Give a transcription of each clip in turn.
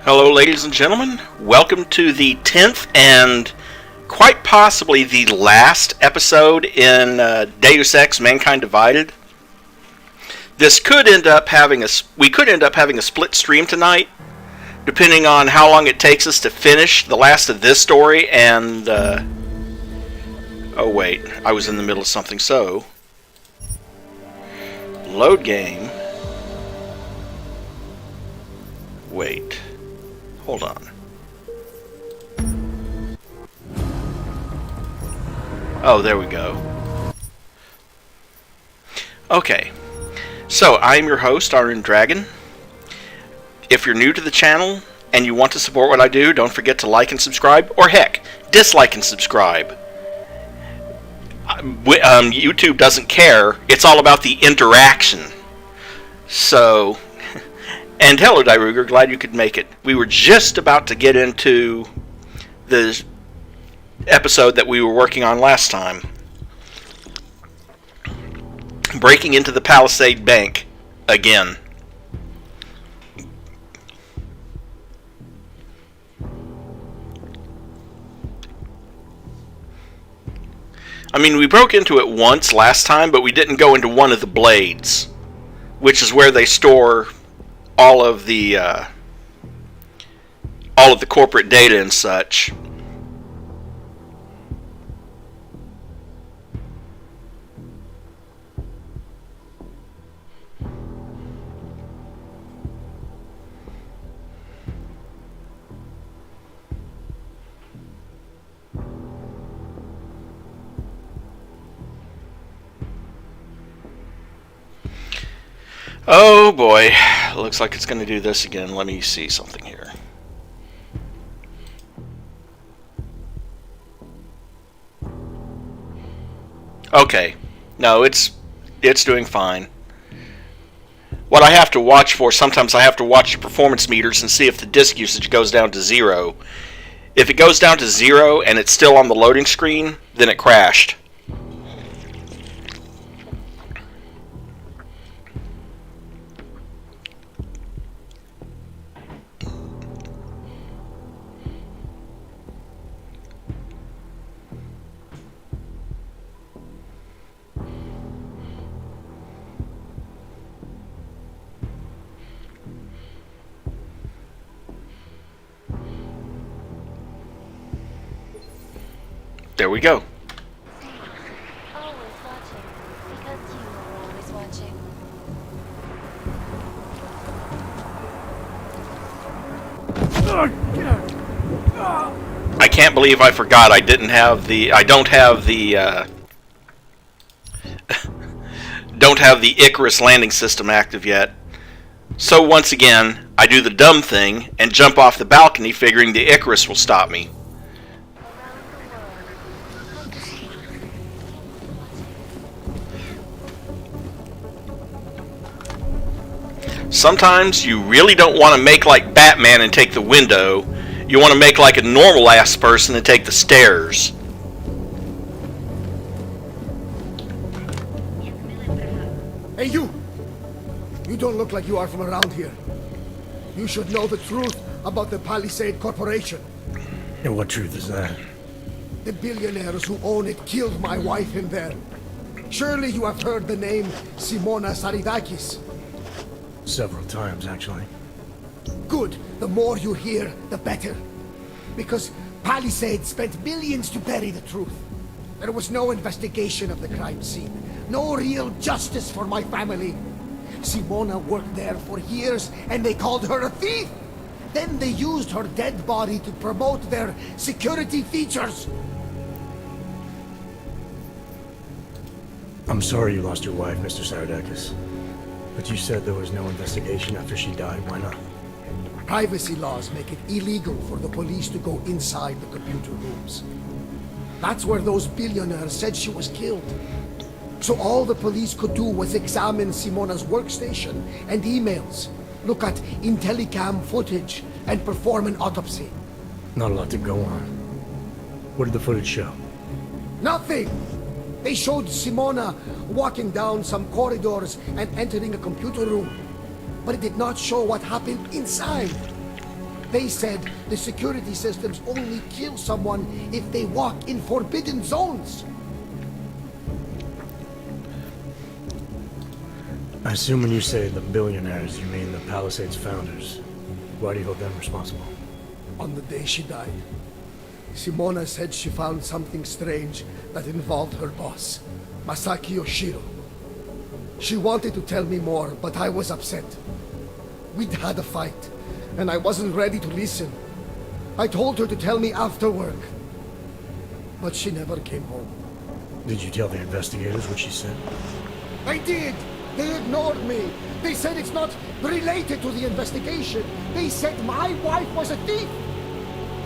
Hello, ladies and gentlemen. Welcome to the 10th and quite possibly the last episode in Deus Ex: Mankind Divided. This could end up having a split stream tonight, depending on how long it takes us to finish the last of this story and oh wait, I was in the middle of something. So load game. Wait. Hold on. Oh, there we go. Okay. So, I'm your host, Iron Dragon. If you're new to the channel and you want to support what I do, don't forget to like and subscribe, or heck, dislike and subscribe. YouTube doesn't care. It's all about the interaction. So... And hello, Dyruger, glad you could make it. We were just about to get into the episode that we were working on last time. Breaking into the Palisade Bank again. I mean, we broke into it once last time, but we didn't go into one of the blades, which is where they store all of the corporate data and such. Oh boy, looks like it's going to do this again. Let me see something here. Okay, no, it's doing fine. What I have to watch for, sometimes I have to watch the performance meters and see if the disk usage goes down to 0. If it goes down to 0 and it's still on the loading screen, then it crashed. There we go. Always watching, because you are always watching. I can't believe I forgot I don't have the don't have the Icarus landing system active yet. So once again, I do the dumb thing and jump off the balcony figuring the Icarus will stop me. Sometimes you really don't want to make like Batman and take the window. You want to make like a normal ass person and take the stairs. Hey you! You don't look like you are from around here. You should know the truth about the Palisade Corporation. And what truth is that? The billionaires who own it killed my wife in there. Surely you have heard the name Simona Saridakis. Several times, actually. Good. The more you hear, the better. Because Palisade spent millions to bury the truth. There was no investigation of the crime scene. No real justice for my family. Simona worked there for years, and they called her a thief. Then they used her dead body to promote their security features. I'm sorry you lost your wife, Mr. Saridakis. But you said there was no investigation after she died. Why not? Privacy laws make it illegal for the police to go inside the computer rooms. That's where those billionaires said she was killed. So all the police could do was examine Simona's workstation and emails, look at Intellicam footage, and perform an autopsy. Not a lot to go on. What did the footage show? Nothing! They showed Simona walking down some corridors and entering a computer room. But it did not show what happened inside. They said the security systems only kill someone if they walk in forbidden zones. I assume when you say the billionaires, you mean the Palisades founders. Why do you hold them responsible? On the day she died, Simona said she found something strange that involved her boss, Masaki Yoshiro. She wanted to tell me more, but I was upset. We'd had a fight, and I wasn't ready to listen. I told her to tell me after work, but she never came home. Did you tell the investigators what she said? I did! They ignored me! They said it's not related to the investigation! They said my wife was a thief!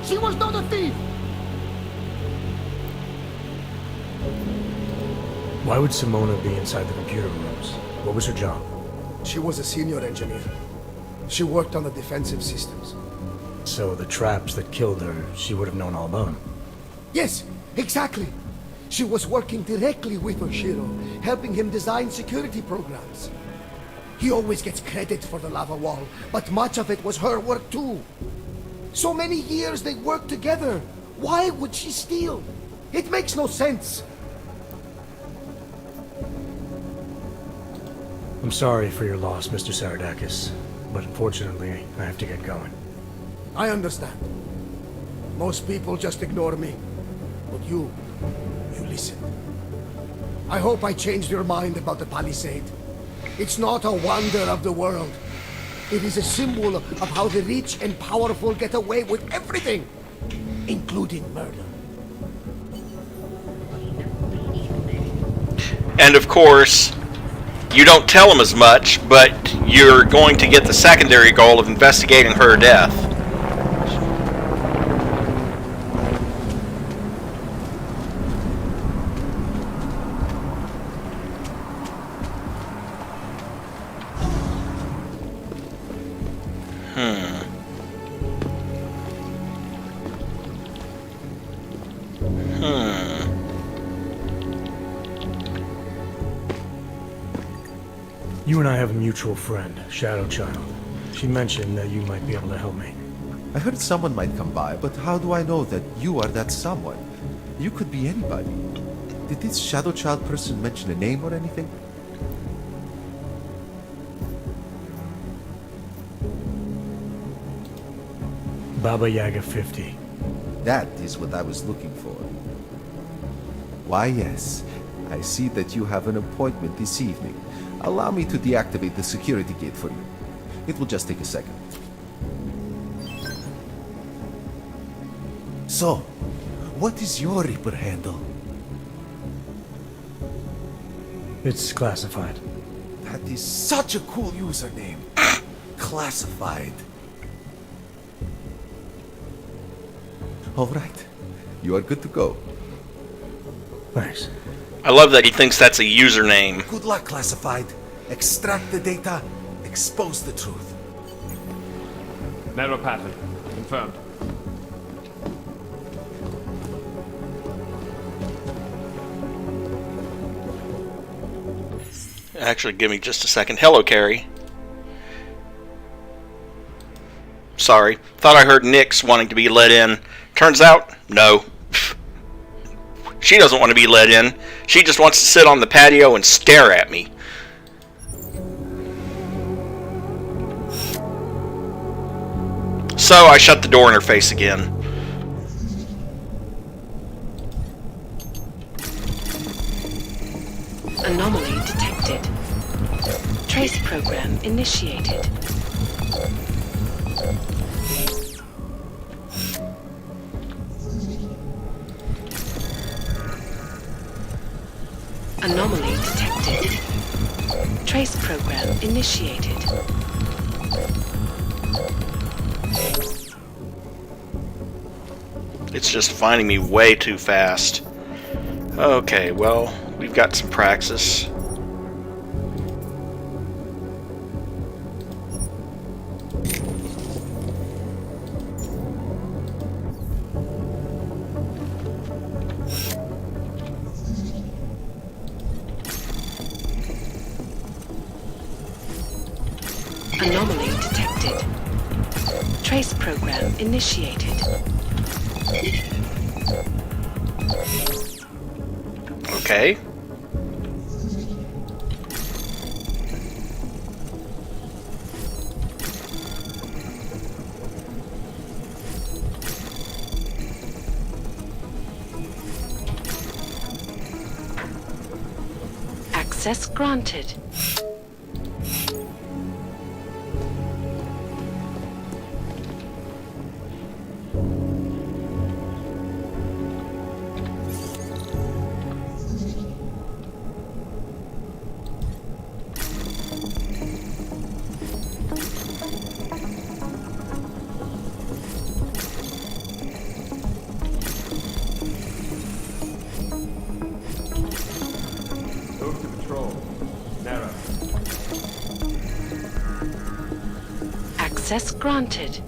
She was not a thief! Why would Simona be inside the computer rooms? What was her job? She was a senior engineer. She worked on the defensive systems. So the traps that killed her, she would have known all about them. Yes, exactly! She was working directly with Oshiro, helping him design security programs. He always gets credit for the lava wall, but much of it was her work too. So many years they worked together. Why would she steal? It makes no sense. I'm sorry for your loss, Mr. Saradakis, but unfortunately, I have to get going. I understand. Most people just ignore me. But you listen. I hope I changed your mind about the Palisade. It's not a wonder of the world. It is a symbol of how the rich and powerful get away with everything, including murder. And of course, you don't tell them as much, but you're going to get the secondary goal of investigating her death. You and I have a mutual friend, Shadow Child. She mentioned that you might be able to help me. I heard someone might come by, but how do I know that you are that someone? You could be anybody. Did this Shadow Child person mention a name or anything? Baba Yaga 50. That is what I was looking for. Why, yes. I see that you have an appointment this evening. Allow me to deactivate the security gate for you. It will just take a second. So, what is your Reaper handle? It's classified. That is such a cool username. Classified. All right. You are good to go. Thanks. I love that he thinks that's a username. Good luck, Classified. Extract the data, expose the truth. Narrow pattern. Confirmed. Actually, give me just a second. Hello, Carrie. Sorry. Thought I heard Nyx wanting to be let in. Turns out, no. She doesn't want to be let in. She just wants to sit on the patio and stare at me. So I shut the door in her face again. Anomaly detected. Trace program initiated. Anomaly detected. Trace program initiated. It's just finding me way too fast. Okay, well, we've got some praxis. Anomaly detected. Trace program initiated. Okay. Access granted. Move to patrol. Narrow. Access granted.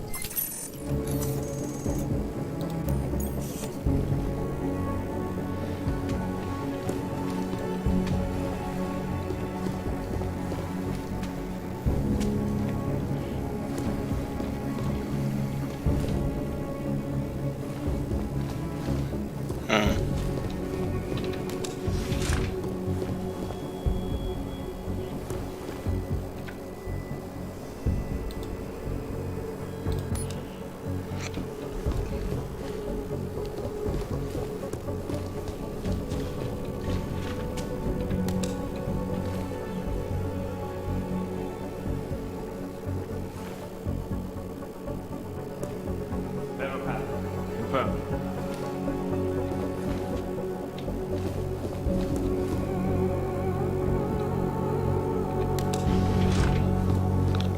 Narrow path. Confirmed.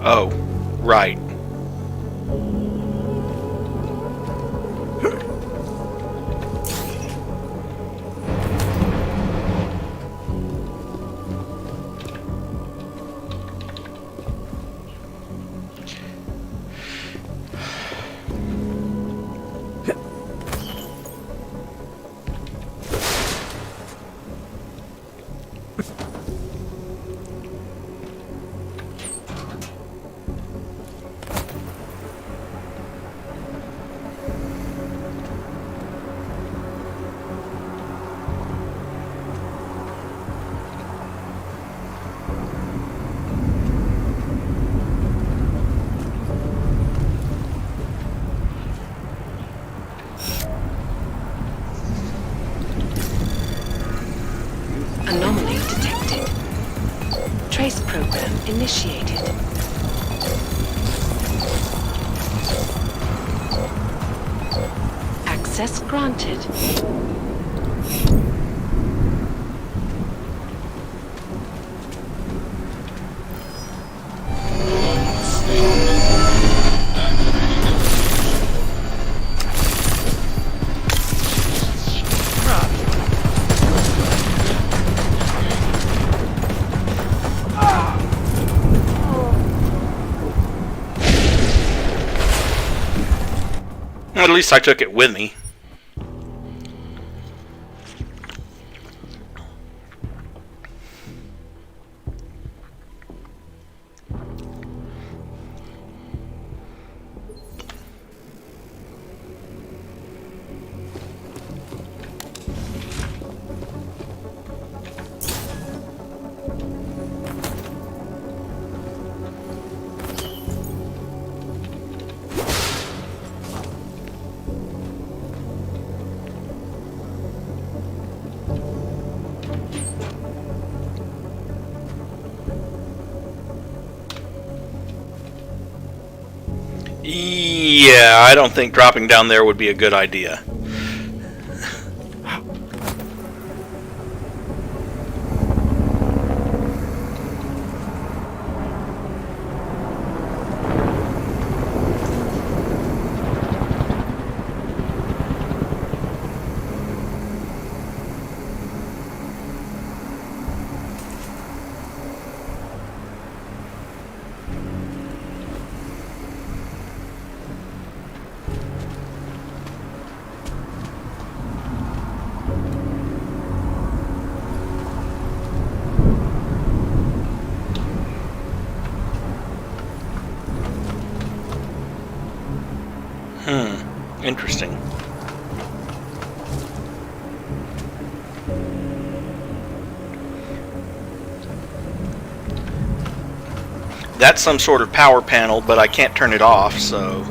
Oh, right. Anomaly detected. Trace program initiated. Access granted. At least I took it with me. Yeah, I don't think dropping down there would be a good idea. Interesting. That's some sort of power panel, but I can't turn it off, so...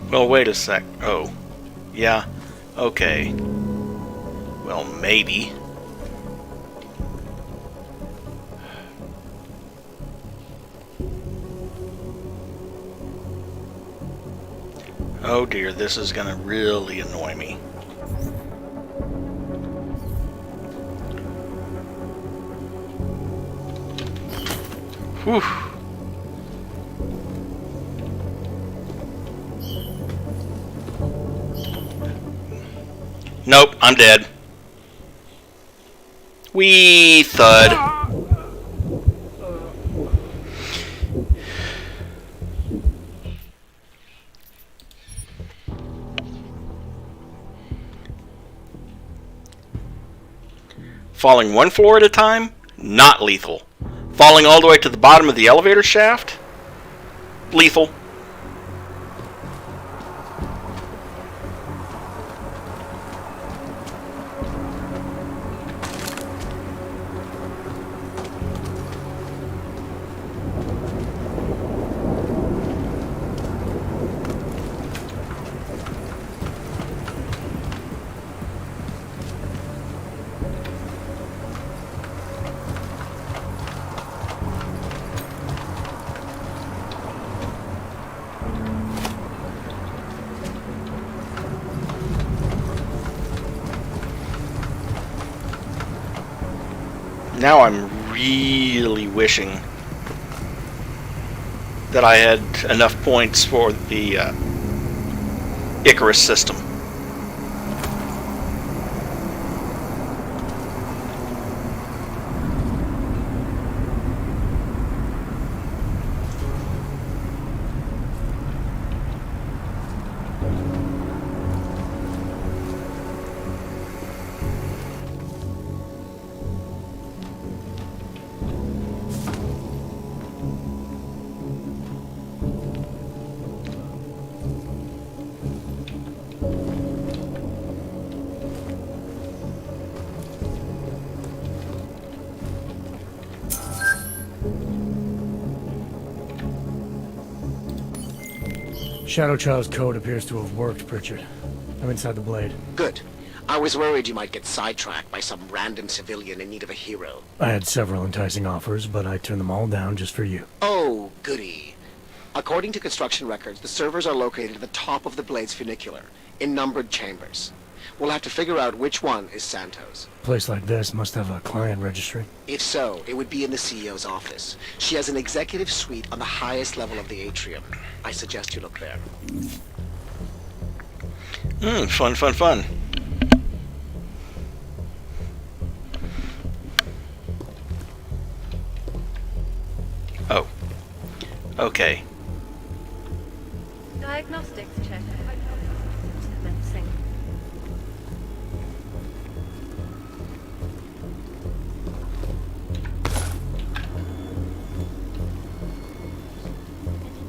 Well, wait a sec. Oh. Yeah. Okay. Well, maybe. Oh dear, this is gonna really annoy me. Whew. Nope, I'm dead. Wee thud. Falling one floor at a time? Not lethal. Falling all the way to the bottom of the elevator shaft? Lethal. Now I'm really wishing that I had enough points for the Icarus system. Shadow Child's code appears to have worked, Pritchard. I'm inside the blade. Good. I was worried you might get sidetracked by some random civilian in need of a hero. I had several enticing offers, but I turned them all down just for you. Oh, goody. According to construction records, the servers are located at the top of the blade's funicular, in numbered chambers. We'll have to figure out which one is Santos. A place like this must have a client registry. If so, it would be in the CEO's office. She has an executive suite on the highest level of the atrium. I suggest you look there. Fun, fun, fun. Oh. Okay. Diagnostics check. Commencing.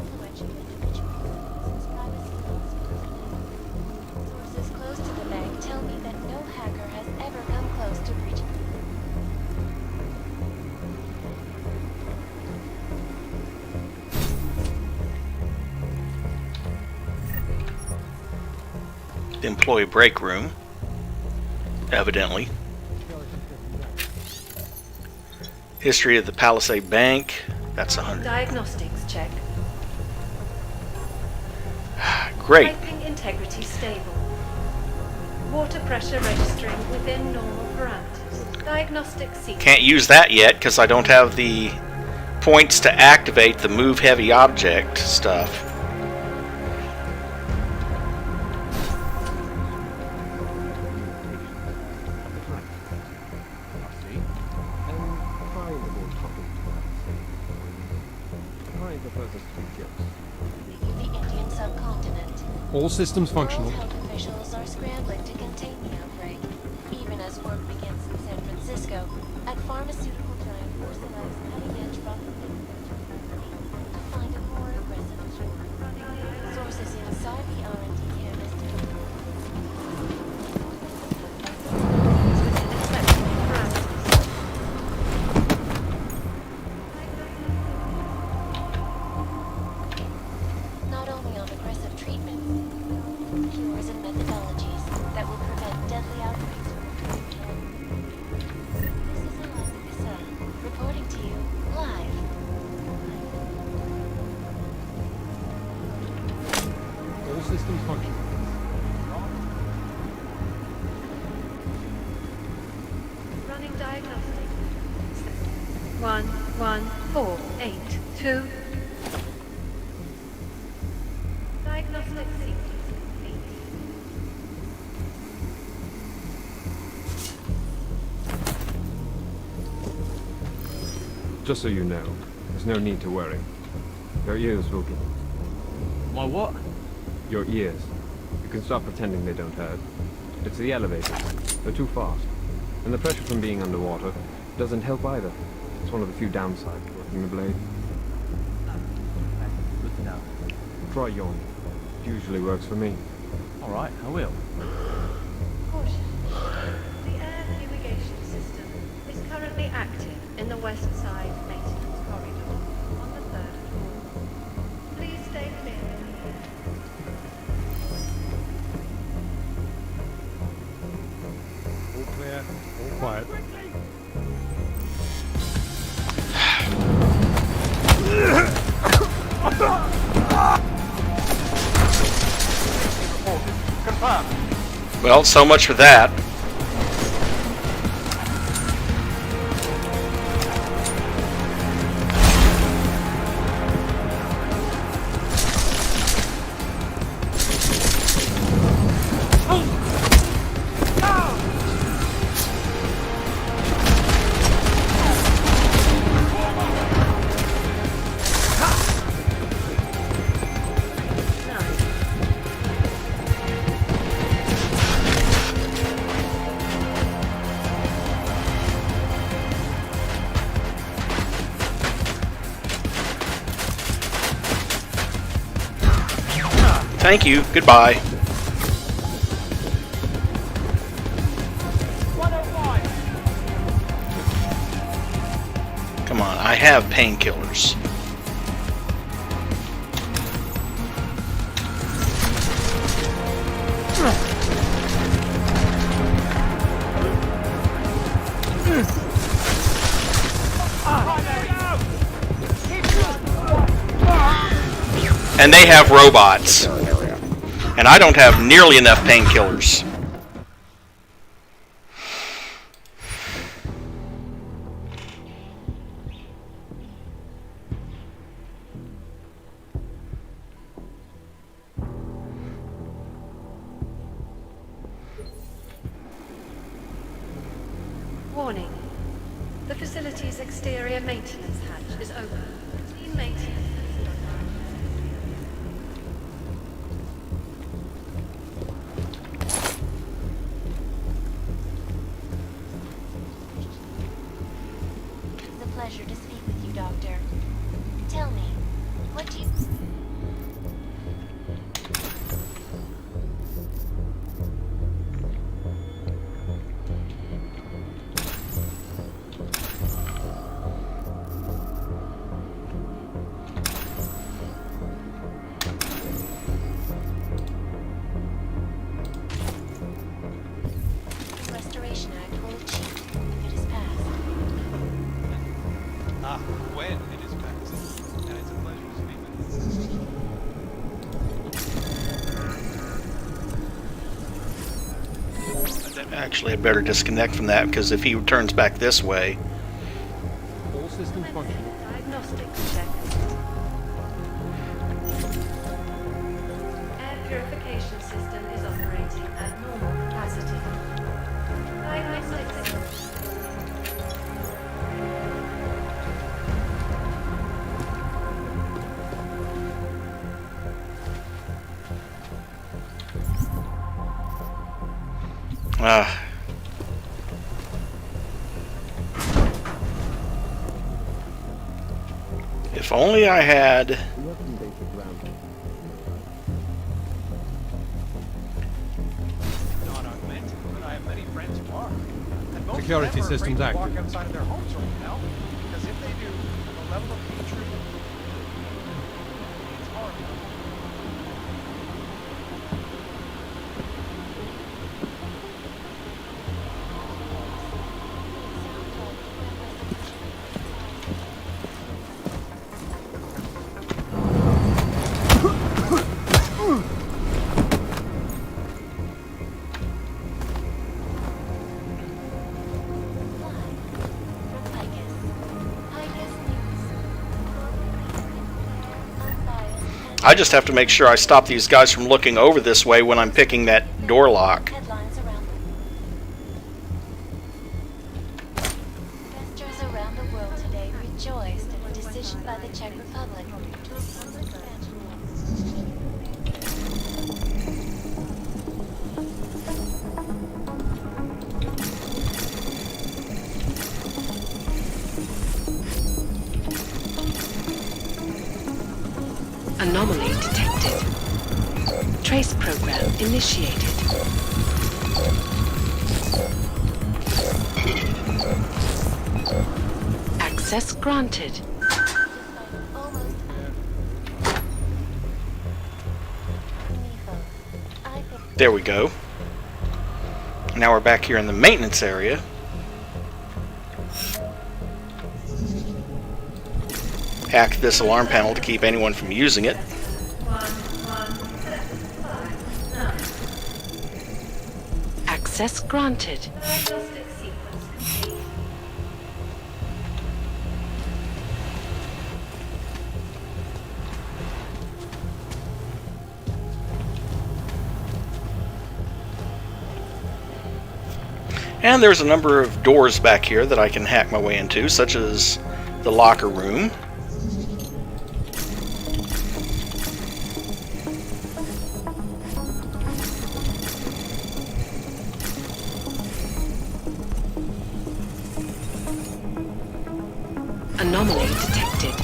Influential individuals, privacy laws the employee break room, evidently. History of the Palisade Bank, that's 100. Diagnostics check. Great. Piping integrity stable. Water pressure registering within normal parameters. Diagnostic sequence. Can't use that yet because I don't have the points to activate the move heavy object stuff. The Indian subcontinent. All systems functional. World health officials are scrambling to contain the outbreak, even as work begins in San Francisco at pharmaceutical giant Porcelain's cutting-edge to find a more aggressive cure. Sources inside the R&D campus. Not only on aggressive treatments, cures and methodologies that will prevent deadly outbreaks from occurring. This is Aug reporting to you live. All systems functional. Running diagnostic. 11482. Diagnostic sequence complete. Just so you know, there's no need to worry. Your ears will get... My what? Your ears. You can stop pretending they don't hurt. It's the elevators. They're too fast. And the pressure from being underwater doesn't help either. It's one of the few downsides to working the blade. Good to know. Try yawning. It usually works for me. Alright, I will. Caution. The air fumigation system is currently active in the west side maintenance corridor on the 3rd floor. Please stay clear. All clear, all quiet. Well, so much for that. Thank you. Goodbye. Come on, I have painkillers. And they have robots. And I don't have nearly enough painkillers. Warning. The facility's exterior maintenance hatch is open. Routine maintenance. It's a pleasure to speak with you, Doctor. Tell me, what do you... When it is passed. And it's a pleasure to speak with Actually, I'd better disconnect from that, because if he turns back this way... All systems functional. Diagnostics check. Air purification system is operating at normal capacity. Diagnostics. If only I had... not augmented, but I have many friends who are. And most Security of them are systems afraid to active. walk outside of their homes right now, because if they do, the level of hatred is horrible. I just have to make sure I stop these guys from looking over this way when I'm picking that door lock. Headlines around investors around the world today rejoiced at a decision by the Czech Republic to oppose expansion. Anomaly detected. Trace program initiated. Access granted. Almost. There we go. Now we're back here in the maintenance area. Hack this alarm panel to keep anyone from using it. Access granted. Diagnostic sequence complete. And there's a number of doors back here that I can hack my way into, such as the locker room. Anomaly detected.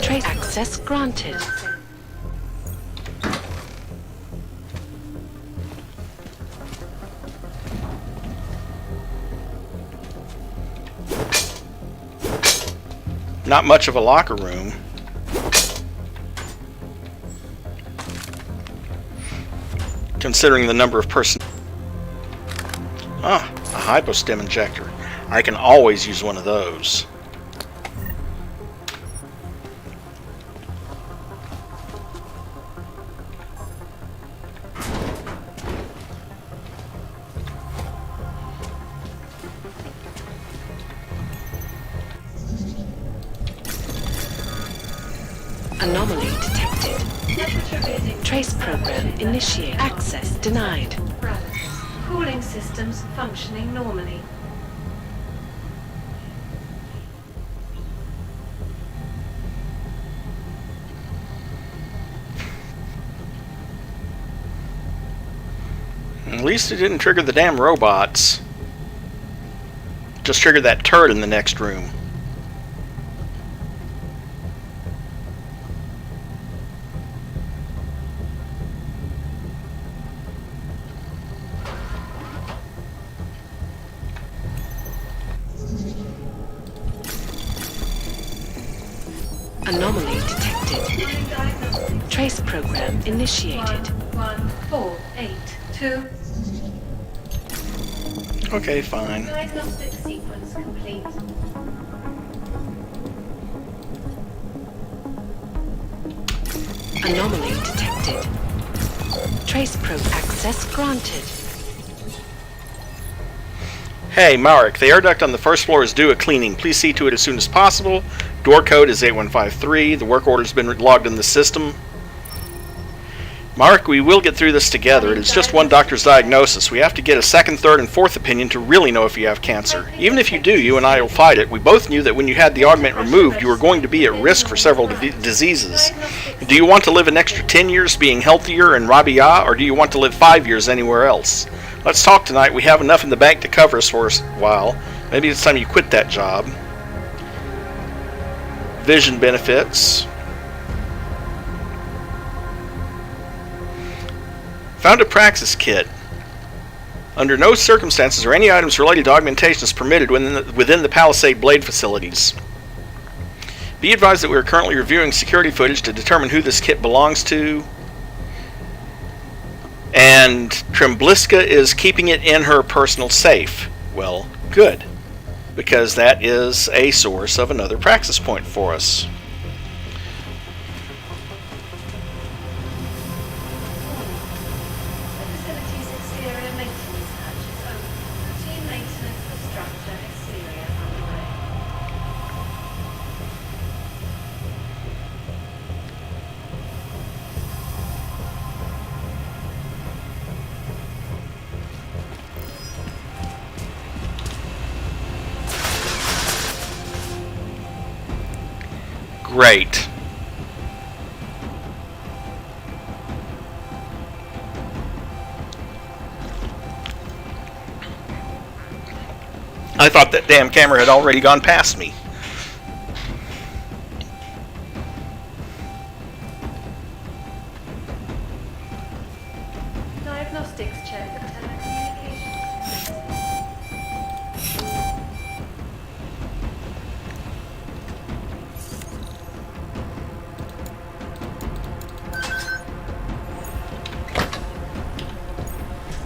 Trace access granted. Not much of a locker room. Considering the number of person. Ah, a hypostem injector. I can always use one of those. Anomaly detected. Trace program initiate. Access denied. Cooling systems functioning normally. At least it didn't trigger the damn robots. Just triggered that turret in the next room. Anomaly detected. Trace program initiated. 11482. Okay, fine. Diagnostic sequence complete. Anomaly detected. Trace probe access granted. Hey, Marek, the air duct on the first floor is due a cleaning. Please see to it as soon as possible. Door code is 8153. The work order's been logged in the system. Marek, we will get through this together. It is just one doctor's diagnosis. We have to get a second, third, and fourth opinion to really know if you have cancer. Even if you do, you and I will fight it. We both knew that when you had the augment removed, you were going to be at risk for several diseases. Do you want to live an extra 10 years being healthier in Rabia, or do you want to live 5 years anywhere else? Let's talk tonight. We have enough in the bank to cover us for a while. Maybe it's time you quit that job. Vision benefits. Found a Praxis kit. Under no circumstances are any items related to augmentations permitted within the Palisade Blade facilities. Be advised that we are currently reviewing security footage to determine who this kit belongs to. And Trembliska is keeping it in her personal safe. Well, good. Because that is a source of another Praxis point for us. Great. I thought that damn camera had already gone past me. Diagnostics check of telecommunications.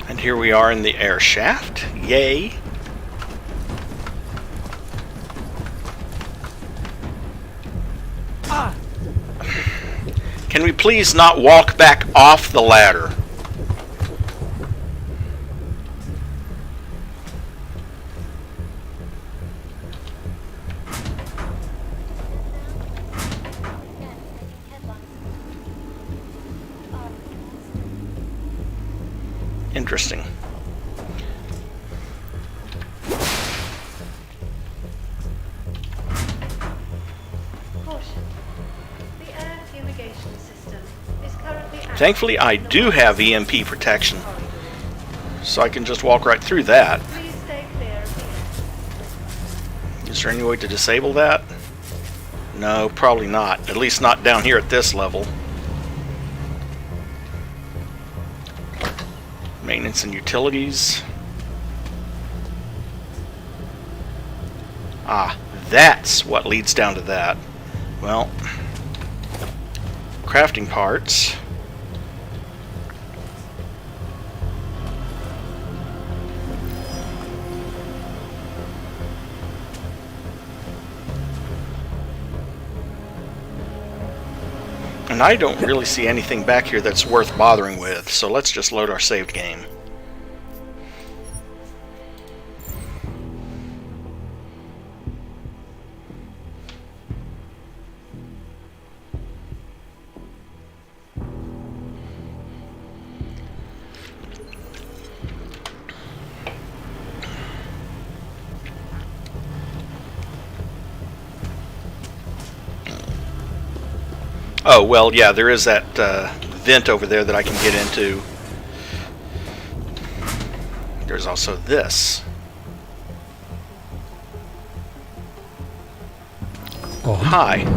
And here we are in the air shaft. Yay. Can we please not walk back off the ladder? Interesting. Caution. The air fumigation system is currently active. Thankfully, I do have EMP protection, so I can just walk right through that. Please stay clear of the Is there any way to disable that? No, probably not. At least not down here at this level. Maintenance and utilities. Ah, that's what leads down to that. Well, crafting parts. And I don't really see anything back here that's worth bothering with, so let's just load our saved game. Oh, well, yeah, there is that vent over there that I can get into. There's also this. Oh, hi.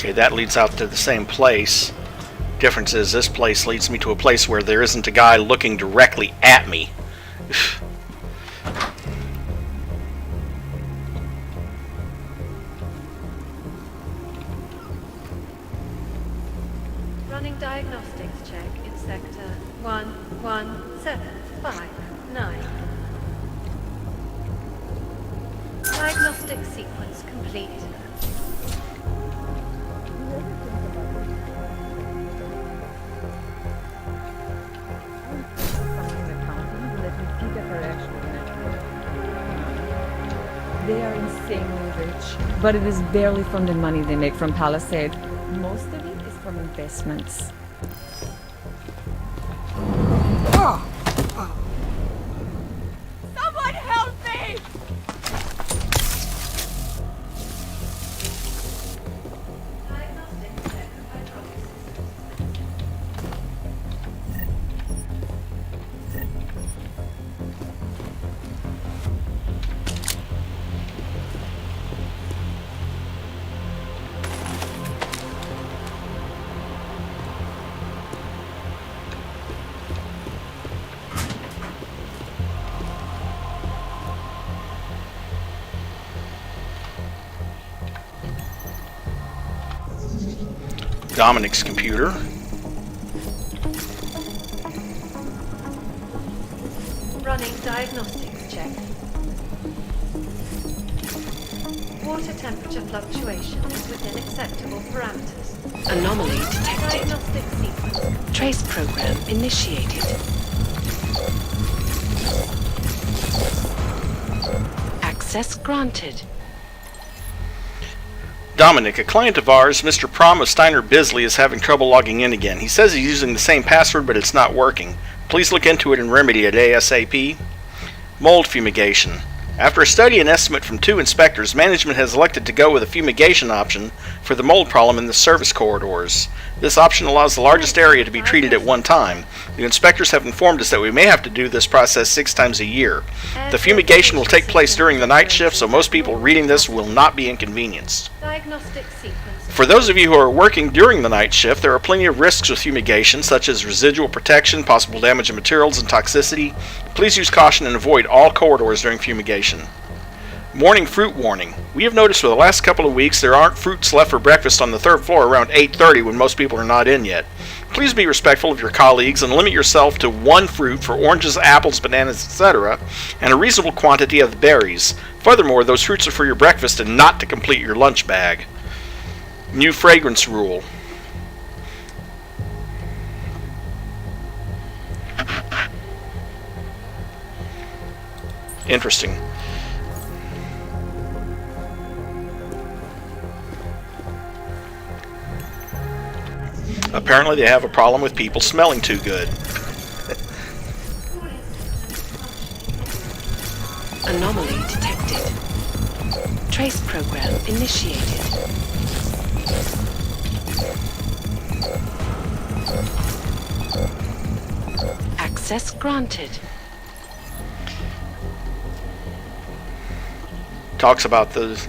Okay, that leads out to the same place. Difference is this place leads me to a place where there isn't a guy looking directly at me. Running diagnostics check in sector 11759. Diagnostic sequence complete. They are insanely rich, but it is barely from the money they make from Palisade. Most of it is from investments. Someone help me! Diagnostic check of hydraulic Dominic's computer. Running diagnostics check. Water temperature fluctuation is within acceptable parameters. Anomaly detected. Diagnostic sequence. Trace program initiated. Access granted. Dominic, a client of ours, Mr. Prom of Steiner Bisley, is having trouble logging in again. He says he's using the same password, but it's not working. Please look into it and remedy it ASAP. Mold fumigation. After a study and estimate from 2 inspectors, management has elected to go with a fumigation option for the mold problem in the service corridors. This option allows the largest area to be treated at one time. The inspectors have informed us that we may have to do this process 6 times a year. The fumigation will take place during the night shift, so most people reading this will not be inconvenienced. Diagnostic sequence. For those of you who are working during the night shift, there are plenty of risks with fumigation, such as residual protection, possible damage of materials, and toxicity. Please use caution and avoid all corridors during fumigation. Morning fruit warning. We have noticed for the last couple of weeks there aren't fruits left for breakfast on the 3rd floor around 8:30 when most people are not in yet. Please be respectful of your colleagues and limit yourself to 1 fruit for oranges, apples, bananas, etc., and a reasonable quantity of the berries. Furthermore, those fruits are for your breakfast and not to complete your lunch bag. New fragrance rule. Interesting. Apparently they have a problem with people smelling too good. Anomaly detected. Trace program initiated. Access granted. Talks about the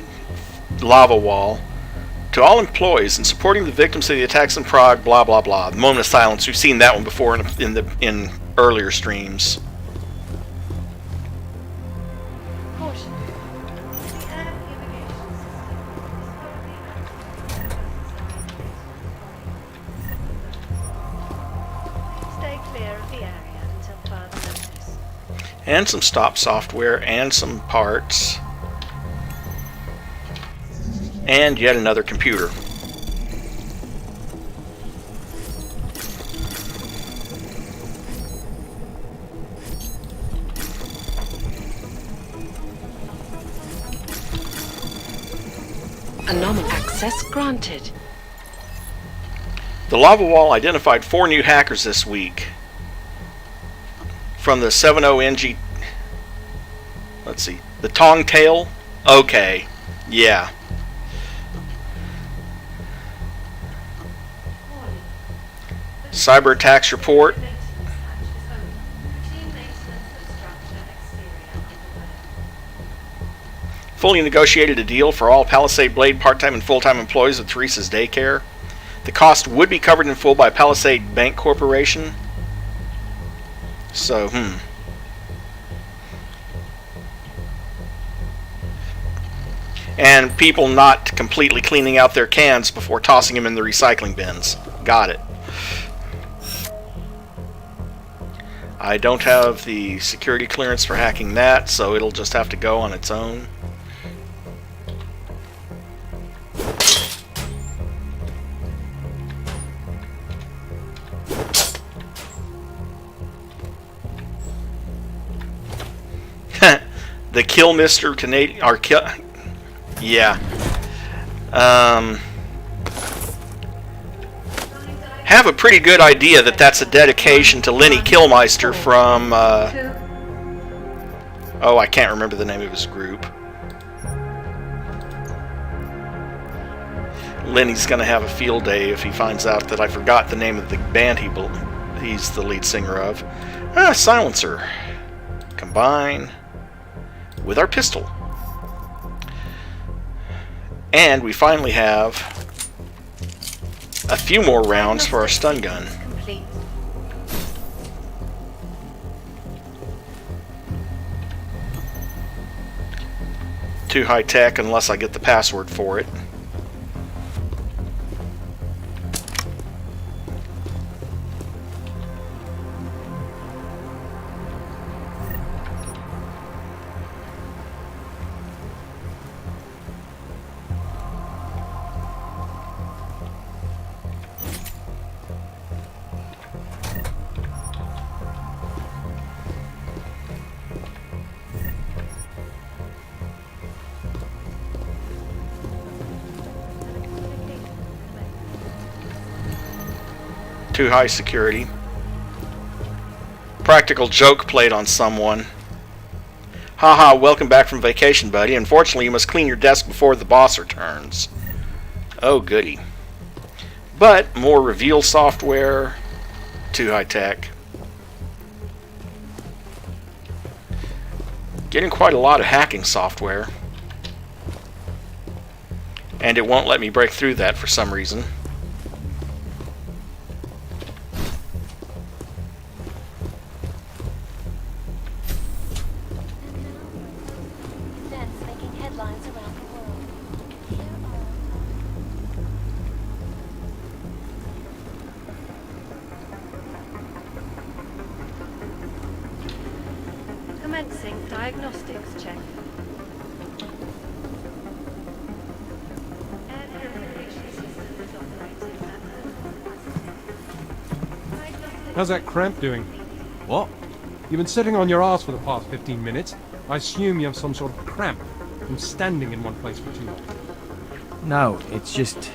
lava wall. To all employees in supporting the victims of the attacks in Prague, blah blah blah. The moment of silence. We've seen that one before in earlier streams. Caution. The air fumigation system is currently active. Stay clear of the area until further notice. And some stop software and some parts. And yet another computer. Anomaly access granted. The lava wall identified 4 new hackers this week. From the 70NG. Let's see. The Tong Tail? Okay. Yeah. Cyber attacks report. fully negotiated a deal for all Palisade Blade part-time and full-time employees of Teresa's daycare. The cost would be covered in full by Palisade Bank Corporation. So, And people not completely cleaning out their cans before tossing them in the recycling bins. Got it. I don't have the security clearance for hacking that, so it'll just have to go on its own. The Kill Mr. Canadian, or kill, yeah. Have a pretty good idea that that's a dedication to Lenny Killmeister from, oh, I can't remember the name of his group. Lenny's gonna have a field day if he finds out that I forgot the name of the band he's the lead singer of. Silencer. Combine with our pistol. And we finally have a few more rounds for our stun gun. Complete. Too high tech unless I get the password for it. Too high security. Practical joke played on someone. Haha, welcome back from vacation, buddy. Unfortunately, you must clean your desk before the boss returns. Oh, goody. But more reveal software. Too high tech. Getting quite a lot of hacking software. And it won't let me break through that for some reason. Events making headlines around the world. Here are Commencing diagnostics check. Air purification system is operating at How's that cramp doing? What? You've been sitting on your ass for the past 15 minutes. I assume you have some sort of cramp from standing in one place for too long. No, it's just...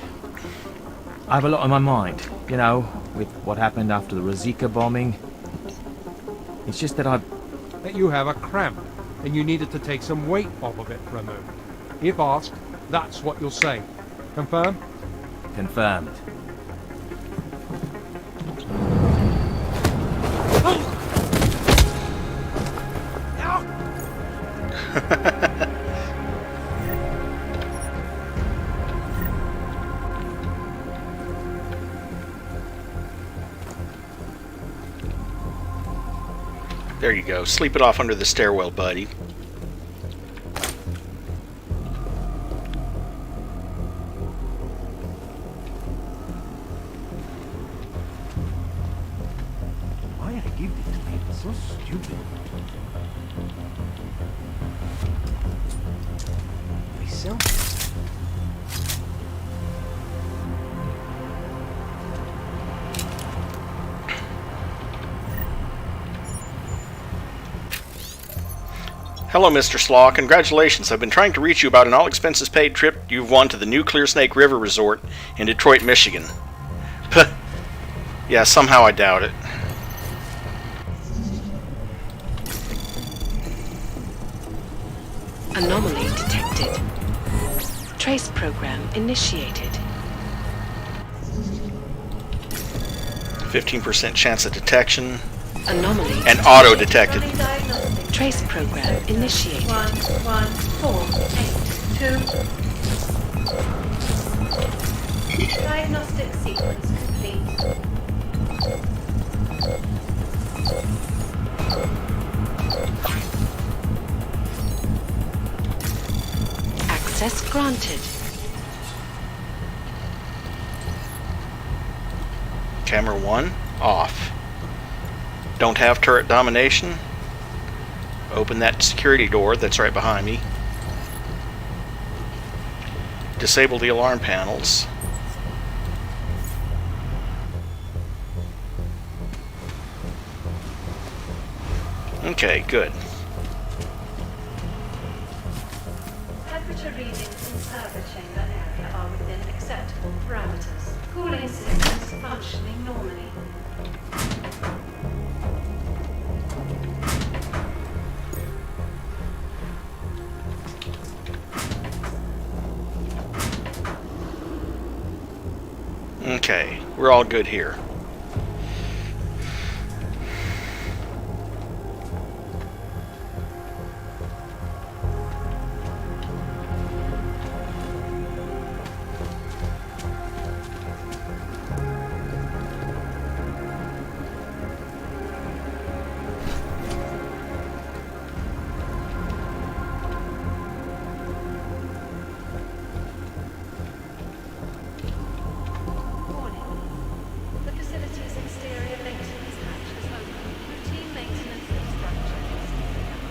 I have a lot on my mind, you know, with what happened after the Rosika bombing. It's just that That you have a cramp, and you needed to take some weight off of it for a moment. If asked, that's what you'll say. Confirm? Confirmed. There you go. Sleep it off under the stairwell, buddy. Why I give this to people? So stupid. They sell this. Hello, Mr. Slaw. Congratulations. I've been trying to reach you about an all-expenses-paid trip you've won to the new Clear Snake River Resort in Detroit, Michigan. Puh. Yeah, somehow I doubt it. Anomaly detected. Trace program initiated. 15% chance of detection. Anomaly And auto-detected. Trace Trace program initiated. 114882. Diagnostic sequence complete. Access granted. Camera 1 off. Don't have turret domination. Open that security door that's right behind me. Disable the alarm panels. Okay, good. Temperature readings in server chamber area are within acceptable parameters. Cooling systems functioning normally. Okay, we're all good here. The facility's exterior maintenance hatch is open. Routine maintenance of structure is carried out.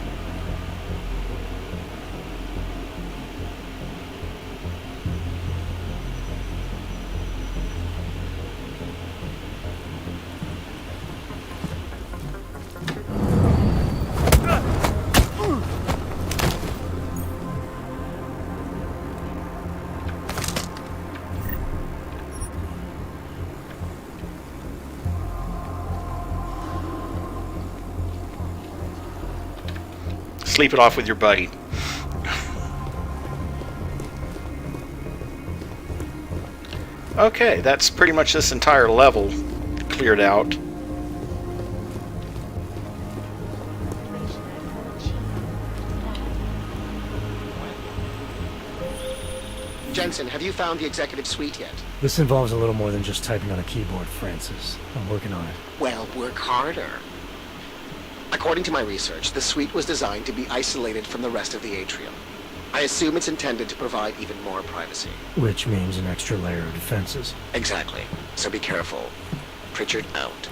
Sleep it off with your buddy. Okay, that's pretty much this entire level cleared out. Jensen, have you found the executive suite yet? This involves a little more than just typing on a keyboard, Francis. I'm working on it. Well, work harder. According to my research, the suite was designed to be isolated from the rest of the atrium. I assume it's intended to provide even more privacy. Which means an extra layer of defenses. Exactly. So be careful. Pritchard out.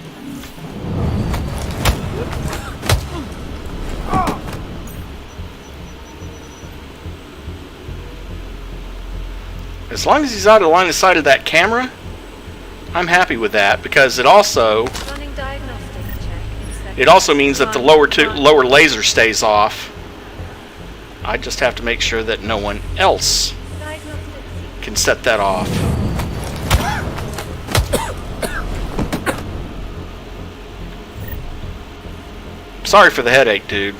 As long as he's out of line of sight of that camera, I'm happy with that, because it also Running diagnostics check in second. it also means that the lower laser stays off. I just have to make sure that no one else can set that off. Sorry for the headache, dude.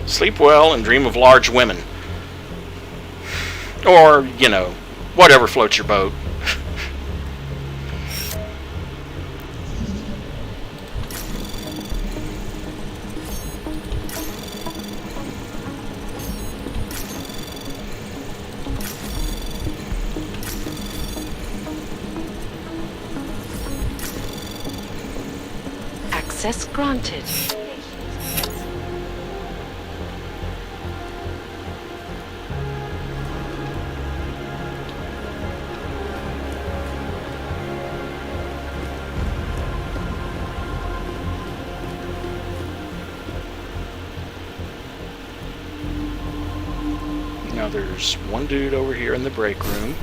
Sleep well and dream of large women. Or, you know, whatever floats your boat. Access granted. Now there's one dude over here in the break room.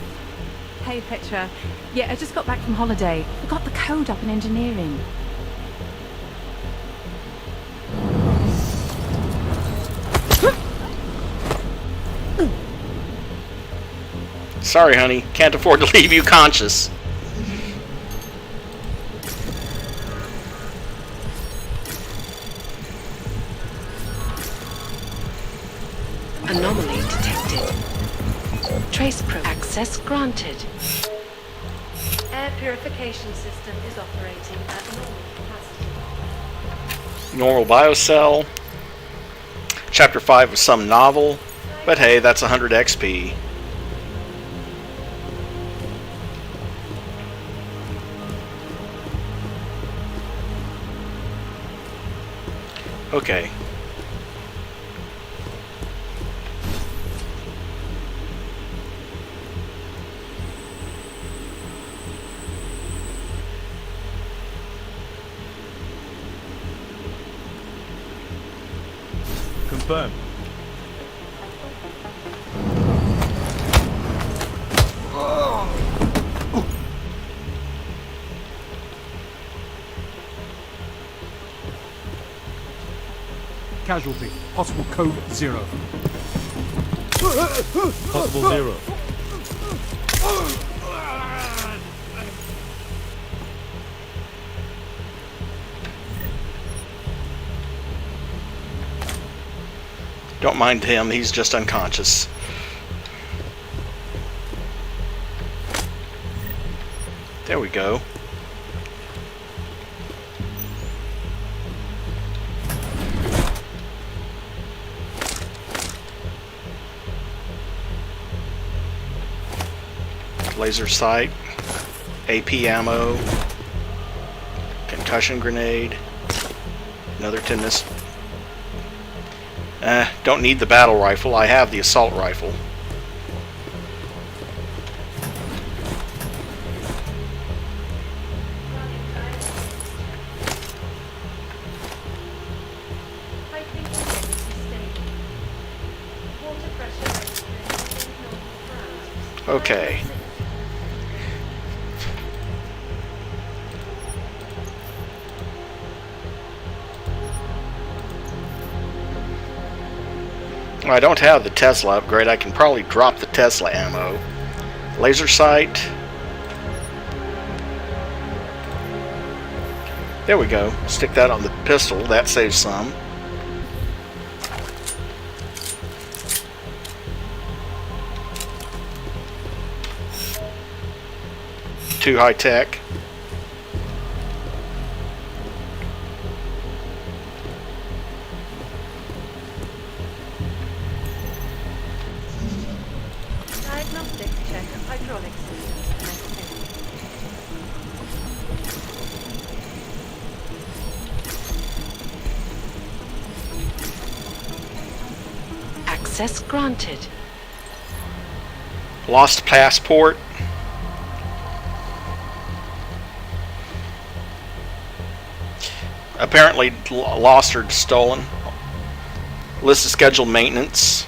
Hey, Petra. Yeah, I just got back from holiday. Forgot the code up in engineering. Sorry, honey. Can't afford to leave you conscious. Anomaly detected. Trace access granted. Air purification system is operating at normal capacity. Normal biocell. Chapter 5 of some novel. But hey, that's 100 XP. Okay. Confirmed. Casualty. Possible code 0. Possible 0. Don't mind him, he's just unconscious. There we go. Laser sight, AP ammo, concussion grenade, another 10 missile. Don't need the battle rifle, I have the assault rifle. Okay. I don't have the Tesla upgrade. I can probably drop the Tesla ammo. Laser sight. There we go. Stick that on the pistol. That saves some. Too high tech. Diagnostic check of hydraulic system. Access granted. Lost passport. Apparently lost or stolen. List of scheduled maintenance.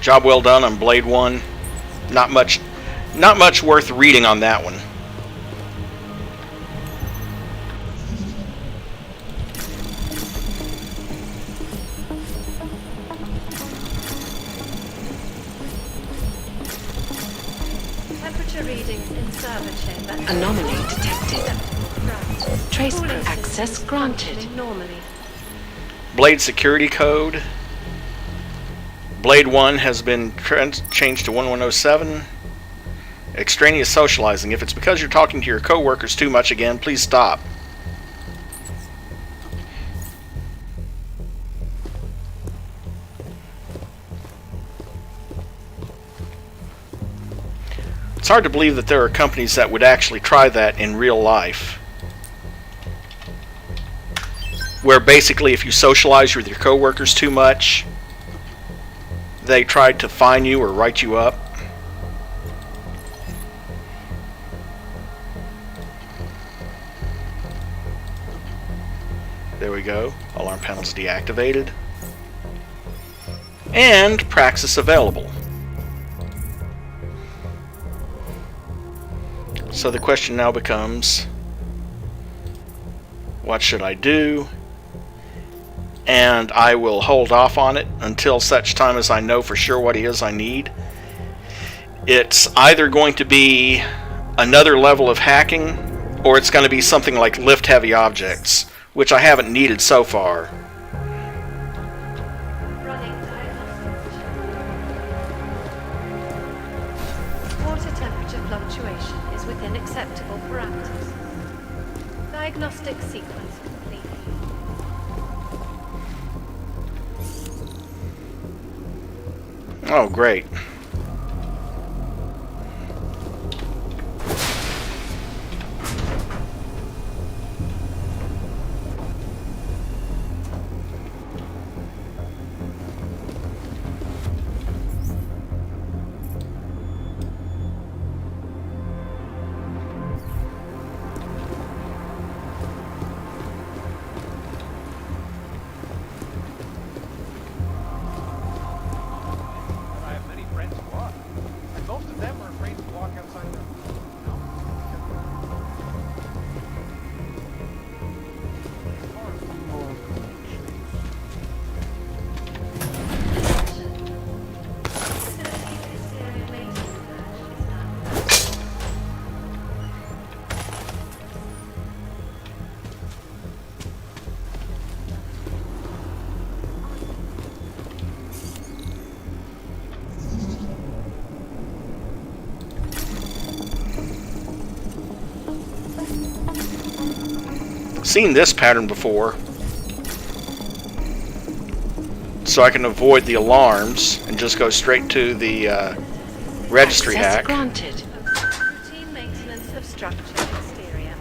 Job well done on Blade 1. Not much worth reading on that one. Temperature readings in server chamber. Anomaly detected. Trace access granted. Normally. Blade security code. Blade 1 has been changed to 1107. Extraneous socializing. If it's because you're talking to your co-workers too much again, please stop. It's hard to believe that there are companies that would actually try that in real life. Where basically if you socialize with your co-workers too much, they tried to fine you or write you up. There we go. Alarm panels deactivated. And Praxis available. So the question now becomes, what should I do? And I will hold off on it until such time as I know for sure what it is I need. It's either going to be another level of hacking, or it's going to be something like lift heavy objects, which I haven't needed so far. Water temperature fluctuation is within acceptable parameters. Diagnostic sequence complete. Oh, great. I have many friends who are. And most of them are afraid to walk outside their Seen this pattern before, so I can avoid the alarms and just go straight to the registry Access hack. granted. Routine maintenance of structure exterior.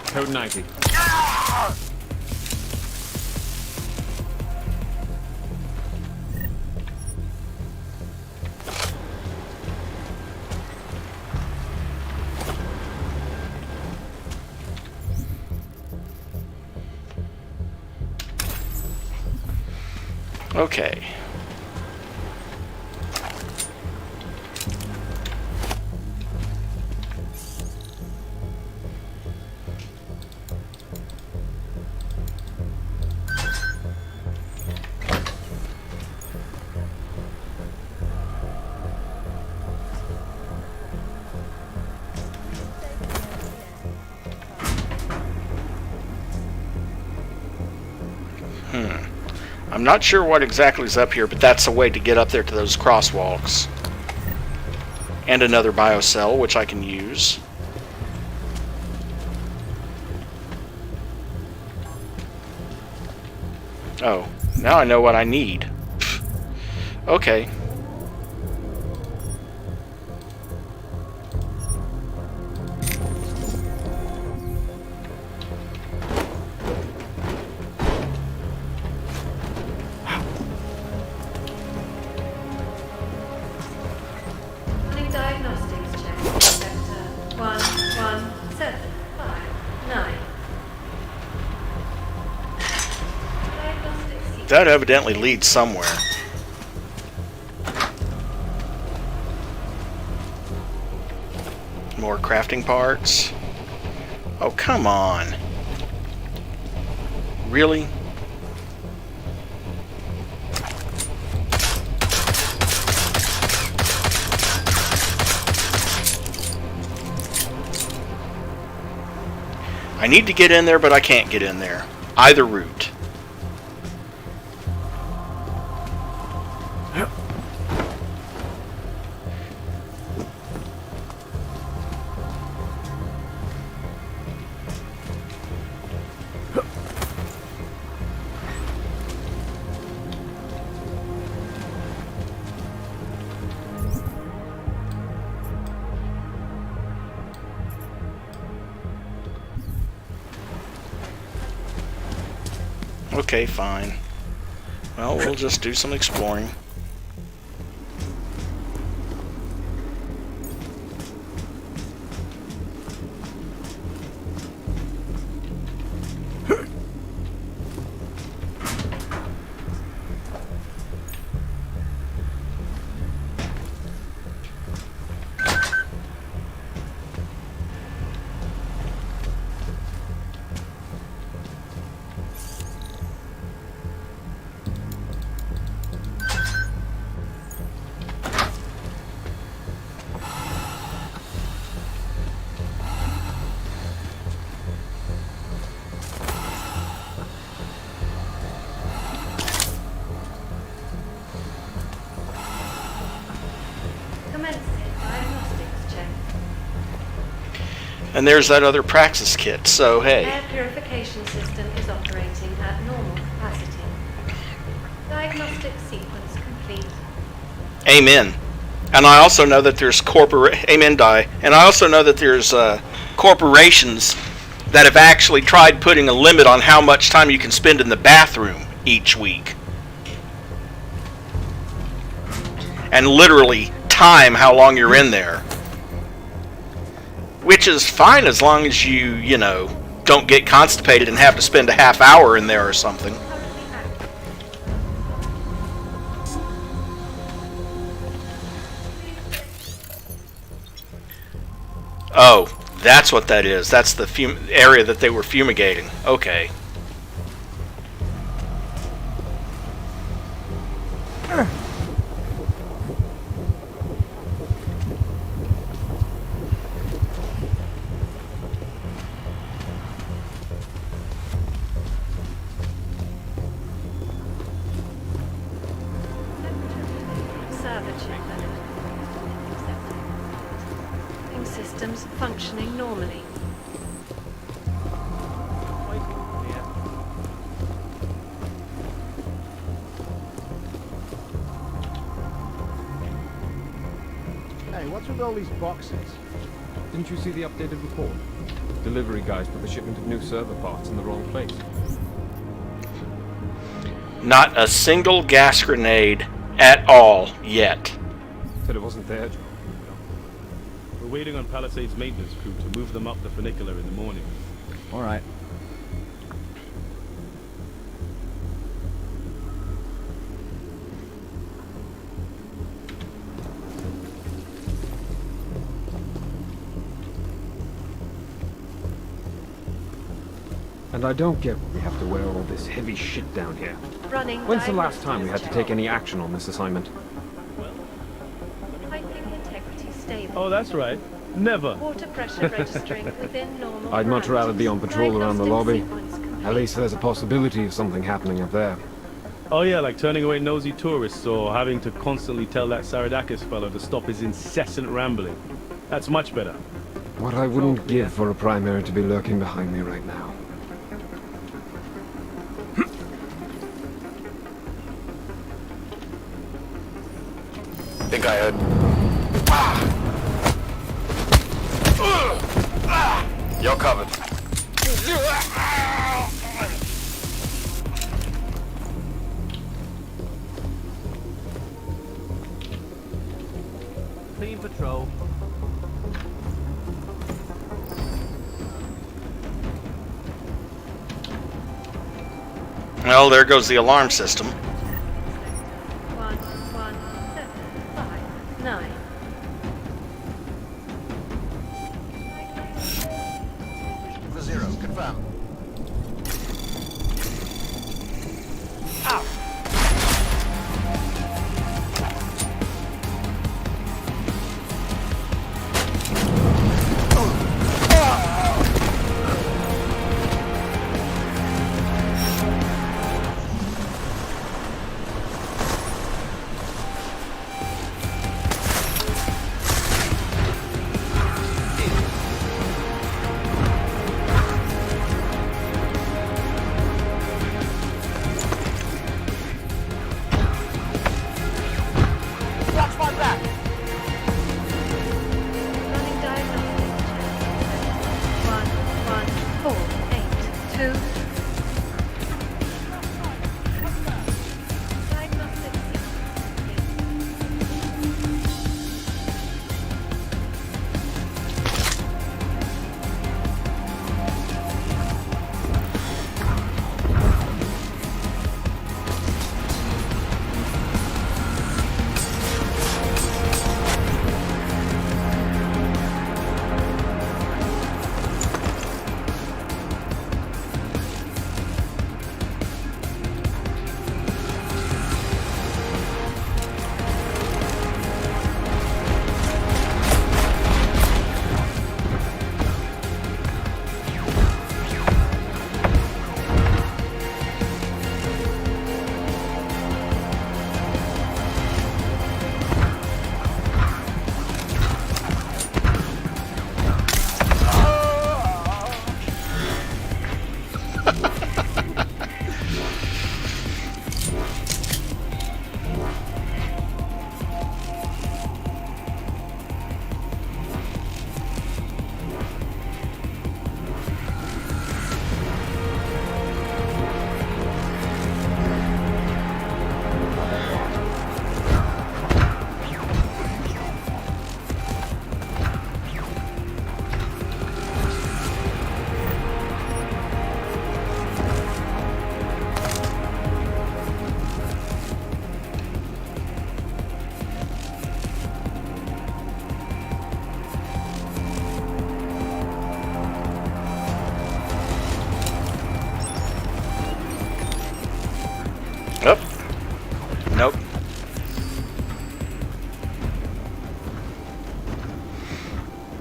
Code 90. Okay. I'm not sure what exactly is up here, but that's a way to get up there to those crosswalks. And another biocell, which I can use. Oh, now I know what I need. Okay. Running diagnostics check. Sector 11759. Diagnostics. That evidently leads somewhere. More crafting parts. Oh, come on. Really? I need to get in there, but I can't get in there. Either route. Okay, fine. Well, we'll just do some exploring. And there's that other Praxis kit, so hey. Air purification system is operating at normal capacity. Diagnostic sequence complete. Amen. And I also know that there's Amen, die. And I also know that there's corporations that have actually tried putting a limit on how much time you can spend in the bathroom each week. And literally time how long you're in there. Which is fine as long as you know, don't get constipated and have to spend a half hour in there or something. Oh, that's what that is. That's the area that they were fumigating. Okay. Systems functioning normally. Hey, what's with all these boxes? Didn't you see the updated report? Delivery guys put the shipment of new server parts in the wrong place. Not a single gas grenade at all yet. Said it wasn't their job. We're waiting on Palisade's maintenance crew to move them up the funicular in the morning. All right. And I don't get why we have to wear all this heavy shit down here. When's the last time we had to take any action on this assignment? Oh, that's right. Never. Water pressure registering within normal. I'd much rather be on patrol around the lobby. At least there's a possibility of something happening up there. Oh yeah, like turning away nosy tourists or having to constantly tell that Saradakis fellow to stop his incessant rambling. That's much better. What I wouldn't give for a primary to be lurking behind me right now. Think I heard. You're covered. Clean patrol. Well, there goes the alarm system. 11759. For zero, confirm.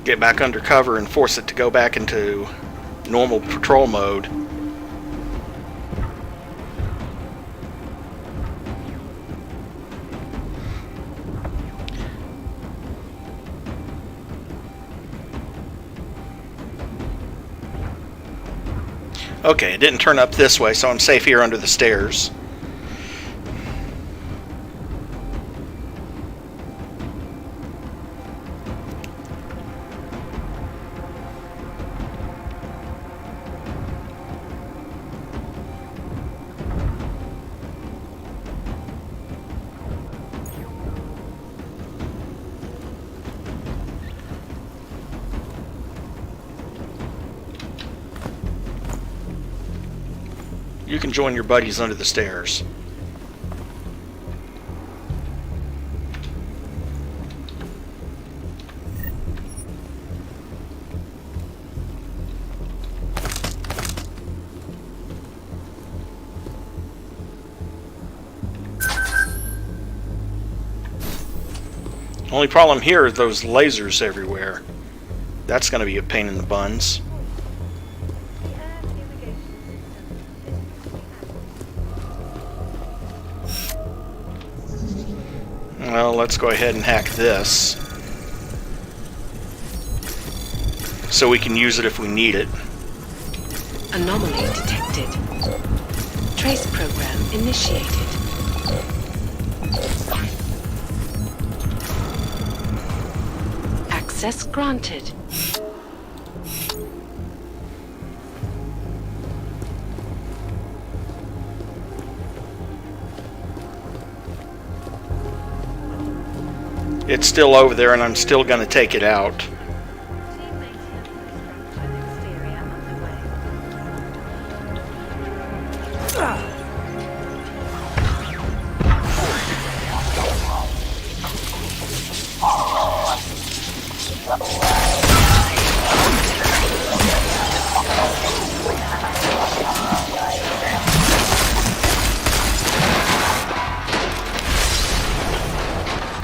get back under cover and force it to go back into normal patrol mode. Okay, it didn't turn up this way, so I'm safe here under the stairs. You can join your buddies under the stairs. Only problem here are those lasers everywhere. That's going to be a pain in the buns. Well, let's go ahead and hack this so we can use it if we need it. Anomaly detected. Trace program initiated. Access granted. It's still over there, and I'm still going to take it out.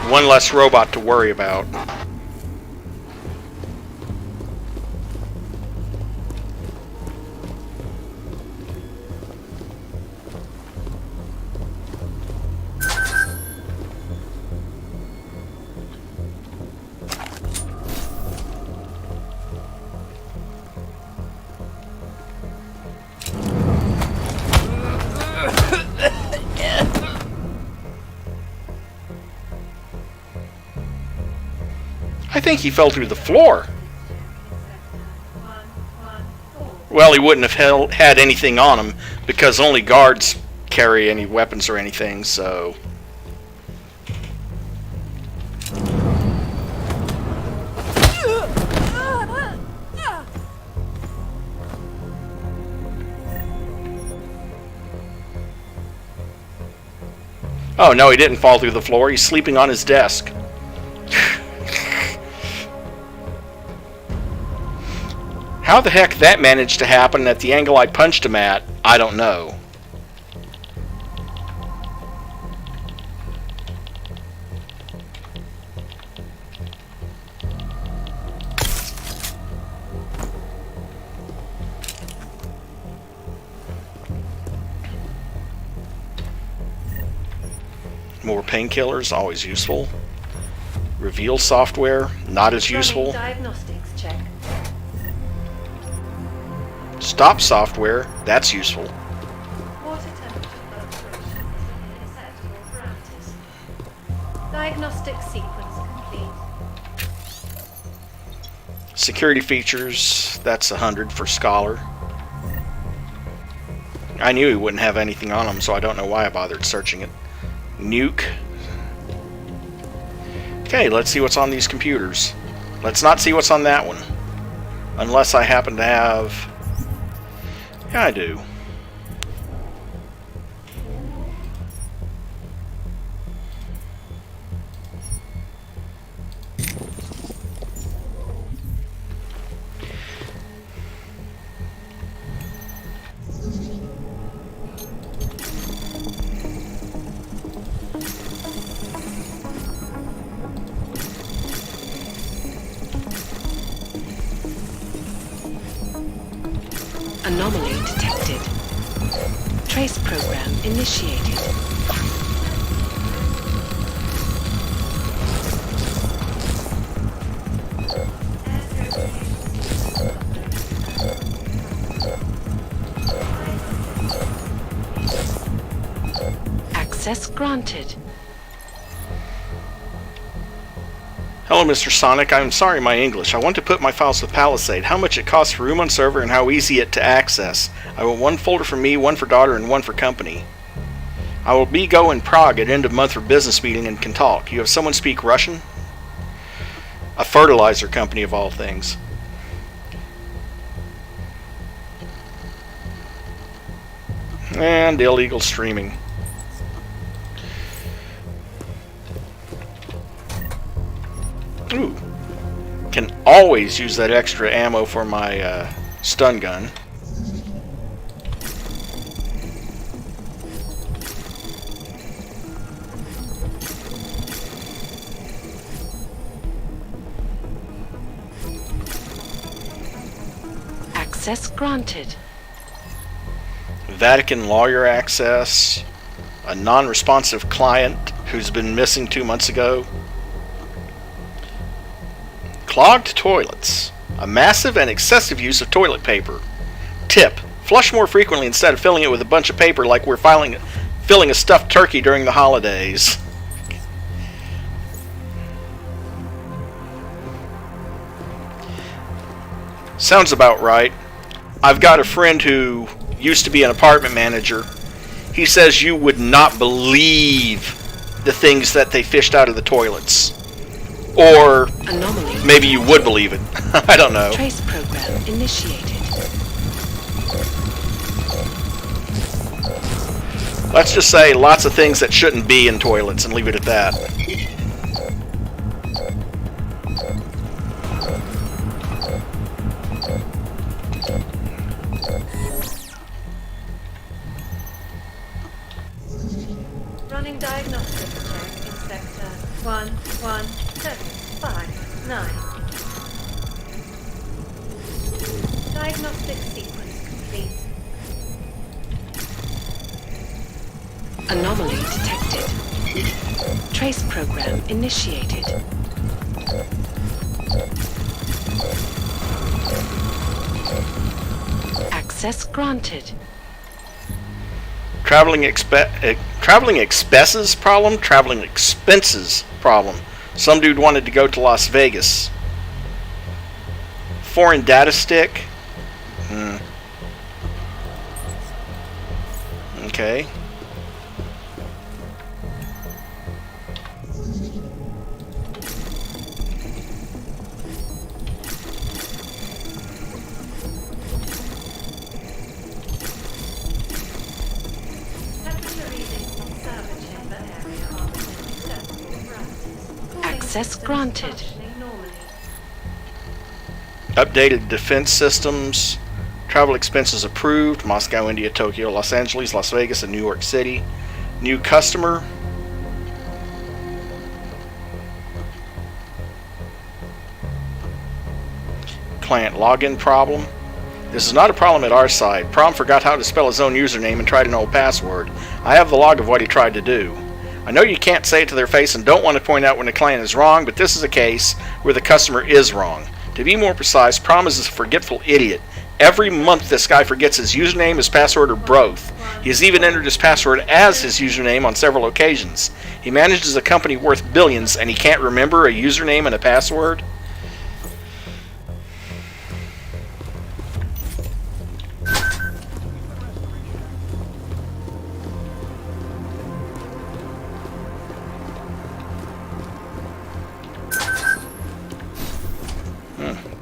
One less robot to worry about. I think he fell through the floor. Well, he wouldn't have had anything on him because only guards carry any weapons or anything, so... Oh, no, he didn't fall through the floor. He's sleeping on his desk. How the heck that managed to happen at the angle I punched him at, I don't know. More painkillers, always useful. Reveal software, not as useful. Diagnostics check. Stop software, that's useful. Water temperature fluctuation is acceptable parameters. Diagnostic sequence complete. Security features, that's 100 for Scholar. I knew he wouldn't have anything on him, so I don't know why I bothered searching it. Nuke. Okay, let's see what's on these computers. Let's not see what's on that one. Unless I happen to have... Yeah, I do. Anomaly detected. Trace program initiated. Access granted. Hello, Mr. Sonic. I'm sorry my English. I want to put my files with Palisade. How much it costs for room on server and how easy it to access. I want one folder for me, one for daughter, and one for company. I will be in Prague at end of month for business meeting and can talk. You have someone speak Russian? A fertilizer company of all things. And illegal streaming. Ooh. Can always use that extra ammo for my stun gun. Access granted. Vatican lawyer access. A non-responsive client who's been missing 2 months ago. Clogged toilets. A massive and excessive use of toilet paper. Tip. Flush more frequently instead of filling it with a bunch of paper like we're filling a stuffed turkey during the holidays. Sounds about right. I've got a friend who used to be an apartment manager. He says you would not believe the things that they fished out of the toilets. Or Anomaly. Maybe you would believe it. I don't know. Trace program initiated. Let's just say lots of things that shouldn't be in toilets and leave it at that. Running diagnostic check in sector 11759. Diagnostic sequence complete. Anomaly detected. Trace program initiated. Access granted. Traveling expenses problem? Traveling expenses problem. Some dude wanted to go to Las Vegas. Foreign data stick? Okay. Access granted. Updated defense systems. Travel expenses approved. Moscow, India, Tokyo, Los Angeles, Las Vegas, and New York City. New customer. Client login problem. This is not a problem at our side. Prom forgot how to spell his own username and tried an old password. I have the log of what he tried to do. I know you can't say it to their face and don't want to point out when the client is wrong, but this is a case where the customer is wrong. To be more precise, Prom is a forgetful idiot. Every month this guy forgets his username, his password, or both. He has even entered his password as his username on several occasions. He manages a company worth billions and he can't remember a username and a password?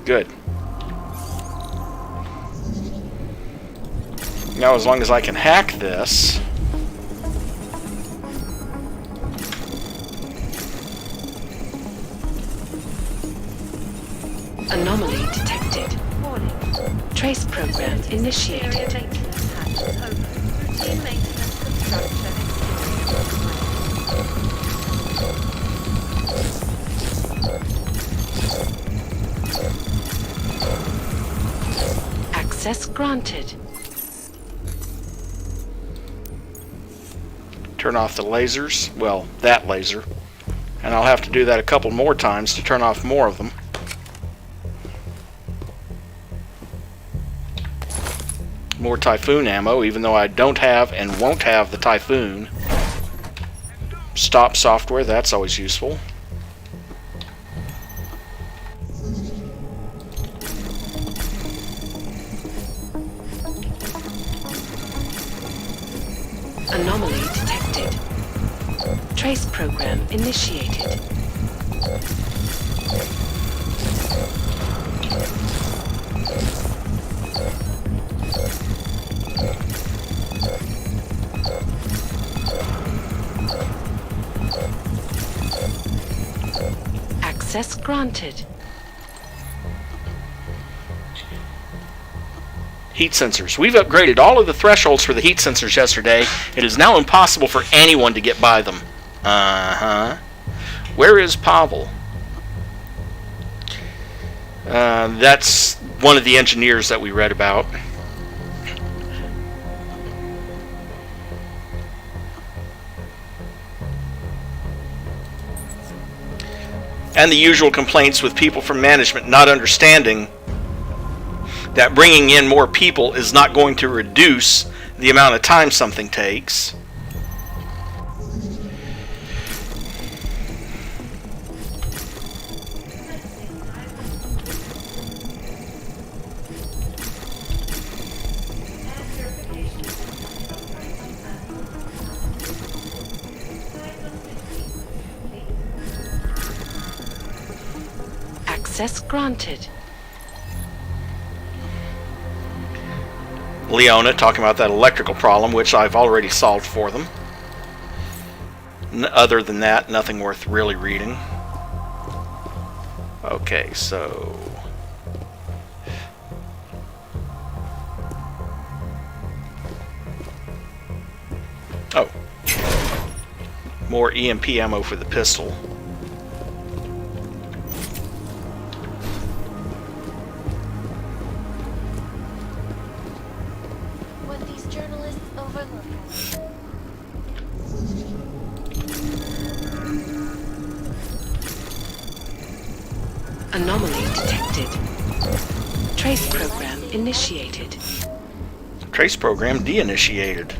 Good. Now, as long as I can hack this... Anomaly detected. Warning. Trace program initiated. Area maintenance hatch is open. Routine maintenance construction Access granted. Turn off the lasers. Well, that laser. And I'll have to do that a couple more times to turn off more of them. More Typhoon ammo, even though I don't have and won't have the Typhoon. Stop software, that's always useful. Anomaly detected. Trace program initiated. Access granted. Heat sensors. We've upgraded all of the thresholds for the heat sensors yesterday. It is now impossible for anyone to get by them. Where is Pavel? That's one of the engineers that we read about. And the usual complaints with people from management not understanding that bringing in more people is not going to reduce the amount of time something takes. Access granted. Leona talking about that electrical problem, which I've already solved for them. Other than that, nothing worth really reading. Okay, so... Oh. More EMP ammo for the pistol. What these journalists overlook. Anomaly detected. Trace program initiated. Trace program de-initiated.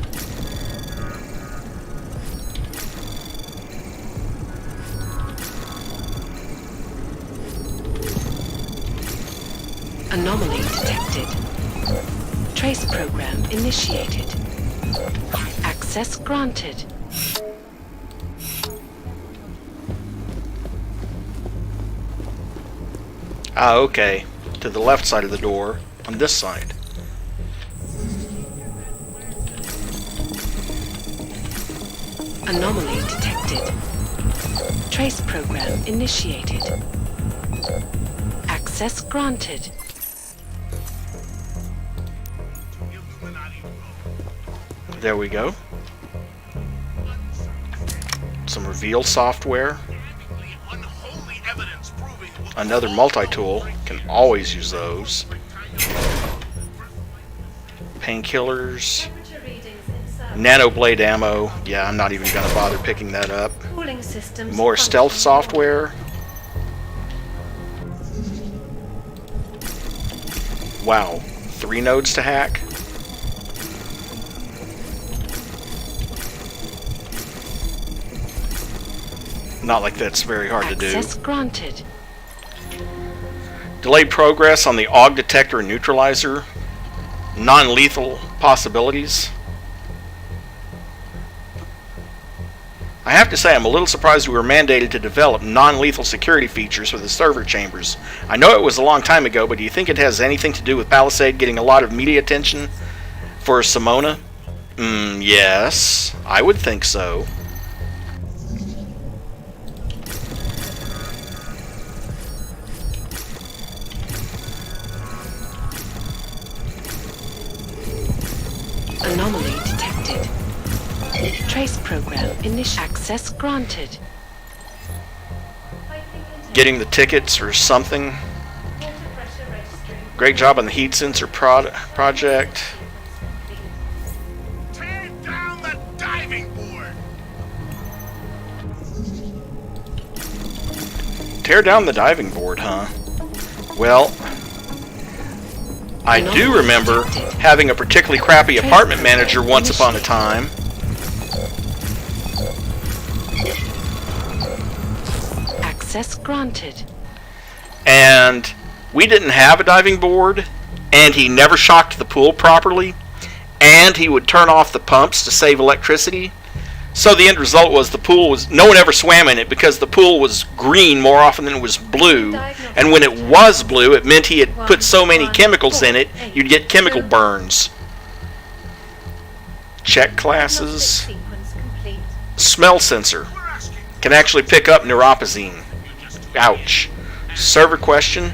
Anomaly detected. Trace program initiated. Access granted. Ah, okay. To the left side of the door, on this side. Anomaly detected. Trace program initiated. Access granted. There we go. Some reveal software. Another multi-tool. Can always use those. Painkillers. Nanoblade ammo. Yeah, I'm not even going to bother picking that up. Cooling systems More stealth software. Wow. 3 nodes to hack. Not like that's very hard to do. Access granted. Delayed progress on the Aug detector and neutralizer. Non-lethal possibilities. I have to say I'm a little surprised we were mandated to develop non-lethal security features for the server chambers. I know it was a long time ago, but do you think it has anything to do with Palisade getting a lot of media attention for Simona? Yes, I would think so. Anomaly detected. Trace program initial. Access granted. Getting the tickets or something. Great job on the heat sensor project. Tear down the diving board! Tear down the diving board, huh? Well, I do remember having a particularly crappy apartment manager once upon a time. Access granted. And we didn't have a diving board, and he never shocked the pool properly, and he would turn off the pumps to save electricity. So the end result was no one ever swam in it because the pool was green more often than it was blue. And when it was blue, it meant he had put so many chemicals in it, you'd get chemical burns. Check classes. Smell sensor. Can actually pick up neuropozyne. Ouch. Server question.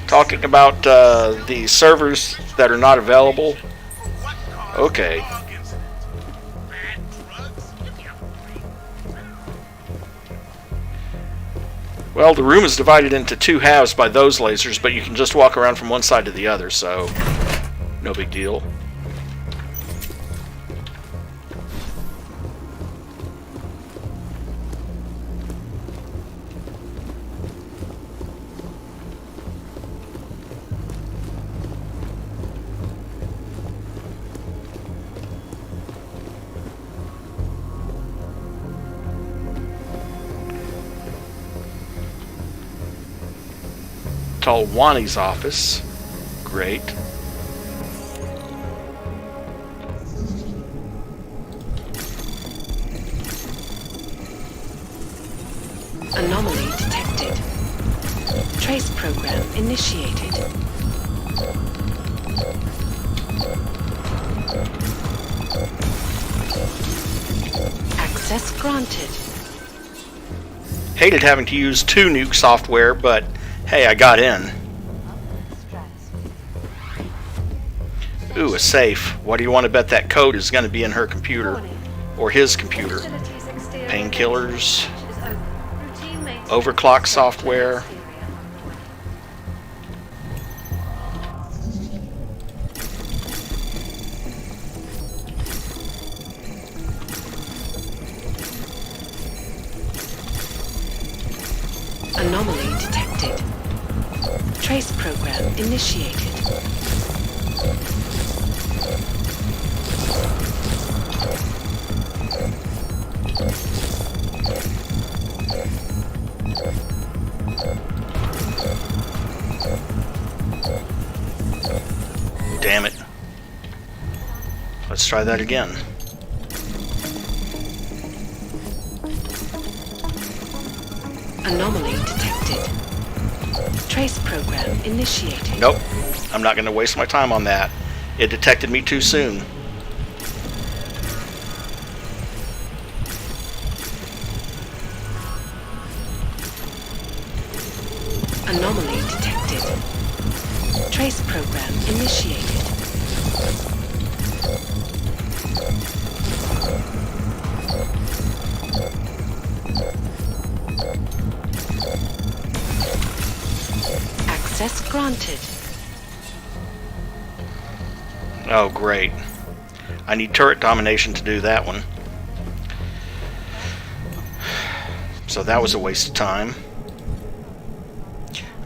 Talking about the servers that are not available. Okay. Well, the room is divided into two halves by those lasers, but you can just walk around from one side to the other, so no big deal. Talwani's office. Great. Anomaly detected. Trace program initiated. Access granted. Hated having to use 2 nuke software, but hey, I got in. Ooh, a safe. What do you want to bet that code is going to be in her computer? Or his computer? Painkillers. Overclock software. Anomaly detected. Trace program initiated. Damn it. Let's try that again. Anomaly detected. Trace program initiated. Nope. I'm not going to waste my time on that. It detected me too soon. Anomaly detected. Trace program initiated. Access granted. Oh, great. I need turret domination to do that one. So that was a waste of time.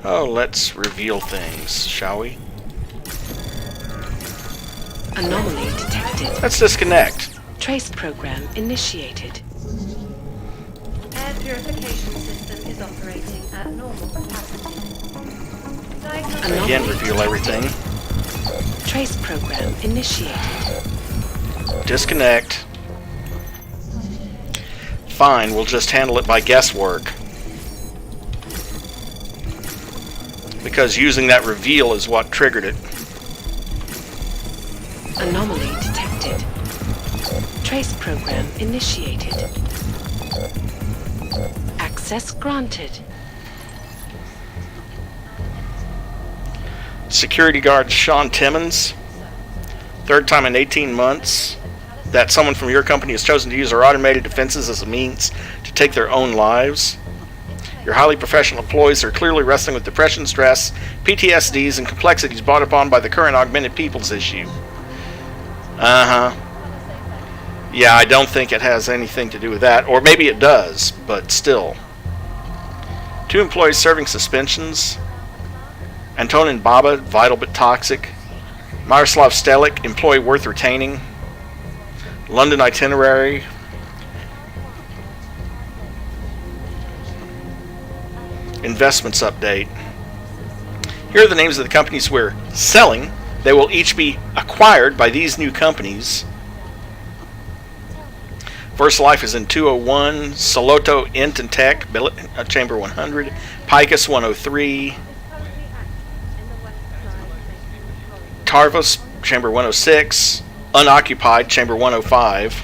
Oh, let's reveal things, shall we? Anomaly detected. Let's disconnect. Trace program initiated. Air purification system is operating at normal capacity. Again, reveal everything. Trace program initiated. Disconnect. Fine, we'll just handle it by guesswork. Because using that reveal is what triggered it. Anomaly detected. Trace program initiated. Access granted. Security guard Sean Timmons. 3rd time in 18 months that someone from your company has chosen to use our automated defenses as a means to take their own lives. Your highly professional employees are clearly wrestling with depression, stress, PTSDs, and complexities brought upon by the current augmented peoples issue. Yeah, I don't think it has anything to do with that. Or maybe it does, but still. 2 employees serving suspensions. Antonin Baba, vital but toxic. Miroslav Stelik, employee worth retaining. London itinerary. Investments update. Here are the names of the companies we're selling. They will each be acquired by these new companies. First Life is in 201, Soloto Int and Tech, Chamber 100, Picus 103, Tarvos, Chamber 106, Unoccupied, Chamber 105.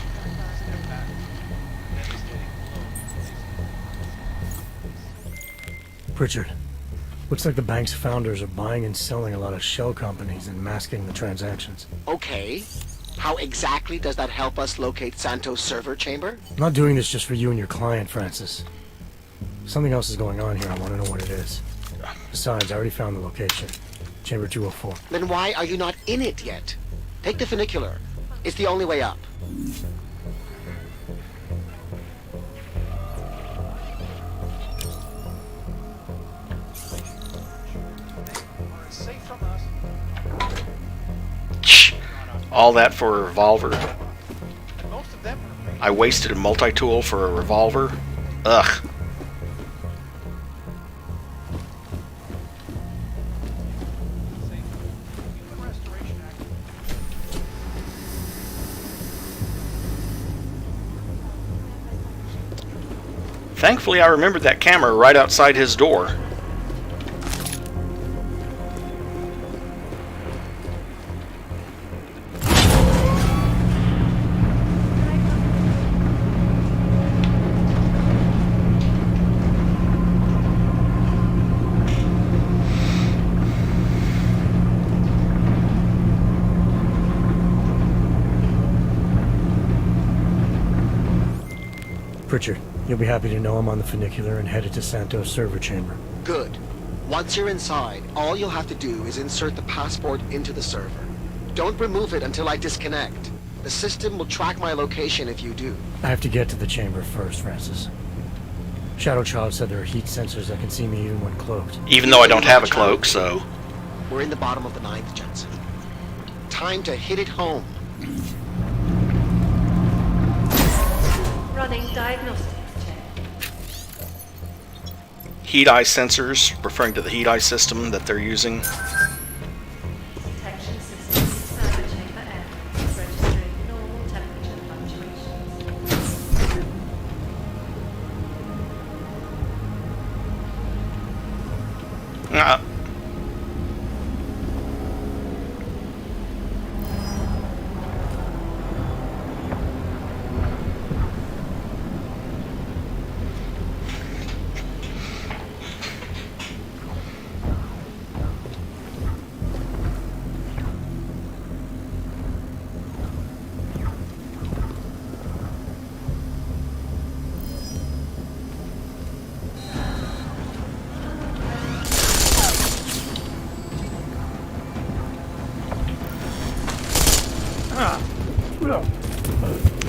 Pritchard, looks like the bank's founders are buying and selling a lot of shell companies and masking the transactions. Okay. How exactly does that help us locate Santos' server chamber? I'm not doing this just for you and your client, Francis. Something else is going on here. I want to know what it is. Besides, I already found the location. Chamber 204. Then why are you not in it yet? Take the funicular. It's the only way up. All that for a revolver. I wasted a multi-tool for a revolver. Ugh. Thankfully, I remembered that camera right outside his door. Pritchard, you'll be happy to know I'm on the funicular and headed to Santos' server chamber. Good. Once you're inside, all you'll have to do is insert the passport into the server. Don't remove it until I disconnect. The system will track my location if you do. I have to get to the chamber first, Francis. Shadow Child said there are heat sensors that can see me even when cloaked. Even though I don't have a cloak, so... We're in the bottom of the 9th, Jensen. Time to hit it home. Running diagnostics check. Heat eye sensors, referring to the heat eye system that they're using. Detection system. Server chamber air. Registering normal temperature fluctuations.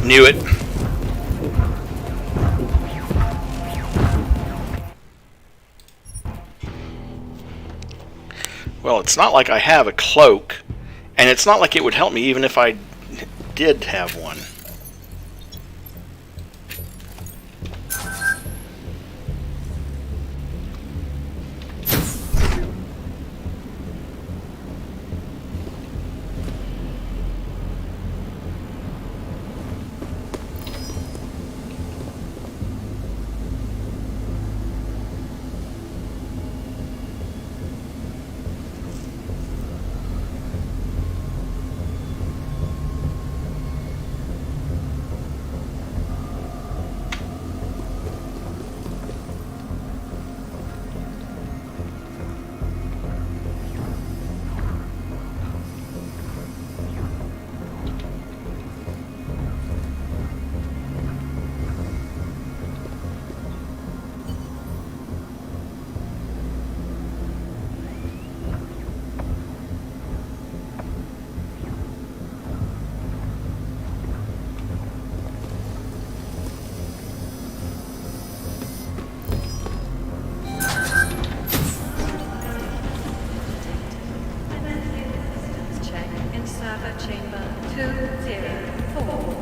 Knew it. Well, it's not like I have a cloak, and it's not like it would help me even if I did have one. 204.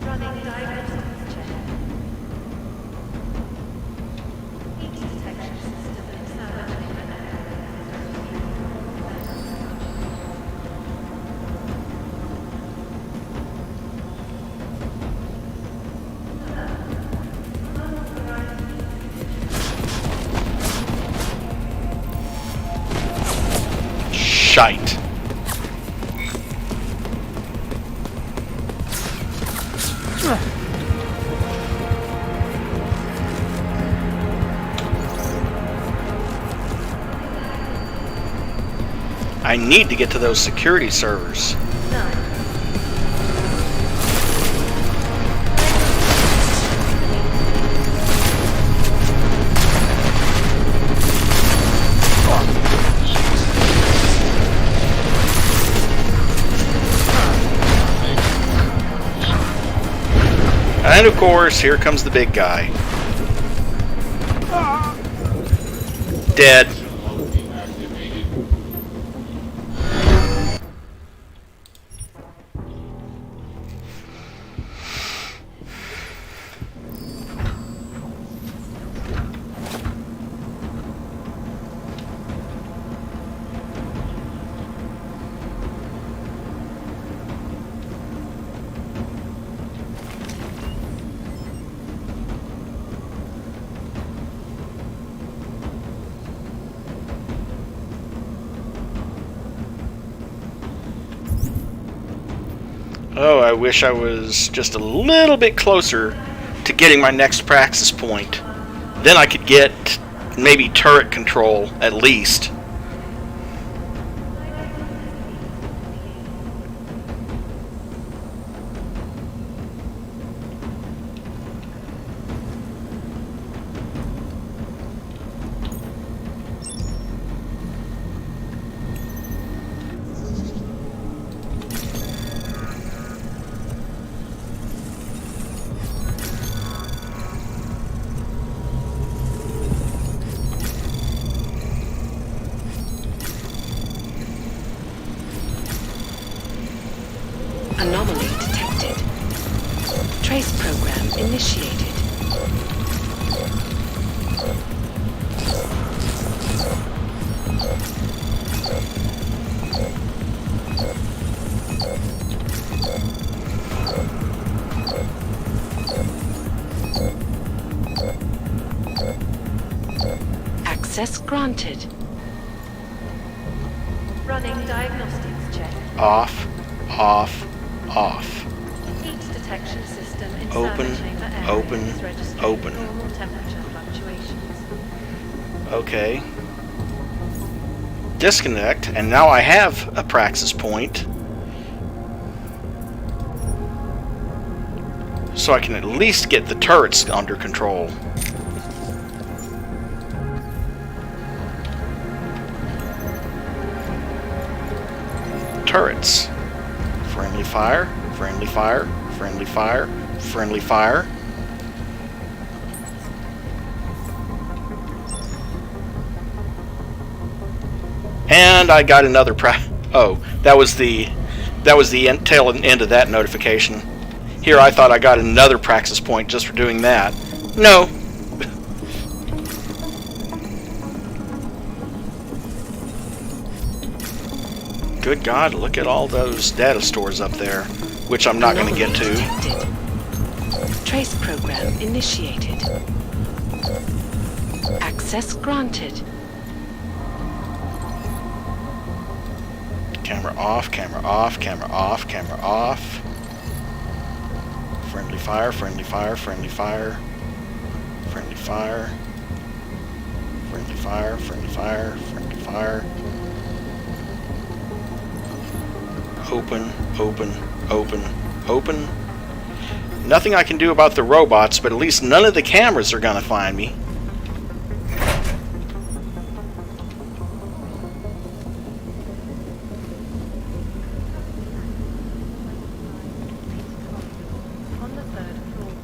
Running diagnostics check. Heat detection system examined. Shite. I need to get to those security servers. And of course, here comes the big guy. Dead. Oh, I wish I was just a little bit closer to getting my next praxis point. Then I could get maybe turret control at least. Anomaly detected. Trace program initiated. Access granted. Running diagnostics check. Off, off, off. Heat detection system in Open, chamber area open, is registering open. normal temperature fluctuations. Okay. Disconnect, and now I have a praxis point. So I can at least get the turrets under control. Turrets. Friendly fire, friendly fire, friendly fire, friendly fire. And I got another oh, that was the tail end of that notification. Here I thought I got another praxis point just for doing that. No. Good God, look at all those data stores up there, which I'm not going to get to. Detected. Trace program initiated. Access granted. Camera off, camera off, camera off, camera off. Friendly fire, friendly fire, friendly fire. Friendly fire. Friendly fire, friendly fire, friendly fire. Open, open, open, open. Nothing I can do about the robots, but at least none of the cameras are gonna find me. On the 3rd floor.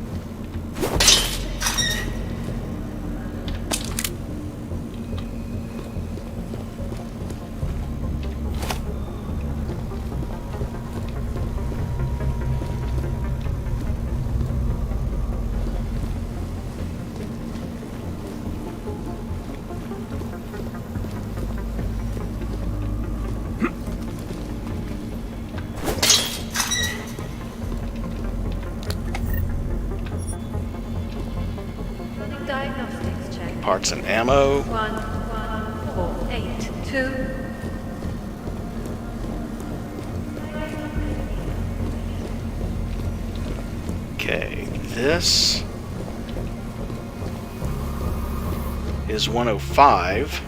Running diagnostics check. Parts and ammo. 11482. Okay, this is 105.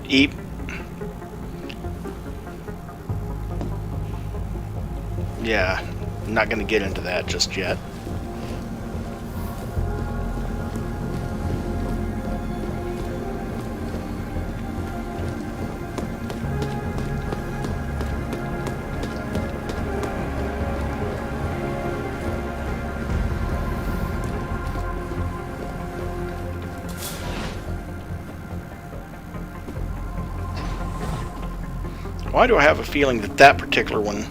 Eep. Yeah, I'm not going to get into that just yet. Why do I have a feeling that that particular one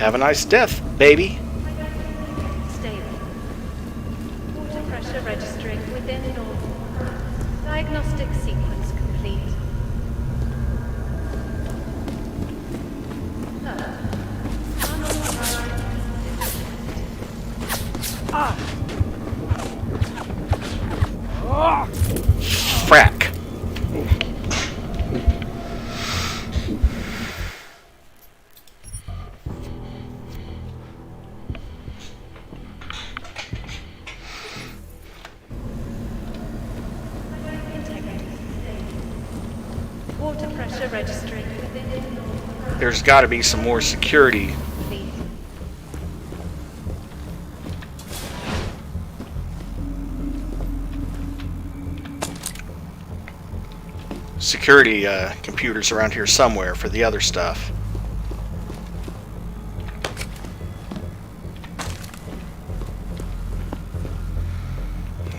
have a nice death, baby. Stable. Water pressure registering within normal. Diagnostic sequence complete. Frack. Water pressure registering within normal. There's got to be some more security. Security computers around here somewhere for the other stuff.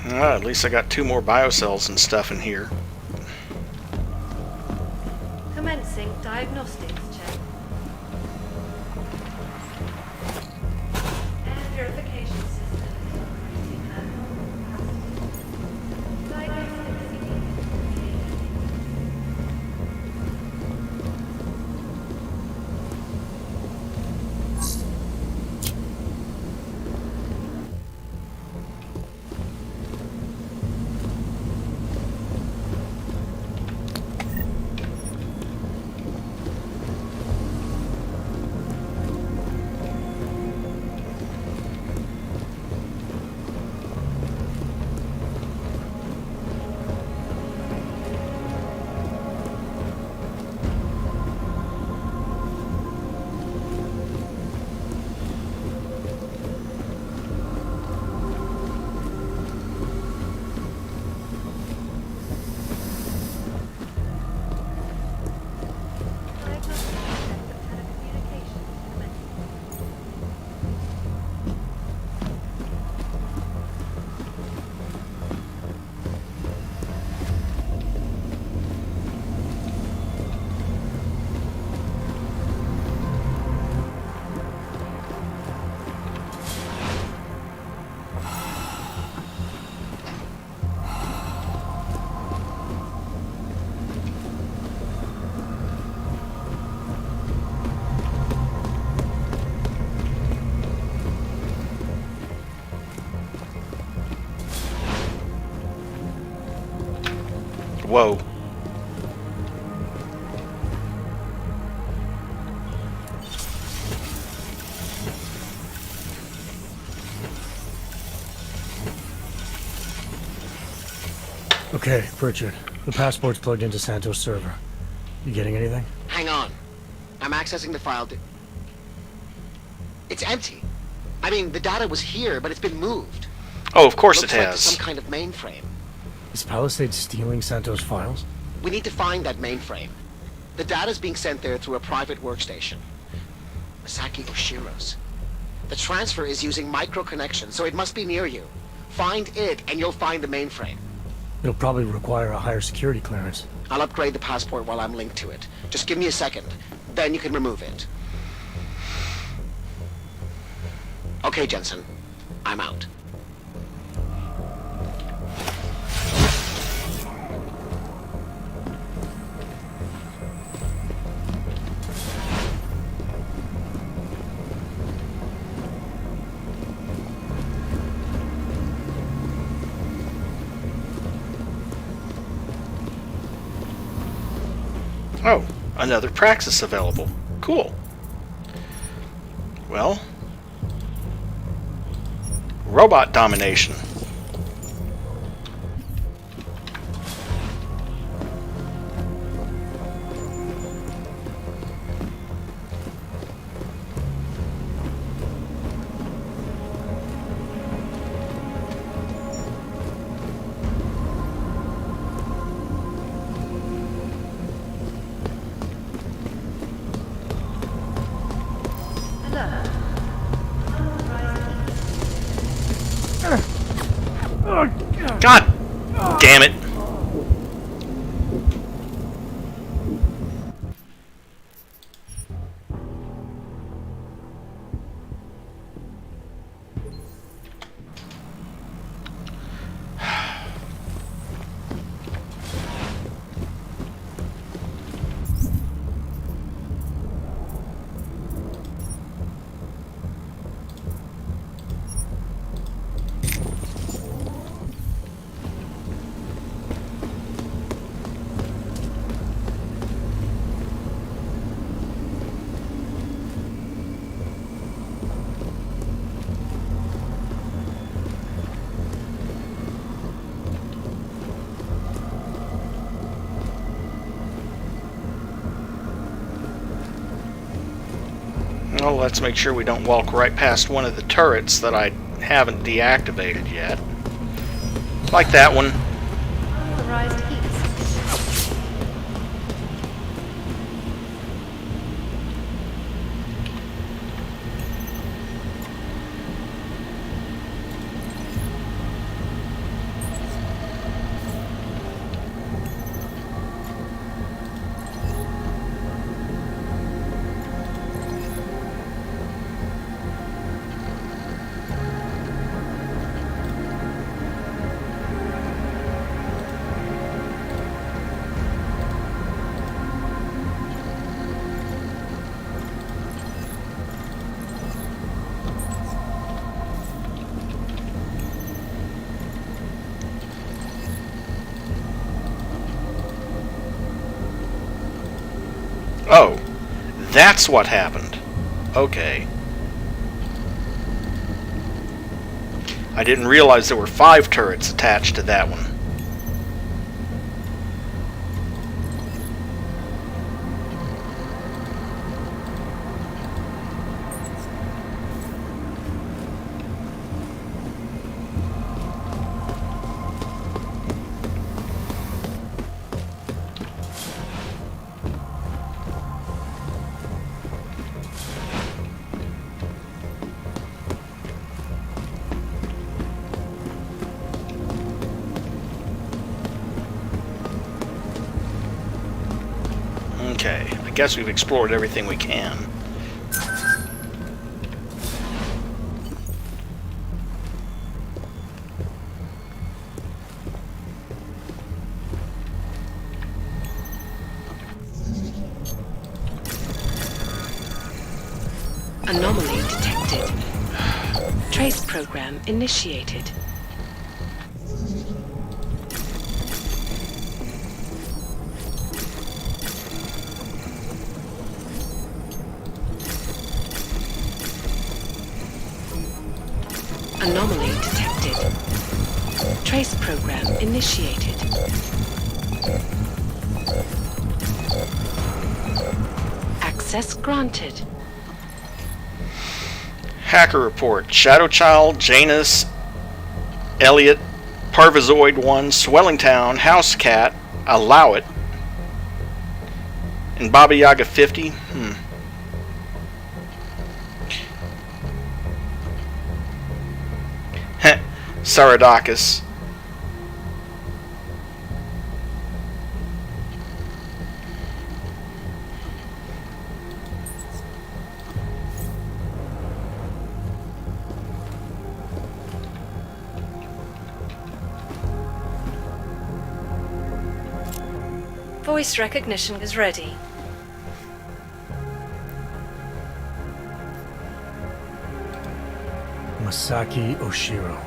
At least I got 2 more biocells and stuff in here. Commencing diagnostics check. Air purification system operating at full capacity. Diagnostic sequence completed. Whoa. Okay, Pritchard. The passport's plugged into Santos' server. You getting anything? Hang on. I'm accessing the file. It's empty. I mean, the data was here, but it's been moved. Oh, of course Looks it like has. some kind of mainframe. Is Palisade stealing Santos' files? We need to find that mainframe. The data's being sent there through a private workstation. Masaki Oshiro's. The transfer is using micro connections, so it must be near you. Find it, and you'll find the mainframe. It'll probably require a higher security clearance. I'll upgrade the passport while I'm linked to it. Just give me a second. Then you can remove it. Okay, Jensen. I'm out. Oh, another praxis available. Cool. Well, robot domination. God damn it. Well, let's make sure we don't walk right past one of the turrets that I haven't deactivated yet. Like that one. Authorized heat. Oh, that's what happened. Okay. I didn't realize there were 5 turrets attached to that one. Okay, I guess we've explored everything we can. Anomaly detected. Trace program initiated. Anomaly detected. Trace program initiated. Access granted. Hacker report. Shadow Child, Janus, Elliot, Parvizoid 1, Swelling Town, House Cat, Allow It, and Baba Yaga 50. Saradakis. Voice recognition is ready. Masaki Oshiro.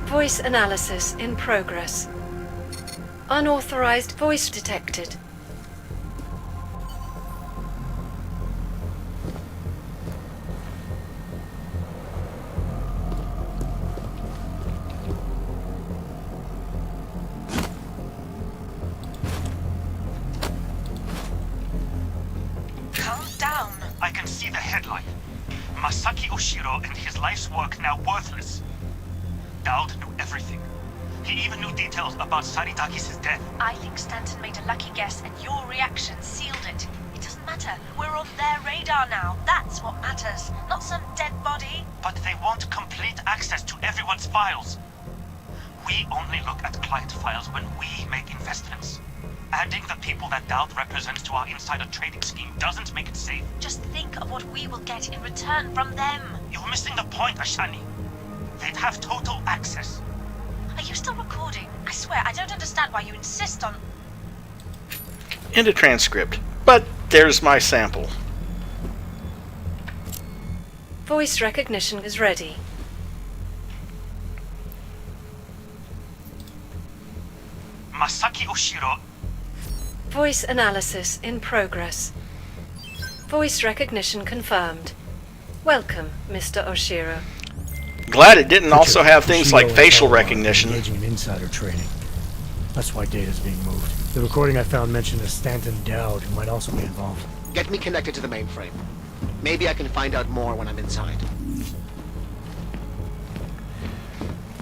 Voice analysis in progress. Unauthorized voice detected. Calm down. I can see the headline. Masaki Oshiro and his life's work now worthless. Dowd knew everything. He even knew details about Saridakis' death. I think Stanton made a lucky guess and your reaction sealed it. It doesn't matter. We're on their radar now. That's what matters. Not some dead body. But they want complete access to everyone's files. We only look at client files when we make investments. Adding the people that Dowd represents to our insider trading scheme doesn't make it safe. Just think of what we will get in return from them. You're missing the point, Ashani. They'd have total access. Are you still recording? I swear, I don't understand why you insist on... End of transcript. But there's my sample. Voice recognition is ready. Masaki Oshiro. Voice analysis in progress. Voice recognition confirmed. Welcome, Mr. Oshiro. Glad it didn't also have things like facial recognition. Engaging in insider trading. That's why data's being moved. The recording I found mentioned a Stanton Dowd who might also be involved. Get me connected to the mainframe. Maybe I can find out more when I'm inside.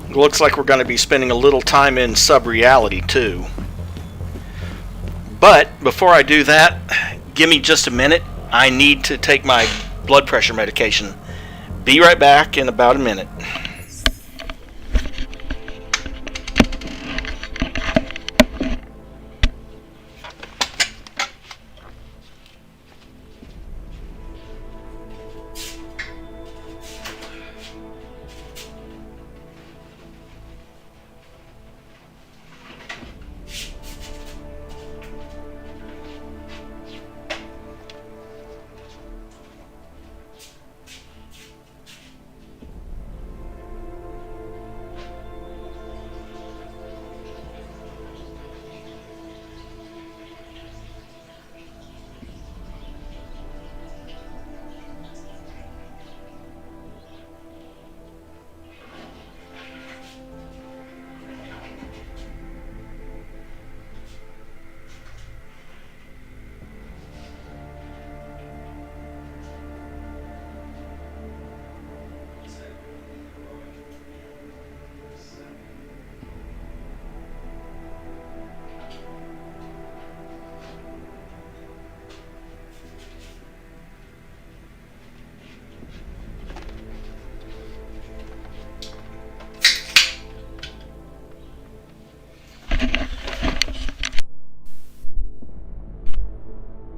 Looks like we're going to be spending a little time in sub-reality too. But before I do that, give me just a minute. I need to take my blood pressure medication. Be right back in about a minute.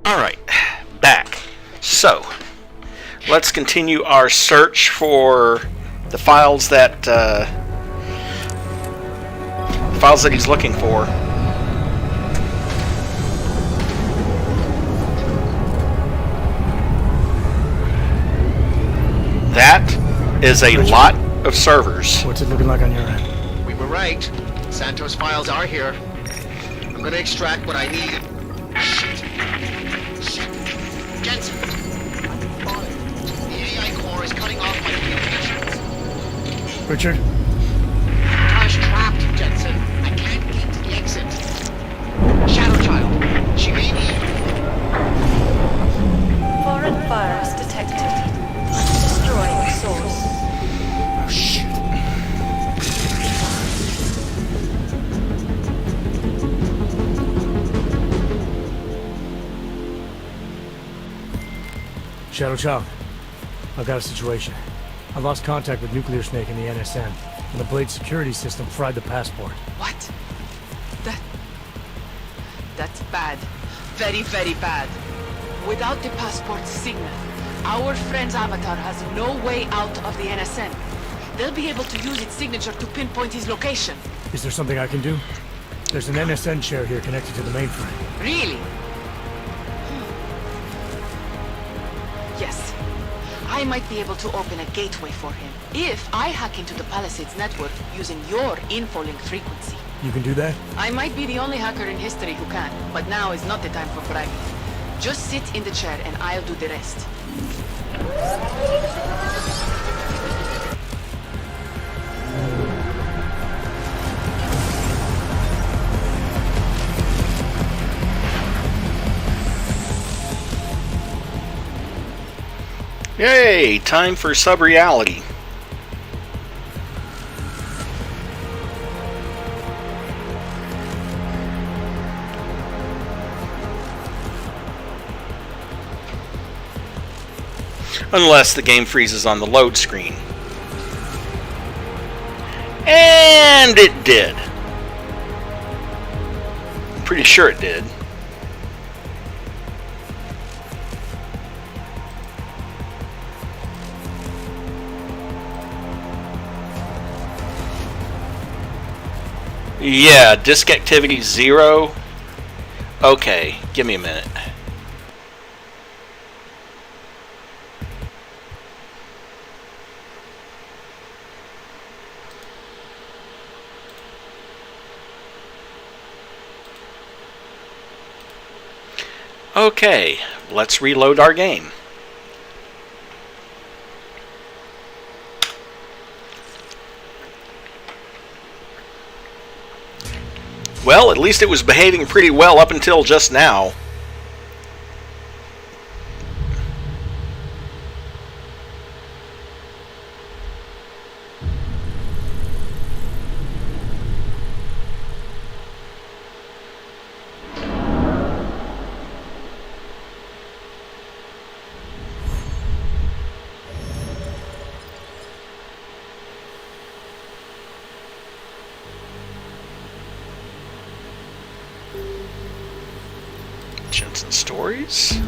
Alright, back. So, let's continue our search for the files that he's looking for. That is a lot of servers. What's it looking like on your end? We were right. Santos' files are here. I'm gonna extract what I need. Shit. Jensen, I'm on it. The AI core is cutting off my communications. Richard? Car's trapped, Jensen. I can't get to the exit. Shadow Child. She may be... Foreign virus detected. Destroying source. Oh, shit. Shadow Child, I've got a situation. I lost contact with Nuclear Snake and the NSN, and the Blade security system fried the passport. What? That's bad. Very, very bad. Without the passport signal, our friend's avatar has no way out of the NSN. They'll be able to use its signature to pinpoint his location. Is there something I can do? There's an NSN chair here connected to the mainframe. Really? Yes. I might be able to open a gateway for him if I hack into the Palisades network using your infolink frequency. You can do that? I might be the only hacker in history who can, but now is not the time for bragging. Just sit in the chair and I'll do the rest. Yay! Time for sub-reality. Unless the game freezes on the load screen. And it did. I'm pretty sure it did. Yeah, disk activity 0. Okay, give me a minute. Okay, let's reload our game. Well, at least it was behaving pretty well up until just now. Jensen stories.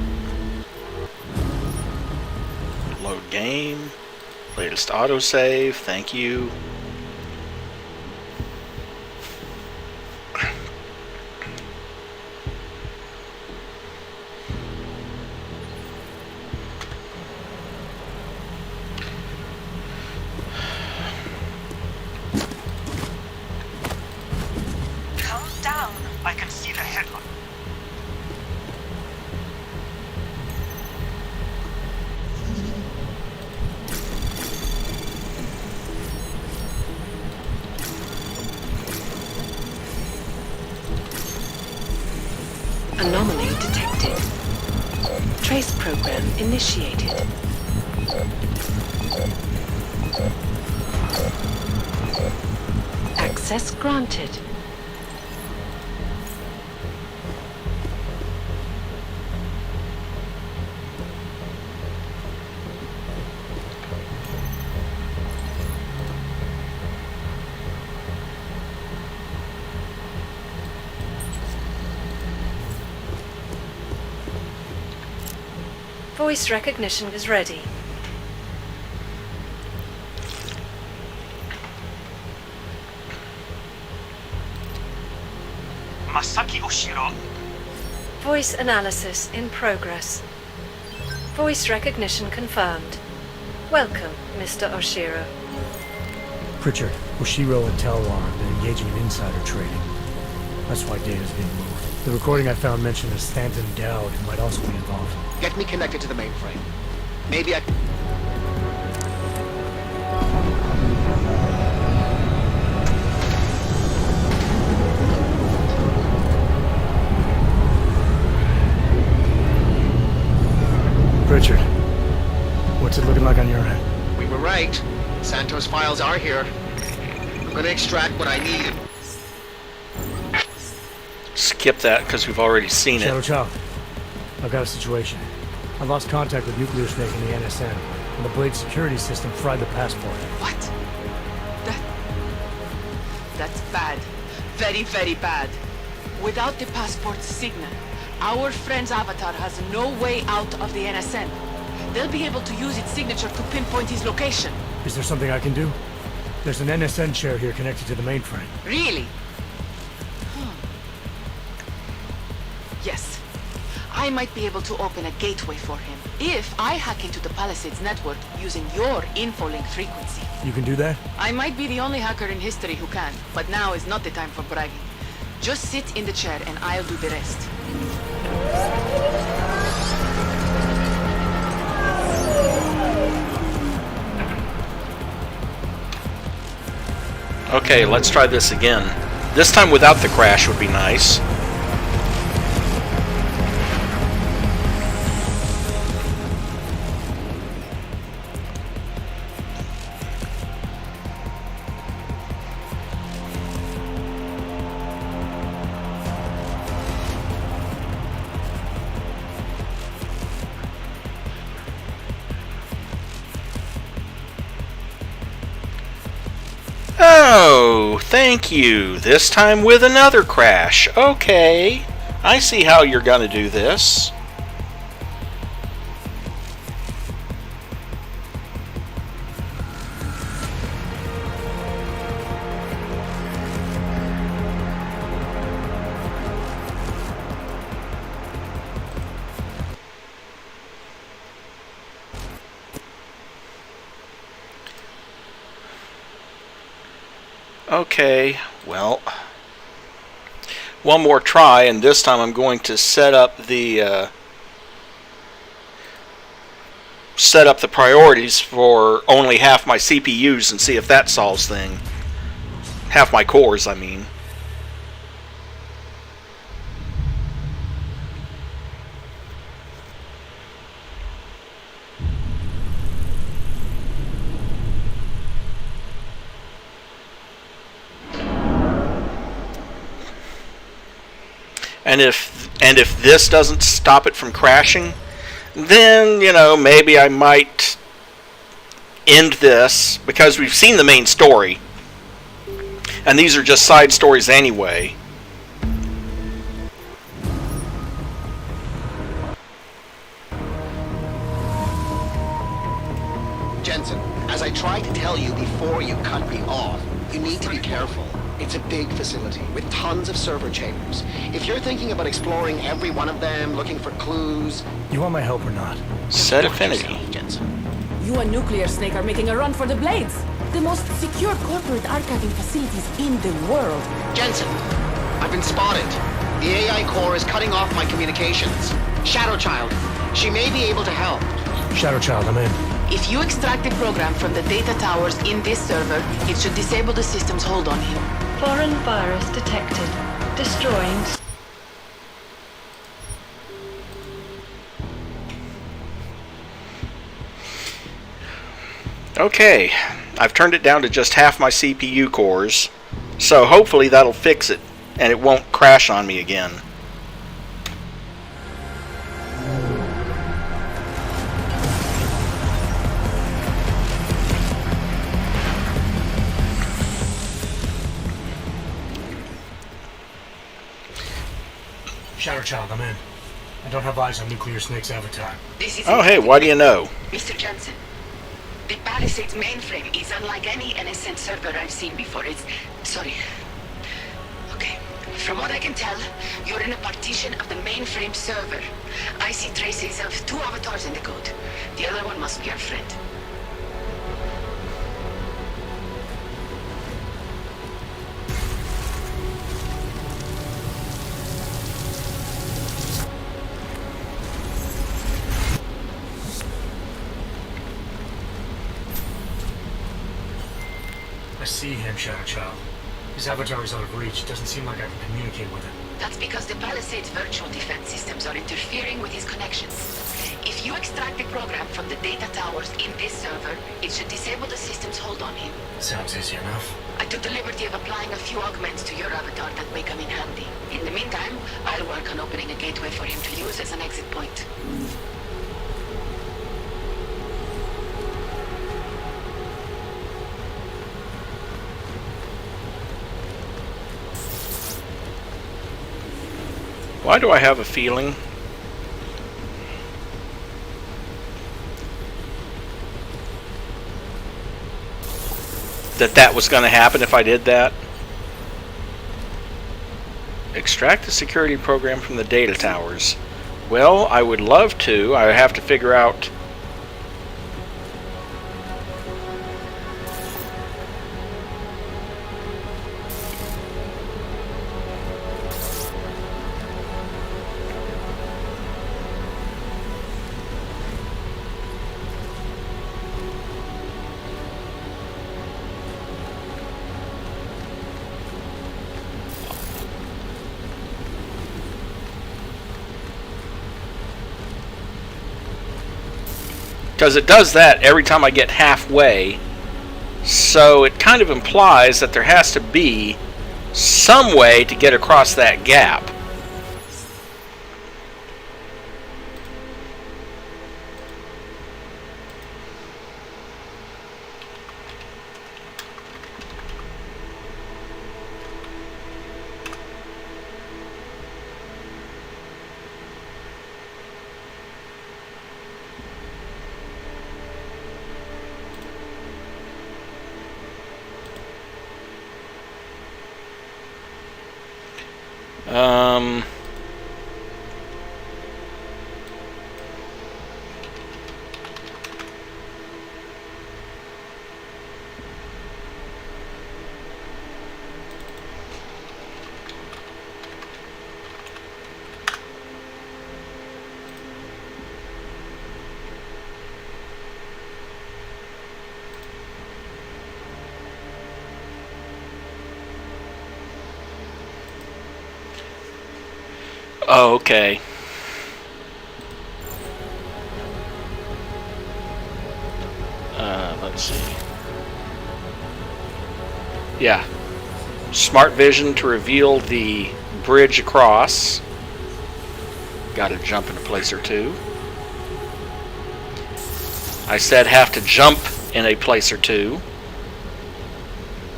Load game. Latest autosave. Thank you. Calm down. I can see the headline. Anomaly detected. Trace program initiated. Access granted. Voice recognition is ready. Masaki Oshiro. Voice analysis in progress. Voice recognition confirmed. Welcome, Mr. Oshiro. Pritchard, Oshiro and Talwar have been engaging in insider trading. That's why data's being moved. The recording I found mentioned a Stanton Dowd who might also be involved. Get me connected to the mainframe. Maybe I... Richard, what's it looking like on your end? We were right. Santos' files are here. I'm gonna extract what I need. Skip that, because we've already seen Shadow it. Child, I've got a situation. I lost contact with Nuclear Snake and the NSN, and the Blade security system fried the passport. What? That's bad. Very, very bad. Without the passport signal, our friend's avatar has no way out of the NSN. They'll be able to use its signature to pinpoint his location. Is there something I can do? There's an NSN chair here connected to the mainframe. Really? Yes. I might be able to open a gateway for him if I hack into the Palisades network using your infolink frequency. You can do that? I might be the only hacker in history who can, but now is not the time for bragging. Just sit in the chair and I'll do the rest. Okay, let's try this again. This time without the crash would be nice. Oh, thank you. This time with another crash. Okay. I see how you're going to do this. Okay, well, one more try, and this time I'm going to set up the priorities for only half my CPUs and see if that solves thing. Half my cores, I mean. And if this doesn't stop it from crashing, then, you know, maybe I might end this, because we've seen the main story. And these are just side stories anyway. Jensen, as I tried to tell you before you cut me off, you need to be careful. It's a big facility with tons of server chambers. If you're thinking about exploring every one of them, looking for clues... You want my help or not? Set affinity. Jensen. You and Nuclear Snake are making a run for the Blades. The most secure corporate archiving facilities in the world. Jensen, I've been spotted. The AI core is cutting off my communications. Shadow Child, she may be able to help. Shadow Child, I'm in. If you extract the program from the data towers in this server, it should disable the system's hold on him. Foreign virus detected. Destroying. Okay, I've turned it down to just half my CPU cores, so hopefully that'll fix it, and it won't crash on me again. Shadow Child, I'm in. I don't have eyes on Nuclear Snake's avatar. Oh, hey, why do you know? Mr. Jensen, the Palisades mainframe is unlike any NSN server I've seen before. Sorry. Okay. From what I can tell, you're in a partition of the mainframe server. I see traces of 2 avatars in the code. The other one must be our friend. I see him, Shadow Child. His avatar is out of reach. It doesn't seem like I can communicate with him. That's because the Palisade's virtual defense systems are interfering with his connections. If you extract the program from the data towers in this server, it should disable the system's hold on him. Sounds easy enough. I took the liberty of applying a few augments to your avatar that may come in handy. In the meantime, I'll work on opening a gateway for him to use as an exit point. Why do I have a feeling that was going to happen if I did that? Extract the security program from the data towers. Well, I would love to. I have to figure out... Because it does that every time I get halfway, so it kind of implies that there has to be some way to get across that gap. Oh, okay. Let's see. Yeah. Smart vision to reveal the bridge across. Gotta jump in a place or two. I said have to jump in a place or two.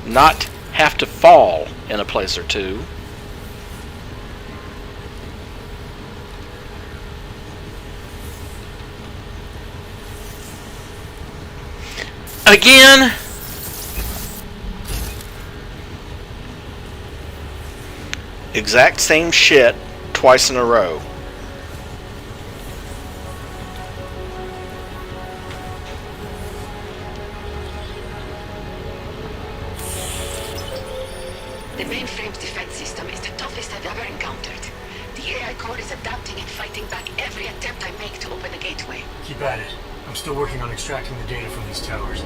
Not have to fall in a place or two. Again, exact same shit twice in a row. The mainframe's defense system is the toughest I've ever encountered. The AI core is adapting and fighting back every attempt I make to open the gateway. Keep at it. I'm still working on extracting the data from these towers.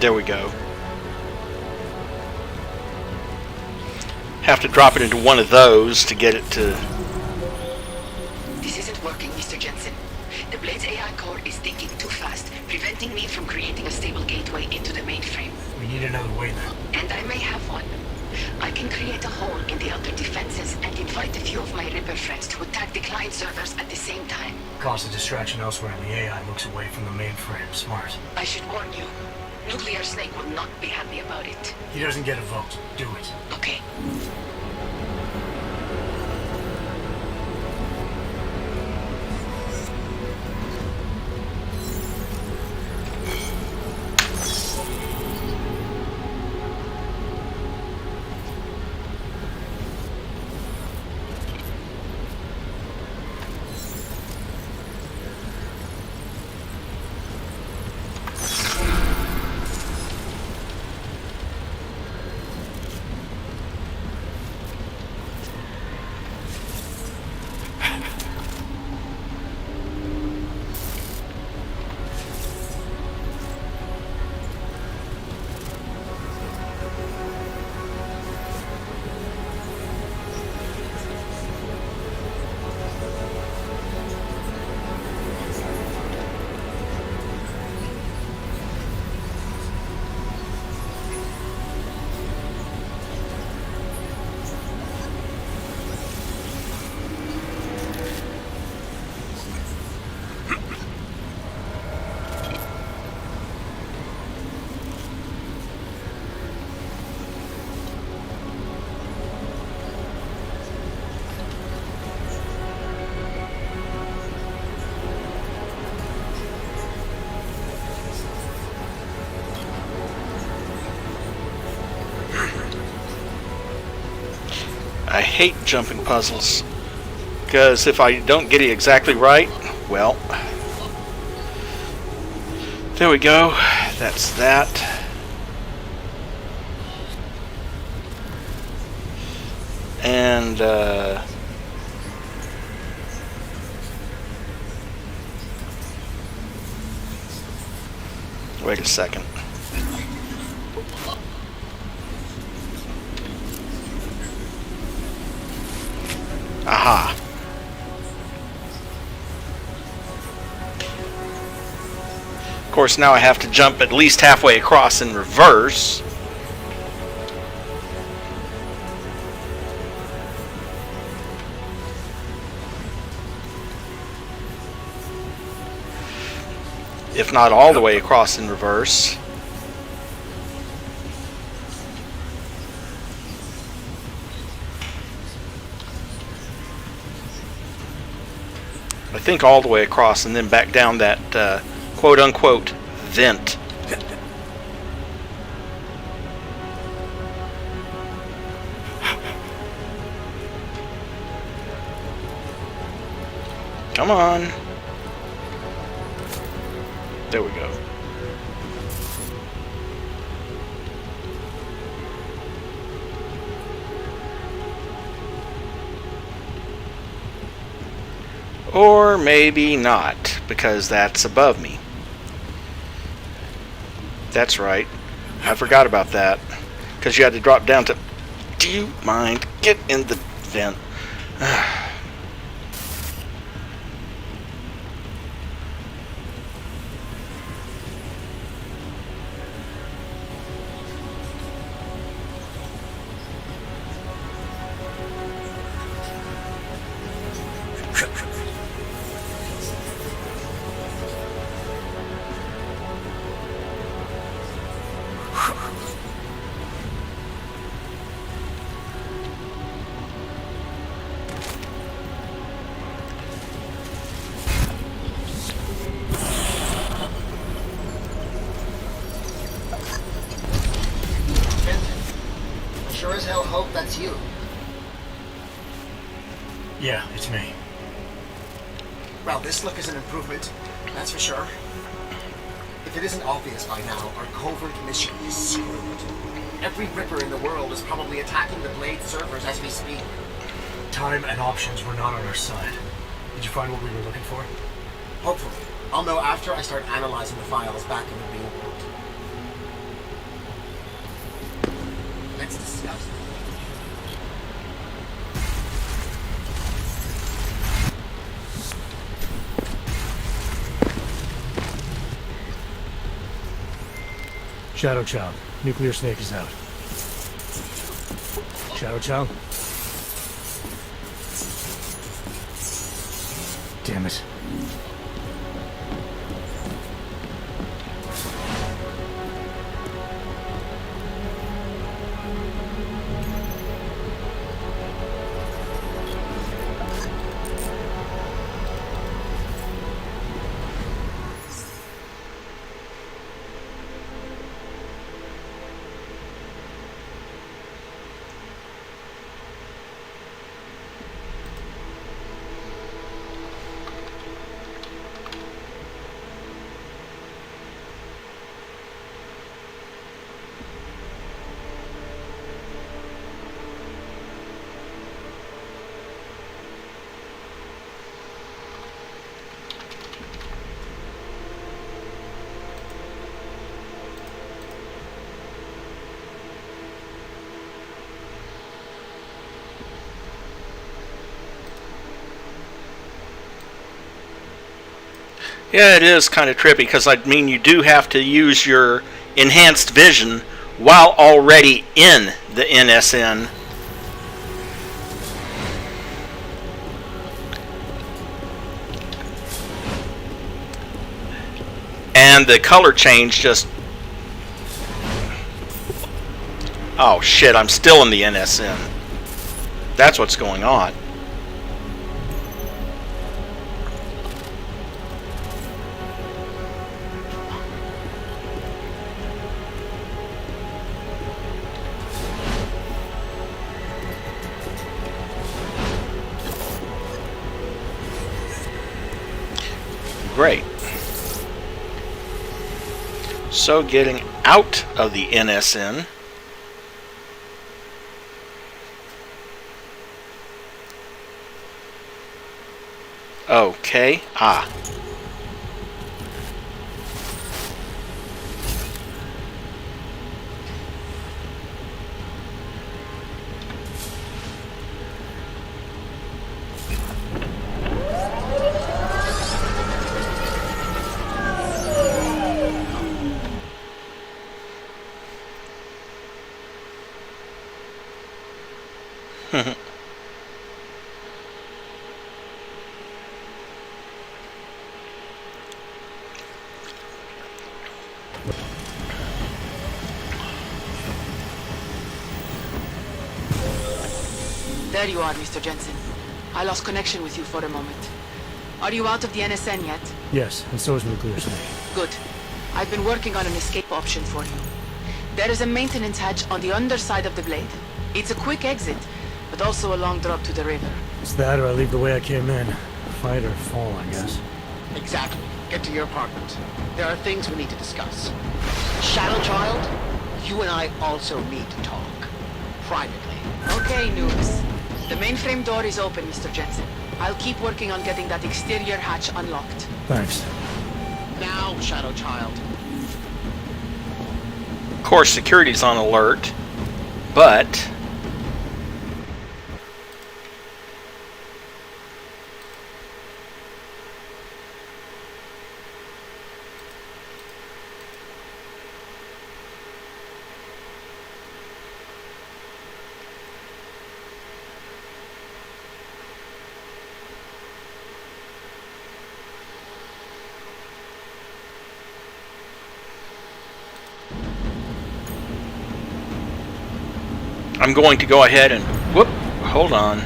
There we go. have to drop it into one of those to get it to... This isn't working, Mr. Jensen. The Blade's AI core is thinking too fast, preventing me from creating a stable gateway into the mainframe. We need another way then. And I may have one. I can create a hole in the outer defenses and invite a few of my Ripper friends to attack the client servers at the same time. Cause a distraction elsewhere and the AI looks away from the mainframe. Smart. I should warn you. Nuclear Snake will not be happy about it. He doesn't get a vote. Do it. Okay. I hate jumping puzzles, because if I don't get it exactly right, well, there we go. That's that. And wait a second. Aha. Of course, now I have to jump at least halfway across in reverse. If not all the way across in reverse. I think all the way across and then back down that quote-unquote vent. Come on. There we go. Or maybe not, because that's above me. That's right. I forgot about that. Because you had to drop down to... Do you mind? Get in the vent. Sure as hell hope that's you. Yeah, it's me. Well, this look is an improvement, that's for sure. If it isn't obvious by now, our covert mission is screwed. Every Ripper in the world is probably attacking the Blade servers as we speak. Time and options were not on our side. Did you find what we were looking for? Hopefully. I'll know after I start analyzing the files back in the real world. Let's discuss. Shadow Child, nuclear snake is out. Shadow Child? Damn it. Yeah, it is kind of trippy, because I mean, you do have to use your enhanced vision while already in the NSN. And the color change just... Oh shit, I'm still in the NSN. That's what's going on. Great. So getting out of the NSN. Okay. There you are, Mr. Jensen. I lost connection with you for a moment. Are you out of the NSN yet? Yes, and so is nuclear snake. Good. I've been working on an escape option for you. There is a maintenance hatch on the underside of the blade. It's a quick exit, but also a long drop to the river. It's that or I leave the way I came in. Fight or fall, I guess. Exactly. Get to your apartment. There are things we need to discuss. Shadow Child, you and I also need to talk. Privately. Okay, noobs. The mainframe door is open, Mr. Jensen. I'll keep working on getting that exterior hatch unlocked. Thanks. Now, Shadow Child. Of course, security's on alert, but... I'm going to go ahead and... Whoop! Hold on.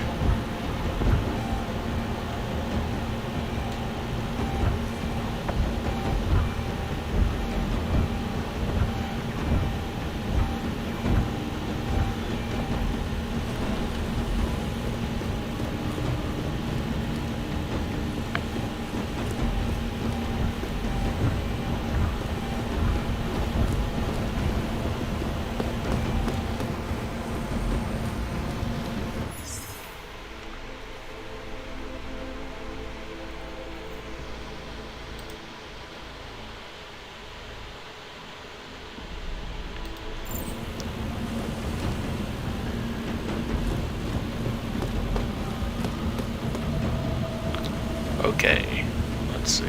Okay, let's see.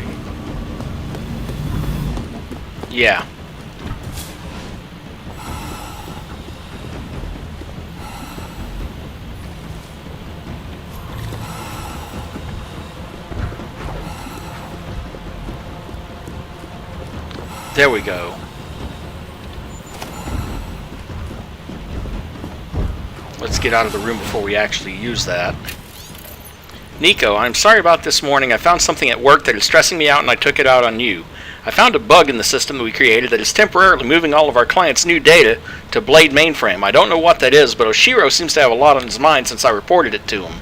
Yeah. There we go. Let's get out of the room before we actually use that. Nico, I'm sorry about this morning. I found something at work that is stressing me out and I took it out on you. I found a bug in the system that we created that is temporarily moving all of our clients' new data to Blade mainframe. I don't know what that is, but Oshiro seems to have a lot on his mind since I reported it to him.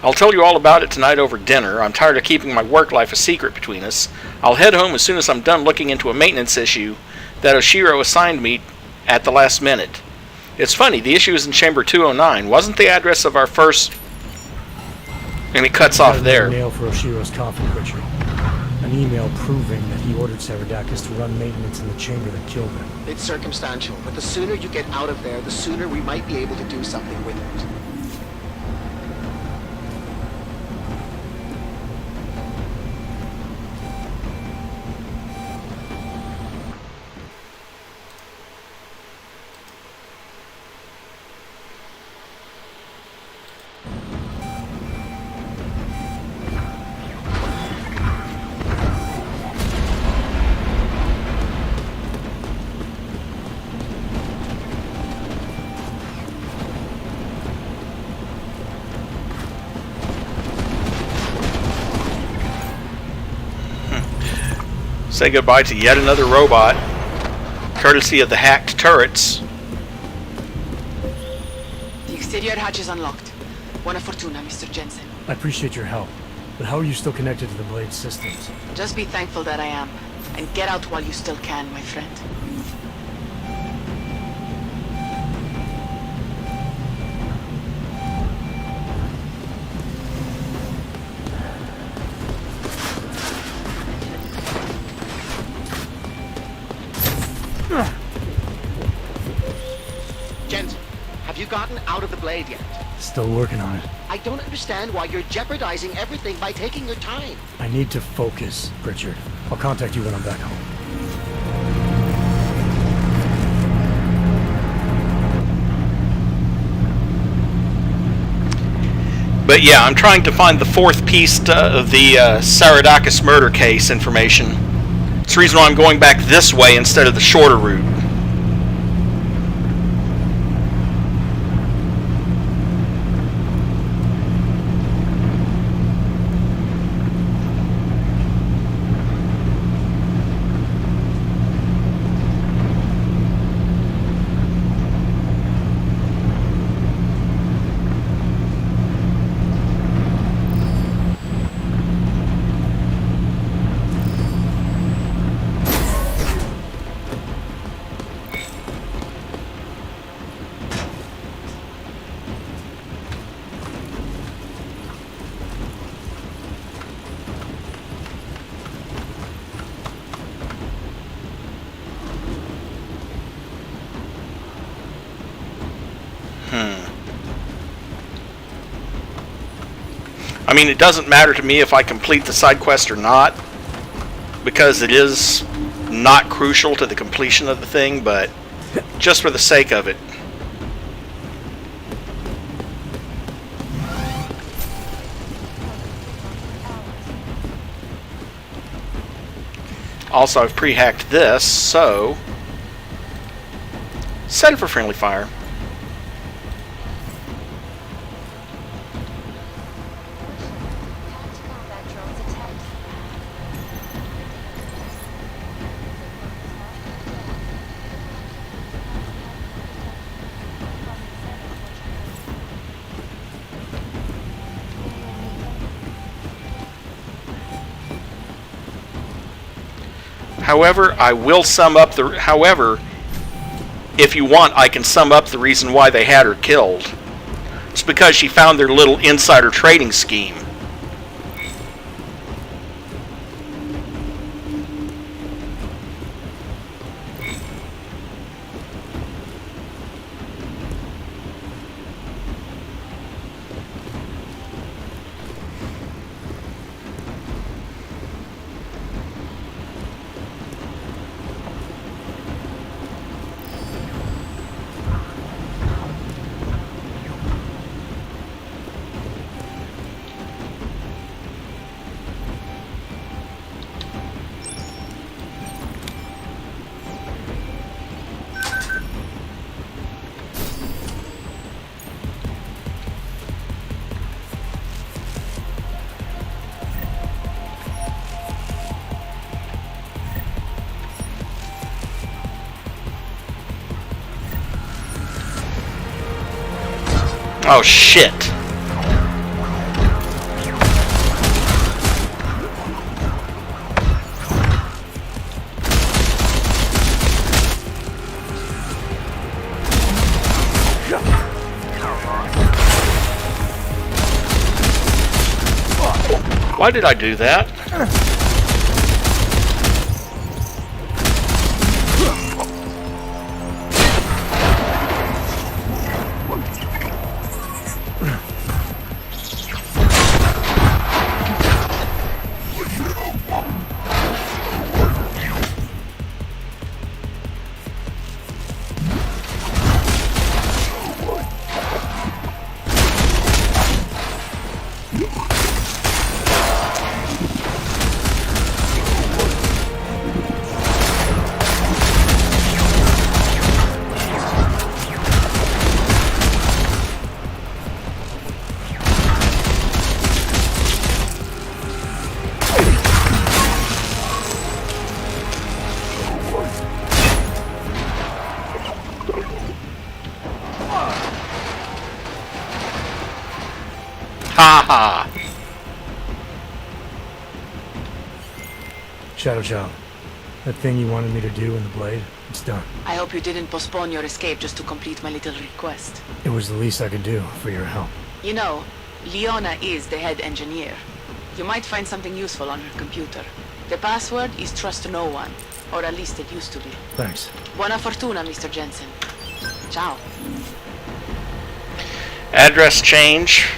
I'll tell you all about it tonight over dinner. I'm tired of keeping my work life a secret between us. I'll head home as soon as I'm done looking into a maintenance issue that Oshiro assigned me at the last minute. It's funny, the issue is in Chamber 209. Wasn't the address of our first... And it cuts off there. Nail for Oshiro's coffin, Pritchard. An email proving that he ordered Saradakis to run maintenance in the chamber that killed him. It's circumstantial, but the sooner you get out of there, the sooner we might be able to do something with it. Say goodbye to yet another robot, courtesy of the hacked turrets. The exterior hatch is unlocked. Buona fortuna, Mr. Jensen. I appreciate your help, but how are you still connected to the Blade systems? Just be thankful that I am, and get out while you still can, my friend. Jensen, have you gotten out of the Blade yet? Still working on it. I don't understand why you're jeopardizing everything by taking your time. I need to focus, Pritchard. I'll contact you when I'm back home. But yeah, I'm trying to find the fourth piece of the Saradakis murder case information. It's the reason why I'm going back this way instead of the shorter route. I mean, it doesn't matter to me if I complete the side quest or not, because it is not crucial to the completion of the thing, but just for the sake of it. Also, I've pre-hacked this, so set it for friendly fire. However, if you want, I can sum up the reason why they had her killed. It's because she found their little insider trading scheme. Oh, shit. Why did I do that? Ha! Shadow Child, that thing you wanted me to do in the blade, it's done. I hope you didn't postpone your escape just to complete my little request. It was the least I could do for your help. You know, Leona is the head engineer. You might find something useful on her computer. The password is trust no one, or at least it used to be. Thanks. Buona fortuna, Mr. Jensen. Ciao. Address change.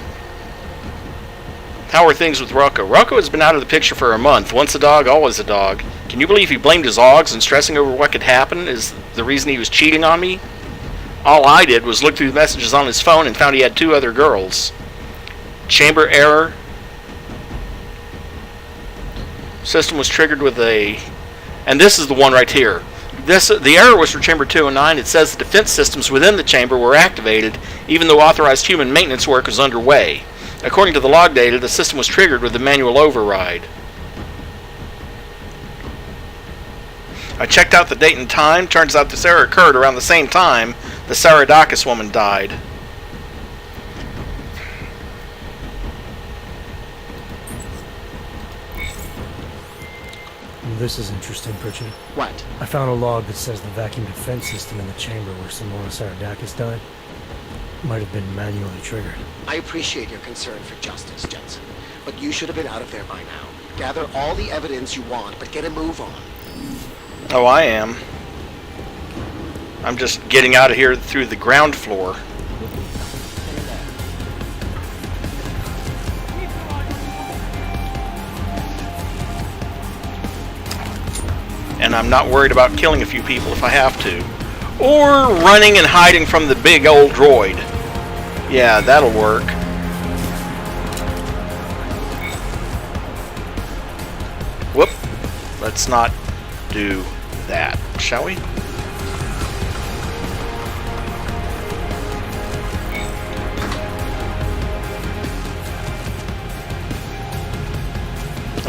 How are things with Rocco? Rocco has been out of the picture for a month. Once a dog, always a dog. Can you believe he blamed his Augs and stressing over what could happen is the reason he was cheating on me? All I did was look through the messages on his phone and found he had 2 other girls. Chamber error. System was triggered with a... And this is the one right here. The error was for Chamber 209. It says the defense systems within the chamber were activated, even though authorized human maintenance work was underway. According to the log data, the system was triggered with the manual override. I checked out the date and time. Turns out this error occurred around the same time the Saradakis woman died. This is interesting, Pritchard. What? I found a log that says the vacuum defense system in the chamber where Simona Saradakis died might have been manually triggered. I appreciate your concern for justice, Jensen, but you should have been out of there by now. Gather all the evidence you want, but get a move on. Oh, I am. I'm just getting out of here through the ground floor. And I'm not worried about killing a few people if I have to. Or running and hiding from the big old droid. Yeah, that'll work. Whoop. Let's not do that, shall we?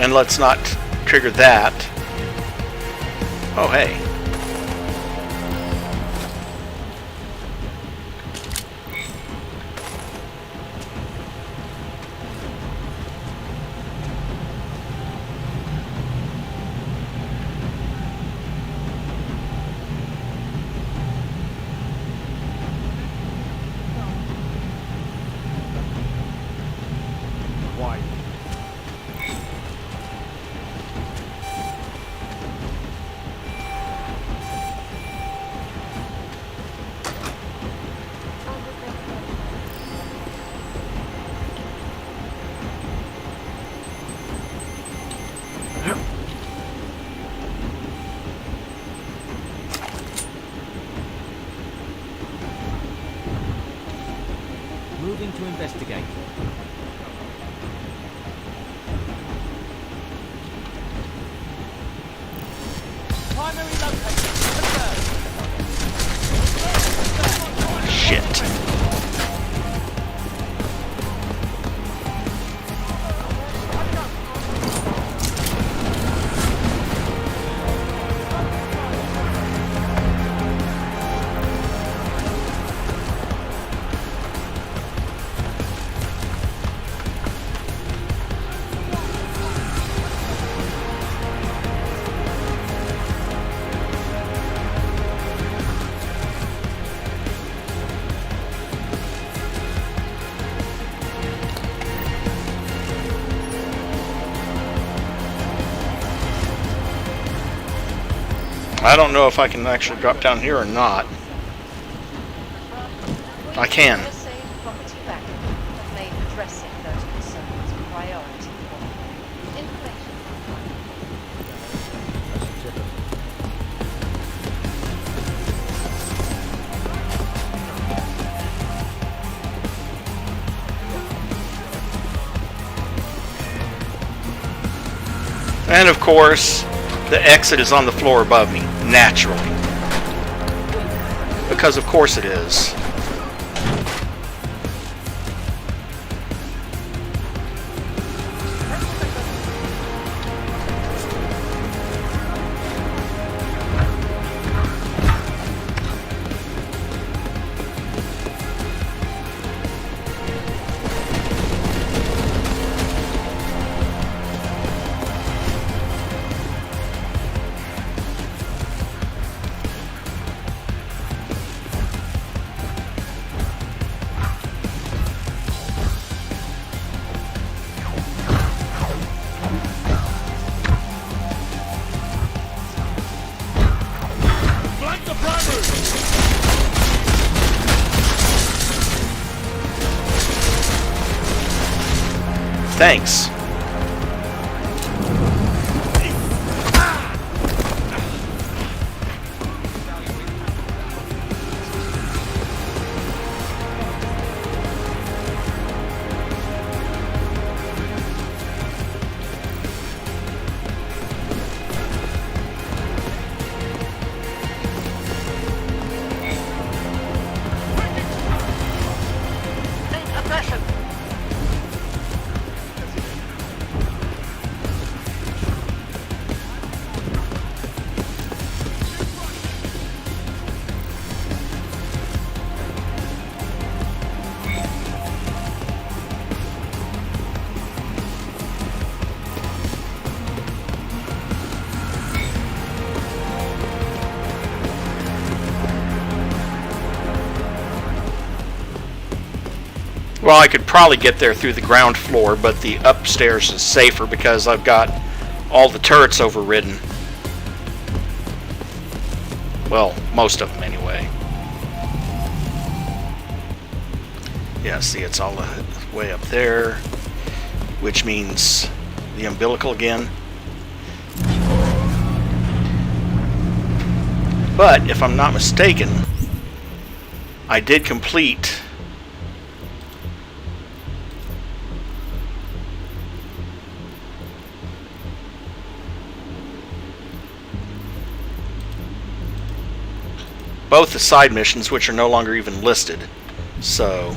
And let's not trigger that. Oh, hey. Moving to investigate. Primary location confirmed. Shit. I don't know if I can actually drop down here or not. I can. And of course, the exit is on the floor above me, naturally. Because of course it is. Thanks. Well, I could probably get there through the ground floor, but the upstairs is safer because I've got all the turrets overridden. Well, most of them anyway. Yeah, see, it's all the way up there, which means the umbilical again. But, if I'm not mistaken, I did complete both the side missions, which are no longer even listed. So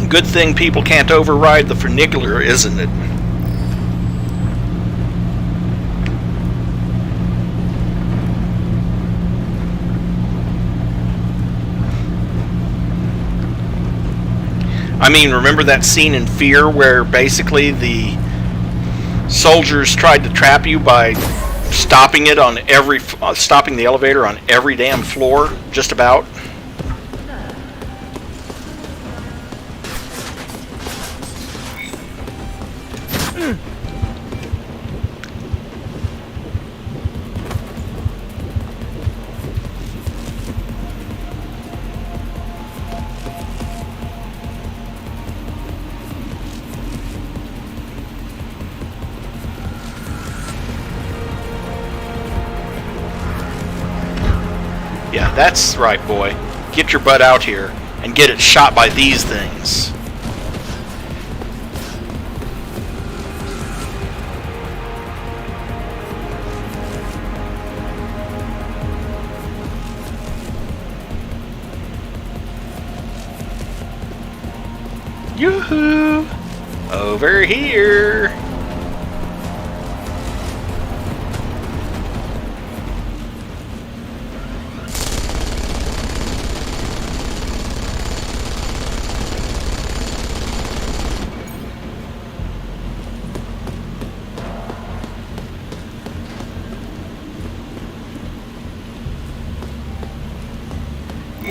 good thing people can't override the funicular, isn't it? I mean, remember that scene in Fear where basically the soldiers tried to trap you by stopping it on stopping the elevator on every damn floor, just about? Yeah, that's right, boy. Get your butt out here and get it shot by these things. Yoo-hoo! Over here!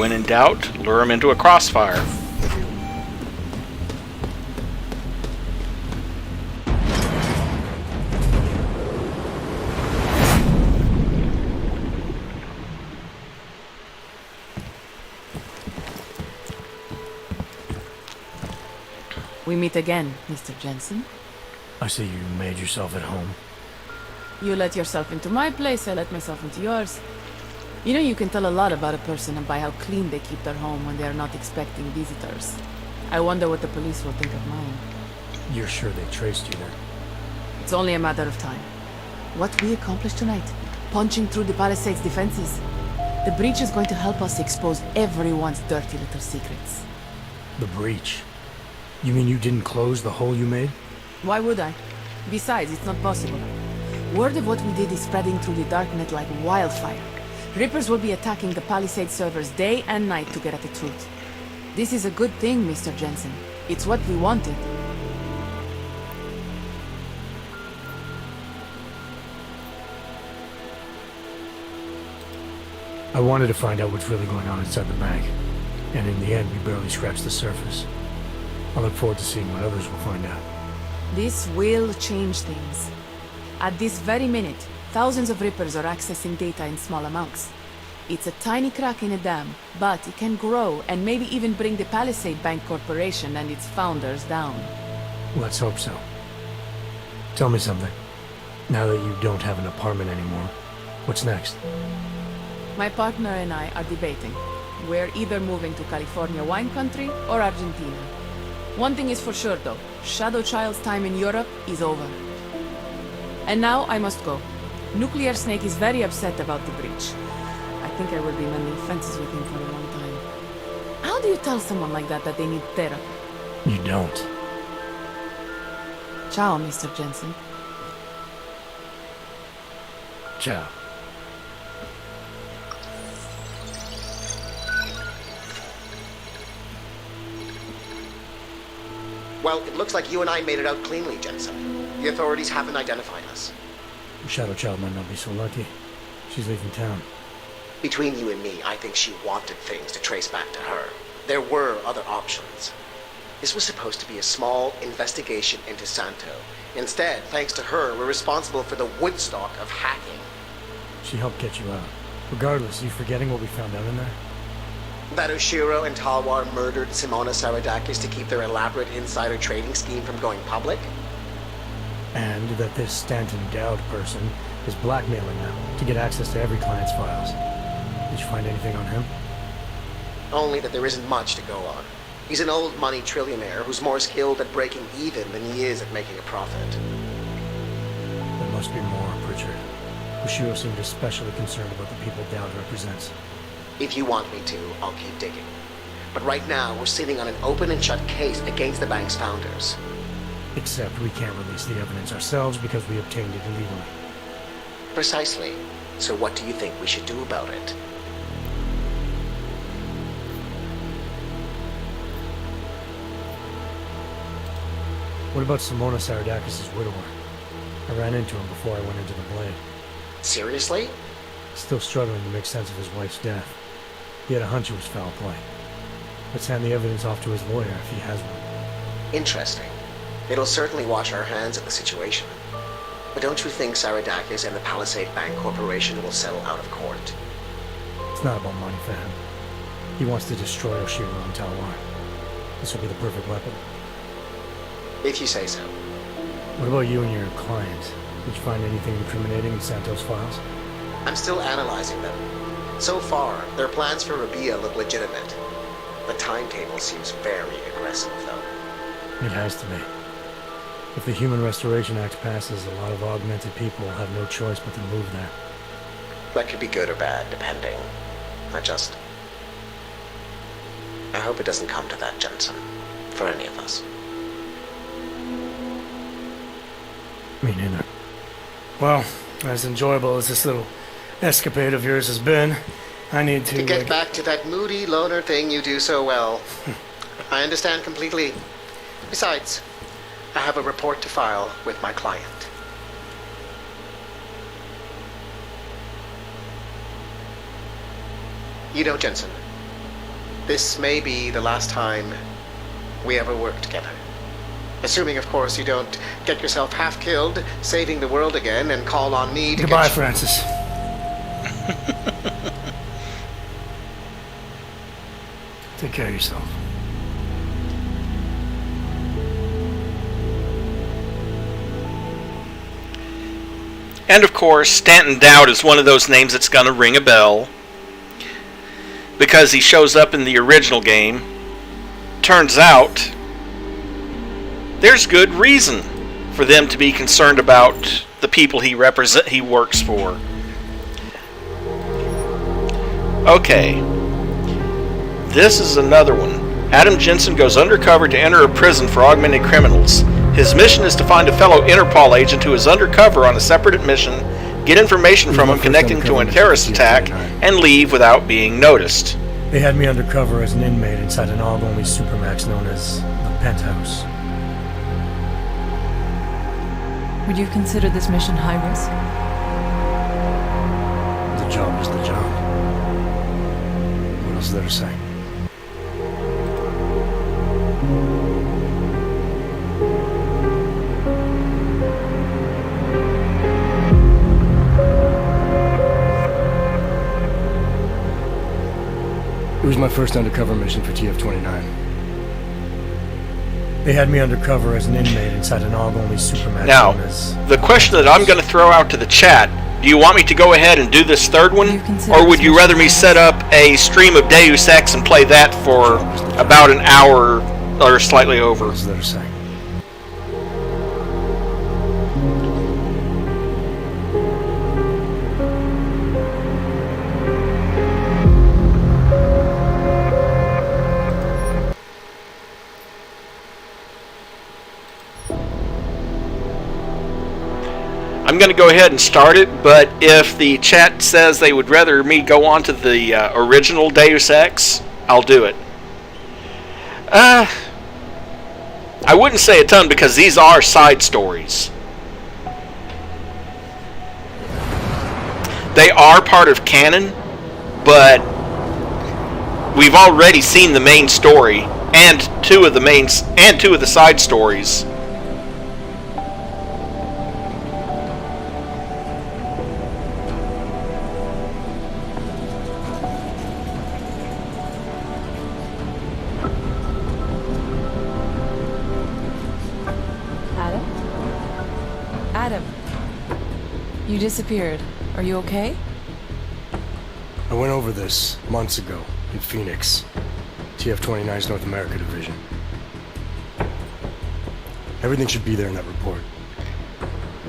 When in doubt, lure him into a crossfire. We meet again, Mr. Jensen. I see you made yourself at home. You let yourself into my place, I let myself into yours. You know, you can tell a lot about a person by how clean they keep their home when they are not expecting visitors. I wonder what the police will think of mine. You're sure they traced you there? It's only a matter of time. What we accomplished tonight, punching through the Palisades' defenses. The breach is going to help us expose everyone's dirty little secrets. The breach? You mean you didn't close the hole you made? Why would I? Besides, it's not possible. Word of what we did is spreading through the darknet like wildfire. Rippers will be attacking the Palisade servers day and night to get at the truth. This is a good thing, Mr. Jensen. It's what we wanted. I wanted to find out what's really going on inside the bank. And in the end, we barely scratched the surface. I look forward to seeing what others will find out. This will change things. At this very minute, thousands of Rippers are accessing data in small amounts. It's a tiny crack in a dam, but it can grow and maybe even bring the Palisade Bank Corporation and its founders down. Let's hope so. Tell me something. Now that you don't have an apartment anymore, what's next? My partner and I are debating. We're either moving to California wine country or Argentina. One thing is for sure though, Shadow Child's time in Europe is over. And now I must go. Nuclear Snake is very upset about the breach. I think I will be mending fences with him for a long time. How do you tell someone like that they need therapy? You don't. Ciao, Mr. Jensen. Ciao. Well, it looks like you and I made it out cleanly, Jensen. The authorities haven't identified us. Shadow Child might not be so lucky. She's leaving town. Between you and me, I think she wanted things to trace back to her. There were other options. This was supposed to be a small investigation into Santo. Instead, thanks to her, we're responsible for the Woodstock of hacking. She helped get you out. Regardless, are you forgetting what we found out in there? That Oshiro and Talwar murdered Simona Saradakis to keep their elaborate insider trading scheme from going public? And that this Stanton Dowd person is blackmailing them to get access to every client's files. Did you find anything on him? Only that there isn't much to go on. He's an old money trillionaire who's more skilled at breaking even than he is at making a profit. There must be more, Pritchard. Oshiro seemed especially concerned about the people Dowd represents. If you want me to, I'll keep digging. But right now, we're sitting on an open and shut case against the bank's founders. Except we can't release the evidence ourselves because we obtained it illegally. Precisely. So what do you think we should do about it? What about Simona Saradakis' widower? I ran into him before I went into the Blade. Seriously? Still struggling to make sense of his wife's death. He had a hunch it was foul play. Let's hand the evidence off to his lawyer if he has one. Interesting. It'll certainly wash our hands of the situation. But don't you think Saradakis and the Palisade Bank Corporation will settle out of court? It's not about money for him. He wants to destroy Oshiro and Talwar. This will be the perfect weapon. If you say so. What about you and your client? Did you find anything incriminating in Santos' files? I'm still analyzing them. So far, their plans for Rabia look legitimate. The timetable seems very aggressive, though. It has to be. If the Human Restoration Act passes, a lot of augmented people will have no choice but to move there. That could be good or bad, depending. I hope it doesn't come to that, Jensen. For any of us. Me neither. Well, as enjoyable as this little escapade of yours has been, I need to... To get back to that moody loner thing you do so well. I understand completely. Besides, I have a report to file with my client. You know, Jensen, this may be the last time we ever work together. Assuming, of course, you don't get yourself half killed, saving the world again, and call on me to Goodbye, get Francis. Take care of yourself. And of course, Stanton Dowd is one of those names that's going to ring a bell, because he shows up in the original game. Turns out, there's good reason for them to be concerned about the people he works for. Okay. This is another one. Adam Jensen goes undercover to enter a prison for augmented criminals. His mission is to find a fellow Interpol agent who is undercover on a separate mission, get information from him connecting to a terrorist attack, and leave without being noticed. They had me undercover as an inmate inside an AUG-only supermax known as the Penthouse. Would you consider this mission high risk? The job is the job. What else is there to say? It was my first undercover mission for TF-29. They had me undercover as an inmate inside an AUG-only supermax. Now, the question that I'm going to throw out to the chat, do you want me to go ahead and do this third one? Or would you rather me set up a stream of Deus Ex and play that for about an hour or slightly over? What is there to say? I'm going to go ahead and start it, but if the chat says they would rather me go on to the original Deus Ex, I'll do it. I wouldn't say a ton because these are side stories. They are part of canon, but we've already seen the main story and two of the side stories. Adam, you disappeared. Are you okay? I went over this months ago in Phoenix, TF-29's North America division. Everything should be there in that report.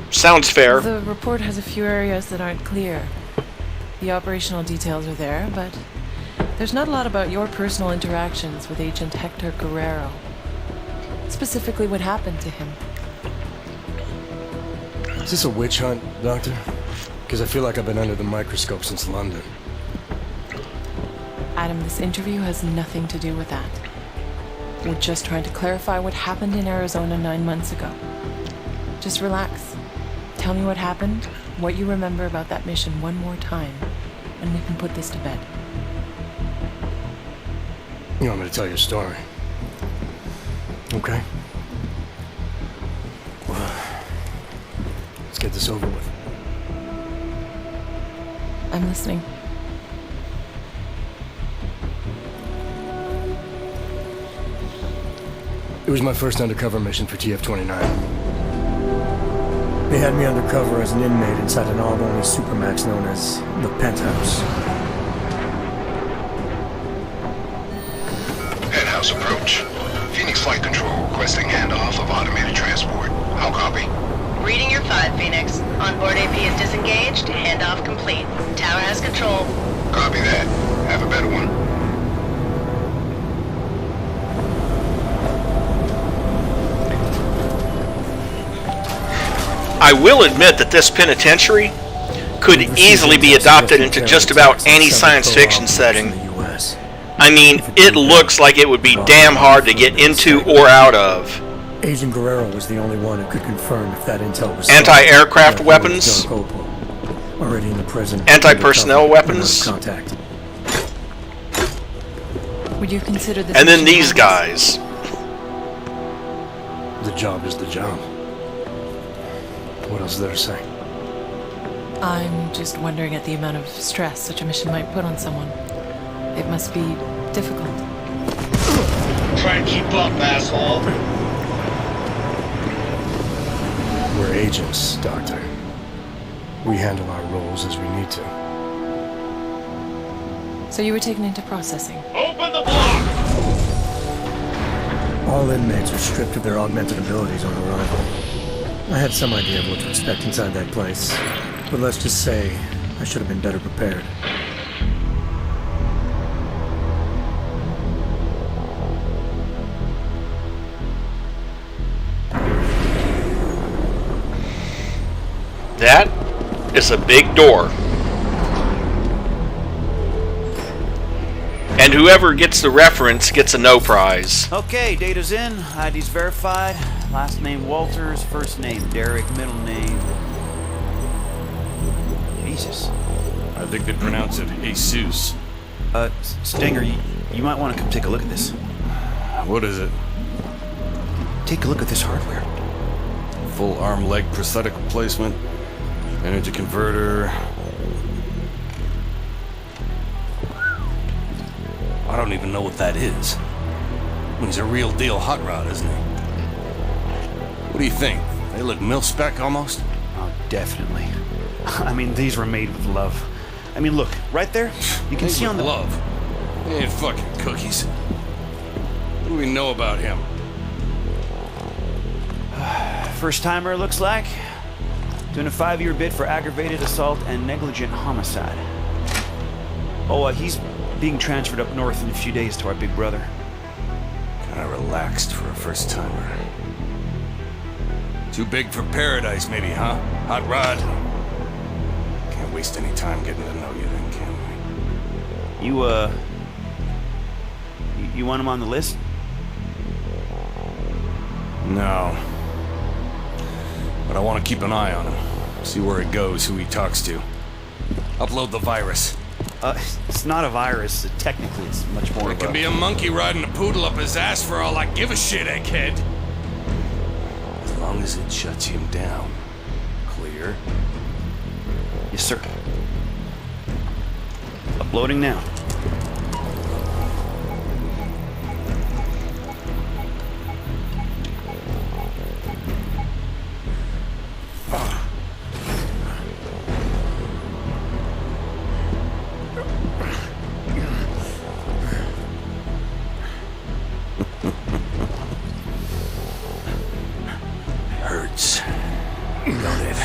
Sounds fair. The report has a few areas that aren't clear. The operational details are there, but there's not a lot about your personal interactions with Agent Hector Guerrero. Specifically what happened to him. Is this a witch hunt, Doctor? Because I feel like I've been under the microscope since London. Adam, this interview has nothing to do with that. We're just trying to clarify what happened in Arizona 9 months ago. Just relax. Tell me what happened, what you remember about that mission one more time, and we can put this to bed. You want me to tell you a story? Okay. Well, let's get this over with. I'm listening. It was my first undercover mission for TF-29. They had me undercover as an inmate inside an AUG-only supermax known as the Penthouse. Penthouse approach. Phoenix Flight Control requesting handoff of automated transport. How copy? Reading your 5, Phoenix. Onboard AP is disengaged. Handoff complete. Tower has control. Copy that. Have a better one. I will admit that this penitentiary could easily be adopted into just about any science fiction setting. I mean, it looks like it would be damn hard to get into or out of. Agent Guerrero was the only one who could confirm if that intel was anti-aircraft weapons, already in the prison, anti-personnel weapons. Contact. Would you consider this? And then mission these hazardous? guys. The job is the job. What else is there to say? I'm just wondering at the amount of stress such a mission might put on someone. It must be difficult. Try and keep up, asshole. We're agents, Doctor. We handle our roles as we need to. So you were taken into processing. Open the block! All inmates are stripped of their augmented abilities on arrival. I had some idea of what to expect inside that place, but let's just say I should have been better prepared. That is a big door. And whoever gets the reference gets a no prize. Okay, data's in, ID's verified. Last name Walters, first name Derek, middle name... Jesus. I think they pronounce it Jesus. Stinger, you might want to come take a look at this. What is it? Take a look at this hardware. Full arm leg prosthetic replacement, energy converter. I don't even know what that is. He's a real deal hot rod, isn't he? What do you think? They look mil-spec almost? Oh, definitely. I mean, these were made with love. I mean, look, right there, you can see on the... love? They ain't fucking cookies. What do we know about him? First timer, looks like. Doing a 5-year bid for aggravated assault and negligent homicide. Oh, he's being transferred up north in a few days to our big brother. Kinda relaxed for a first timer. Too big for paradise, maybe, huh? Hot rod. Can't waste any time getting to know you then, can we? You want him on the list? No. But I want to keep an eye on him. See where it goes, who he talks to. Upload the virus. It's not a virus. Technically, it's much more It can be a monkey riding a poodle up his ass for all I give a shit, egghead. As long as it shuts him down. Clear? Yes, sir. Uploading now. Hurts. Don't it?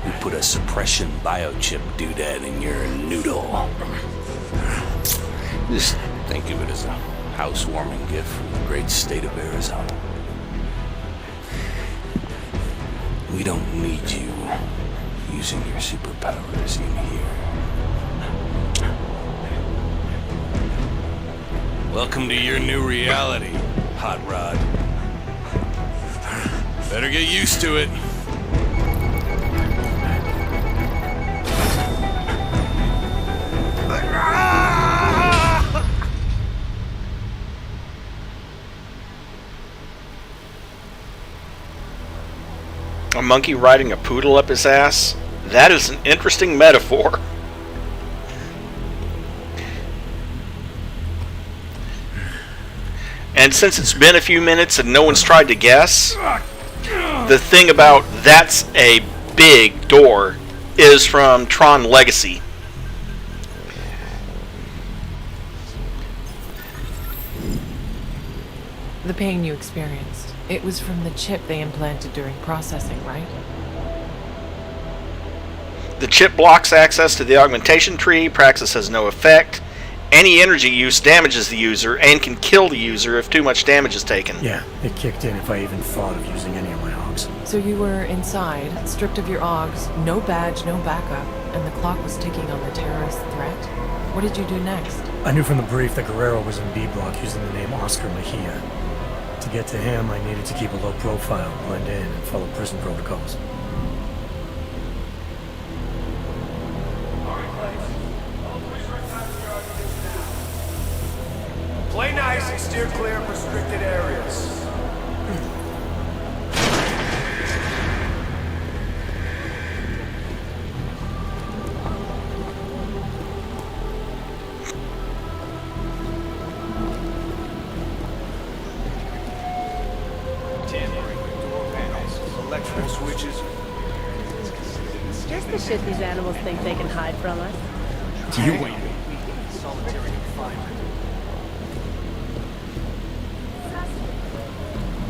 We put a suppression biochip doodad in your noodle. Just think of it as a housewarming gift from the great state of Arizona. We don't need you using your superpowers in here. Welcome to your new reality, Hot Rod. Better get used to it. A monkey riding a poodle up his ass? That is an interesting metaphor. And since it's been a few minutes and no one's tried to guess, the thing about that's a big door is from Tron Legacy. The pain you experienced, it was from the chip they implanted during processing, right? The chip blocks access to the augmentation tree. Praxis has no effect. Any energy use damages the user and can kill the user if too much damage is taken. Yeah, it kicked in if I even thought of using any of my Augs. So you were inside, stripped of your Augs, no badge, no backup, and the clock was ticking on the terrorist threat? What did you do next? I knew from the brief that Guerrero was in B Block using the name Oscar Mejia. To get to him, I needed to keep a low profile, blend in, and follow prison protocols. Steer clear of restricted areas. Electrical switches. Just the shit these animals think they can hide from us. You wait. Solitary confinement.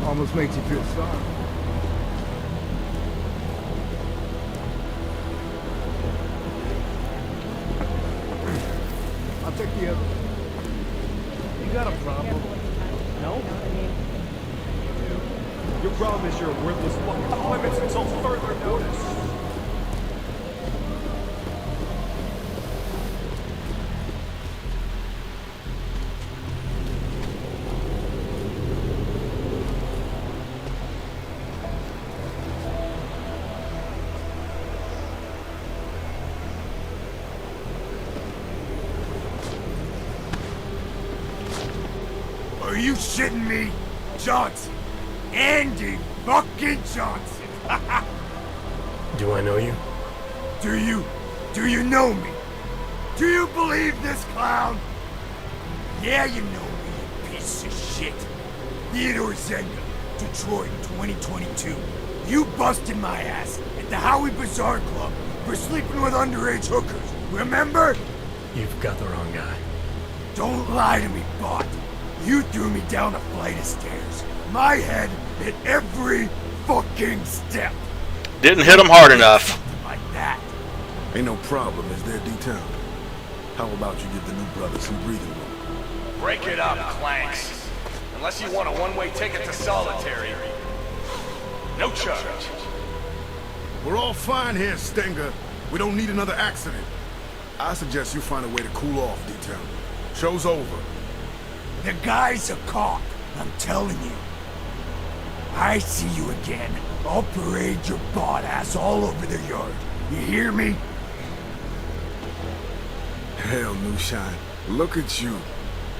Almost makes you feel sorry. I'll take the other. You got a problem? No? Your problem is you're a worthless fucking appointments until further notice. Are you shitting me? Johnson. Andy fucking Johnson. Do I know you? Do you know me? Do you believe this clown? Yeah, you know me, you piece of shit. Theodore Zenga, Detroit, 2022. You busted my ass at the Howie Bazaar Club for sleeping with underage hookers. Remember? You've got the wrong guy. Don't lie to me, bot. You threw me down a flight of stairs. My head hit every fucking step. Didn't hit him hard enough. Like that. Ain't no problem, is there, D-Town? How about you give the new brother some breathing room? Break it up, Clanks. Unless you want a one-way ticket to solitary. No charge. We're all fine here, Stinger. We don't need another accident. I suggest you find a way to cool off, D-Town. Show's over. The guy's a cop, I'm telling you. I see you again. I'll parade your bot ass all over the yard. You hear me? Hell, New Shine. Look at you.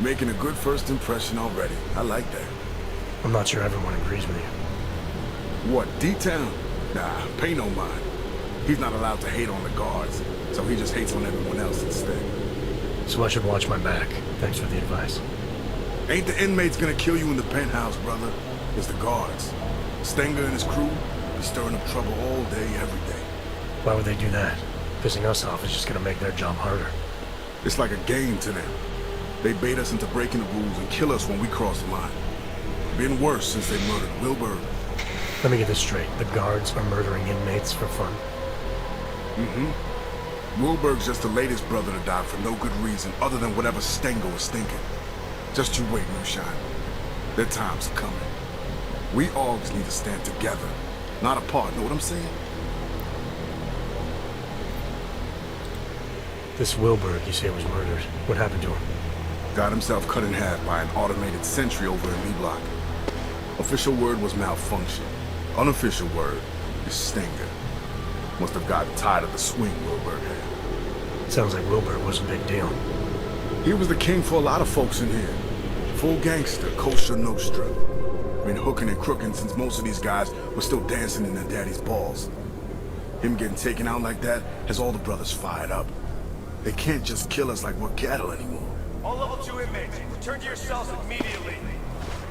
Making a good first impression already. I like that. I'm not sure everyone agrees with you. What, D-Town? Nah, pay no mind. He's not allowed to hate on the guards, so he just hates on everyone else instead. So I should watch my back. Thanks for the advice. Ain't the inmates gonna kill you in the penthouse, brother. It's the guards. Stenger and his crew be stirring up trouble all day, every day. Why would they do that? Pissing us off is just gonna make their job harder. It's like a game to them. They bait us into breaking the rules and kill us when we cross the line. Been worse since they murdered Wilbur. Let me get this straight. The guards are murdering inmates for fun. Mm-hmm. Wilbur's just the latest brother to die for no good reason other than whatever Stenger was thinking. Just you wait, Moonshine. Their time's coming. We Augs need to stand together, not apart, know what I'm saying? This Wilbur, you say, was murdered. What happened to him? Got himself cut in half by an automated sentry over in B-Block. Official word was malfunction. Unofficial word is Stenger. Must have gotten tired of the swing Wilbur had. Sounds like Wilbur was a big deal. He was the king for a lot of folks in here. Full gangster, kosher nostra. Been hooking and crooking since most of these guys were still dancing in their daddy's balls. Him getting taken out like that has all the brothers fired up. They can't just kill us like we're cattle anymore. All level 2 inmates, return to your cells immediately.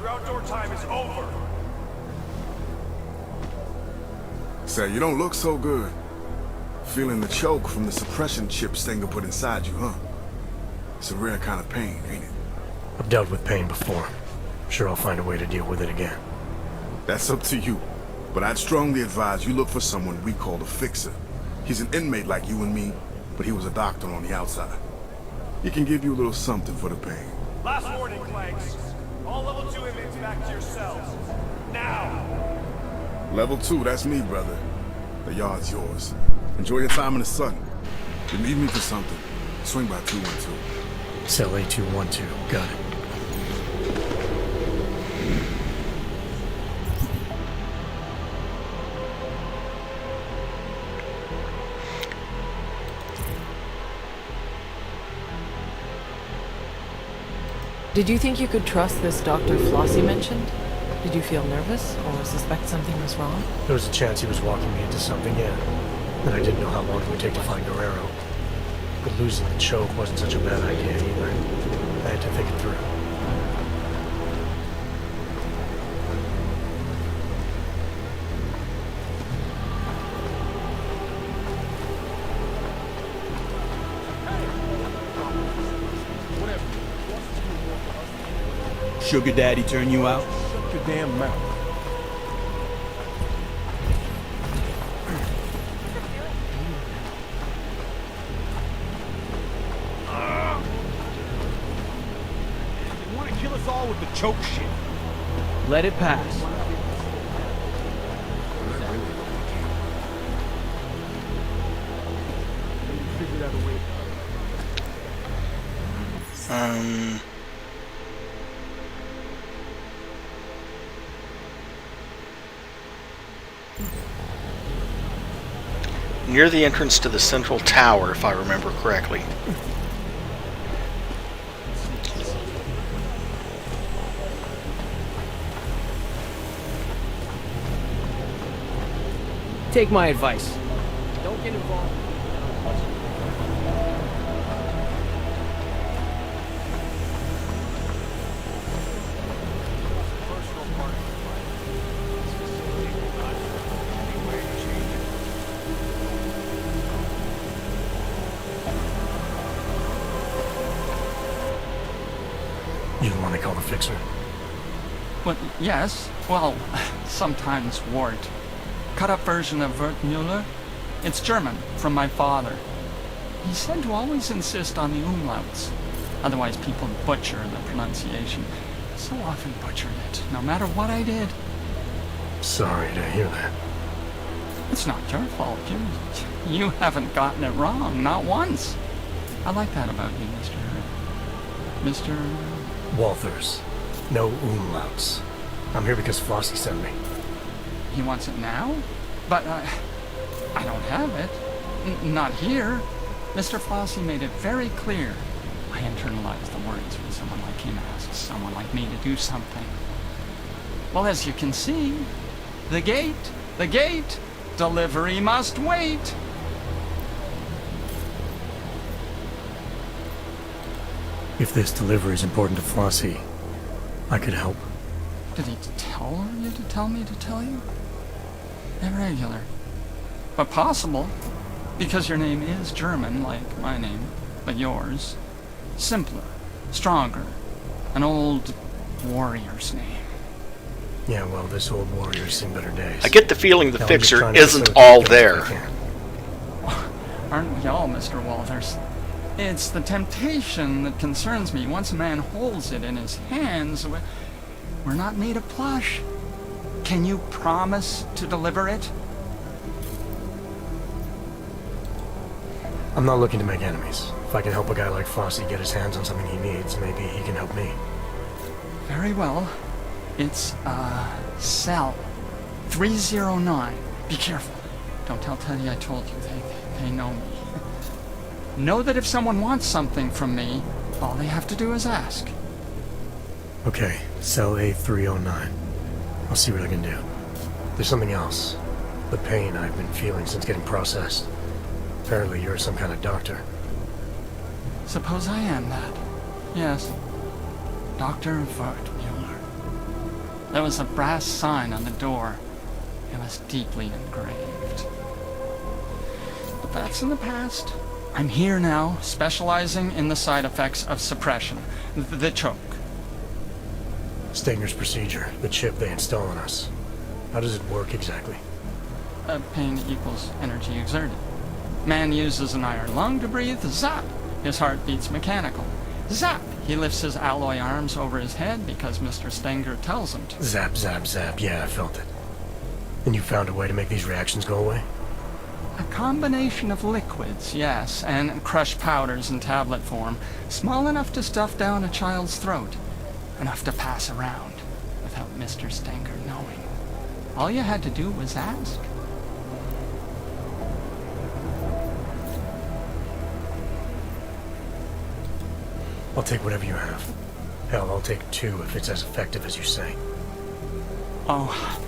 Your outdoor time is over. Say, you don't look so good. Feeling the choke from the suppression chip Stenger put inside you, huh? It's a rare kind of pain, ain't it? I've dealt with pain before. Sure, I'll find a way to deal with it again. That's up to you. But I'd strongly advise you look for someone we call the Fixer. He's an inmate like you and me, but he was a doctor on the outside. He can give you a little something for the pain. Last warning, Clanks. All level 2 inmates back to your cells. Now! Level 2, that's me, brother. The yard's yours. Enjoy your time in the sun. If you need me for something, swing by 212. Cell A212. Got it. Did you think you could trust this Dr. Flossie mentioned? Did you feel nervous or suspect something was wrong? There was a chance he was walking me into something, yeah. And I didn't know how long it would take to find Guerrero. But losing the choke wasn't such a bad idea either. I had to think it through. Sugar daddy turn you out? Shut your damn mouth. You want to kill us all with the choke shit. Let it pass. Figured out a way. Near the entrance to the central tower, if I remember correctly. Take my advice. Don't get involved. You the one they call the Fixer? Well, yes. Well, sometimes Wart. Cut-up version of Wertmüller. It's German, from my father. He said to always insist on the umlauts. Otherwise people butcher the pronunciation. So often butchered it, no matter what I did. Sorry to hear that. It's not your fault. You haven't gotten it wrong, not once. I like that about you, Mr. Walters. No umlauts. I'm here because Flossie sent me. He wants it now? But I don't have it. Not here. Mr. Flossie made it very clear. I internalize the words when someone like him asks someone like me to do something. Well, as you can see, the gate, delivery must wait. If this delivery is important to Flossie, I could help. Did he tell you to tell me to tell you? Irregular. But possible, because your name is German, like my name, but yours. Simpler, stronger, an old warrior's name. Yeah, well, this old warrior's seen better days. I get the feeling the Now, Fixer isn't all there. Aren't we all, Mr. Walters? It's the temptation that concerns me. Once a man holds it in his hands, we're not made of plush. Can you promise to deliver it? I'm not looking to make enemies. If I can help a guy like Flossie get his hands on something he needs, maybe he can help me. Very well. It's, cell 309. Be careful. Don't tell Teddy I told you. They know me. Know that if someone wants something from me, all they have to do is ask. Okay, cell A309. I'll see what I can do. There's something else. The pain I've been feeling since getting processed. Apparently you're some kind of doctor. Suppose I am that. Yes. Dr. Wertmüller. There was a brass sign on the door. It was deeply engraved. But that's in the past. I'm here now, specializing in the side effects of suppression. The choke. Stenger's procedure, the chip they install on us. How does it work exactly? Pain equals energy exerted. Man uses an iron lung to breathe, zap! His heart beats mechanical. Zap! He lifts his alloy arms over his head because Mr. Stenger tells him to. Zap, zap, zap. Yeah, I felt it. And you found a way to make these reactions go away? A combination of liquids, yes, and crushed powders in tablet form, small enough to stuff down a child's throat, enough to pass around without Mr. Stenger knowing. All you had to do was ask. I'll take whatever you have. Hell, I'll take 2 if it's as effective as you say. Oh,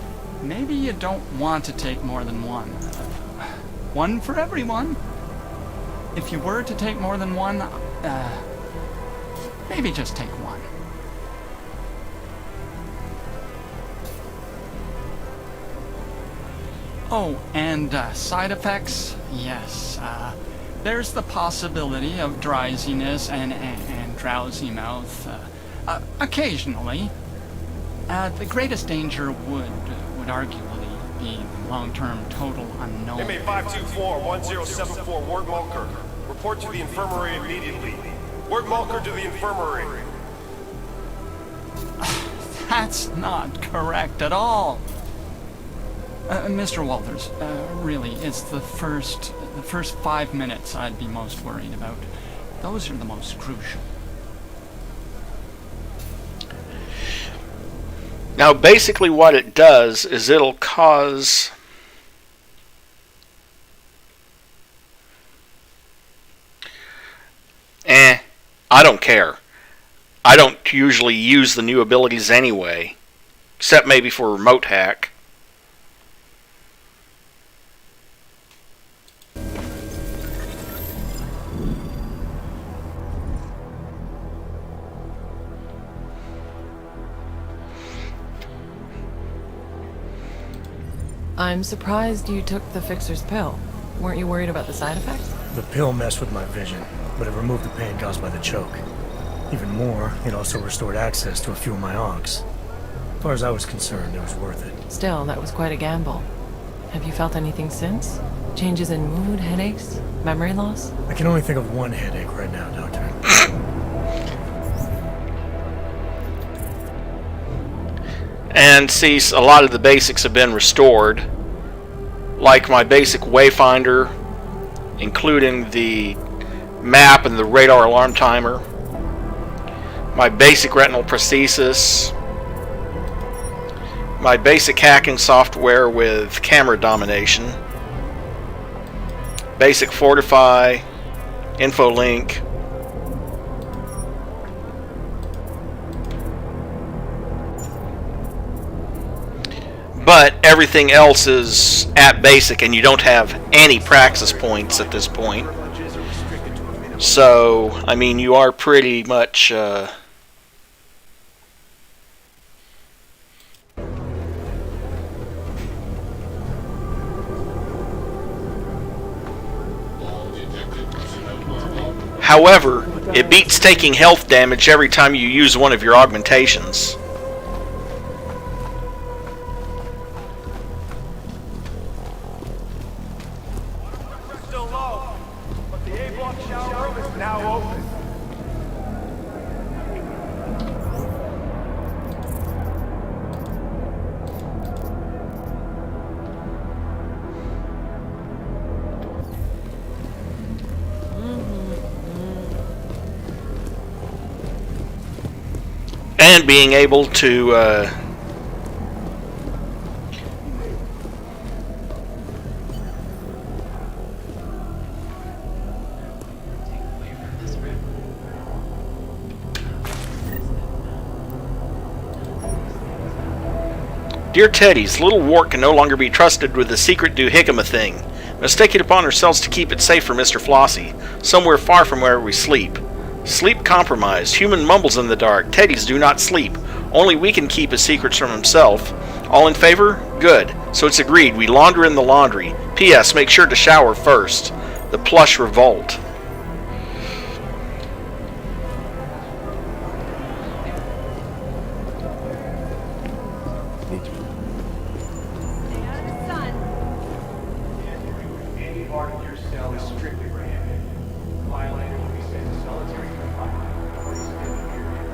maybe you don't want to take more than 1. 1 for everyone. If you were to take more than 1, maybe just take 1. Oh, and side effects? Yes, there's the possibility of drowsiness and drowsy mouth, occasionally. The greatest danger would arguably be long-term total unknown. Inmate 524-1074, Ward Mulker. Report to the infirmary immediately. Ward Mulker to the infirmary. That's not correct at all. Mr. Walters, really, it's the first 5 minutes I'd be most worried about. Those are the most crucial. Now, basically what it does is it'll cause... I don't care. I don't usually use the new abilities anyway, except maybe for remote hack. I'm surprised you took the fixer's pill. Weren't you worried about the side effects? The pill messed with my vision, but it removed the pain caused by the choke. Even more, it also restored access to a few of my Augs. As far as I was concerned, it was worth it. Still, that was quite a gamble. Have you felt anything since? Changes in mood, headaches, memory loss? I can only think of one headache right now, Doctor. And see, a lot of the basics have been restored. Like my basic wayfinder, including the map and the radar alarm timer. My basic retinal prosthesis. My basic hacking software with camera domination. Basic Fortify. Infolink. But everything else is at basic, and you don't have any praxis points at this point. So, I mean, you are pretty much... However, it beats taking health damage every time you use one of your augmentations. Still low, but the A-block shower room is now open. And being able to Dear Teddies, little Wart can no longer be trusted with the secret doohickama thing. Must take it upon ourselves to keep it safe from Mr. Flossie, somewhere far from where we sleep. Sleep compromised. Human mumbles in the dark. Teddies do not sleep. Only we can keep his secrets from himself. All in favor? Good. So it's agreed. We launder in the laundry. P.S. Make sure to shower first. The Plush Revolt. Any part of your cell is strictly prohibited. Violator will be sent to solitary confinement for a extended period.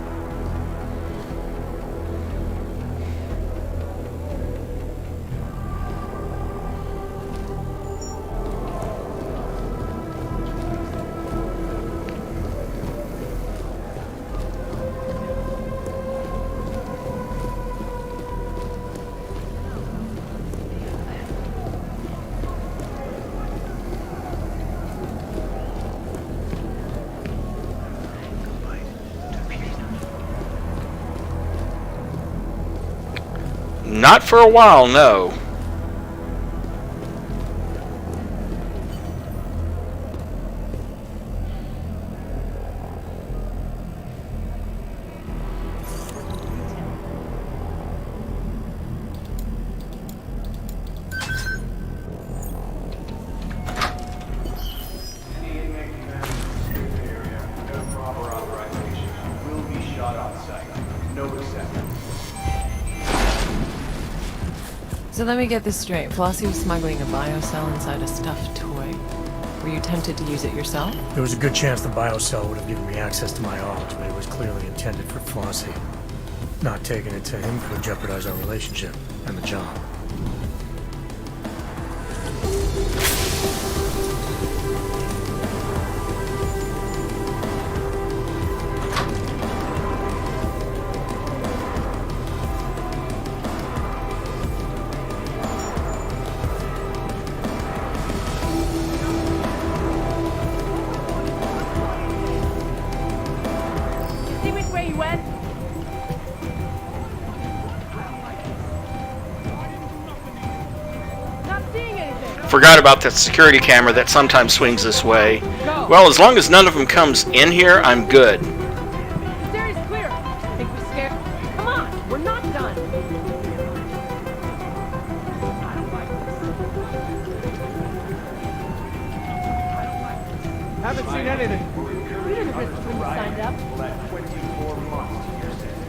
Not for a while, no. So let me get this straight. Flossie was smuggling a biocell inside a stuffed toy. Were you tempted to use it yourself? There was a good chance the biocell would have given me access to my Augs, but it was clearly intended for Flossie. Not taking it to him could jeopardize our relationship and the job. Forgot about that security camera that sometimes swings this way. Well, as long as none of them comes in here, I'm good. The area's clear. I think we scared. Come on, we're not done. Haven't seen anything. We didn't risk when we signed up. We'll add 24 months to your sentence.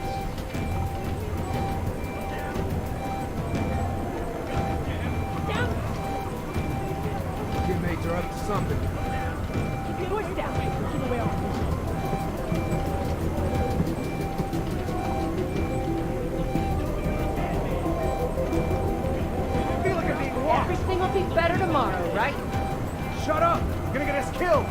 Teammates are up to something. Keep your voice down. Keep away all I feel like I'm being watched. Everything will be better tomorrow, right? Shut up! You're gonna get us killed!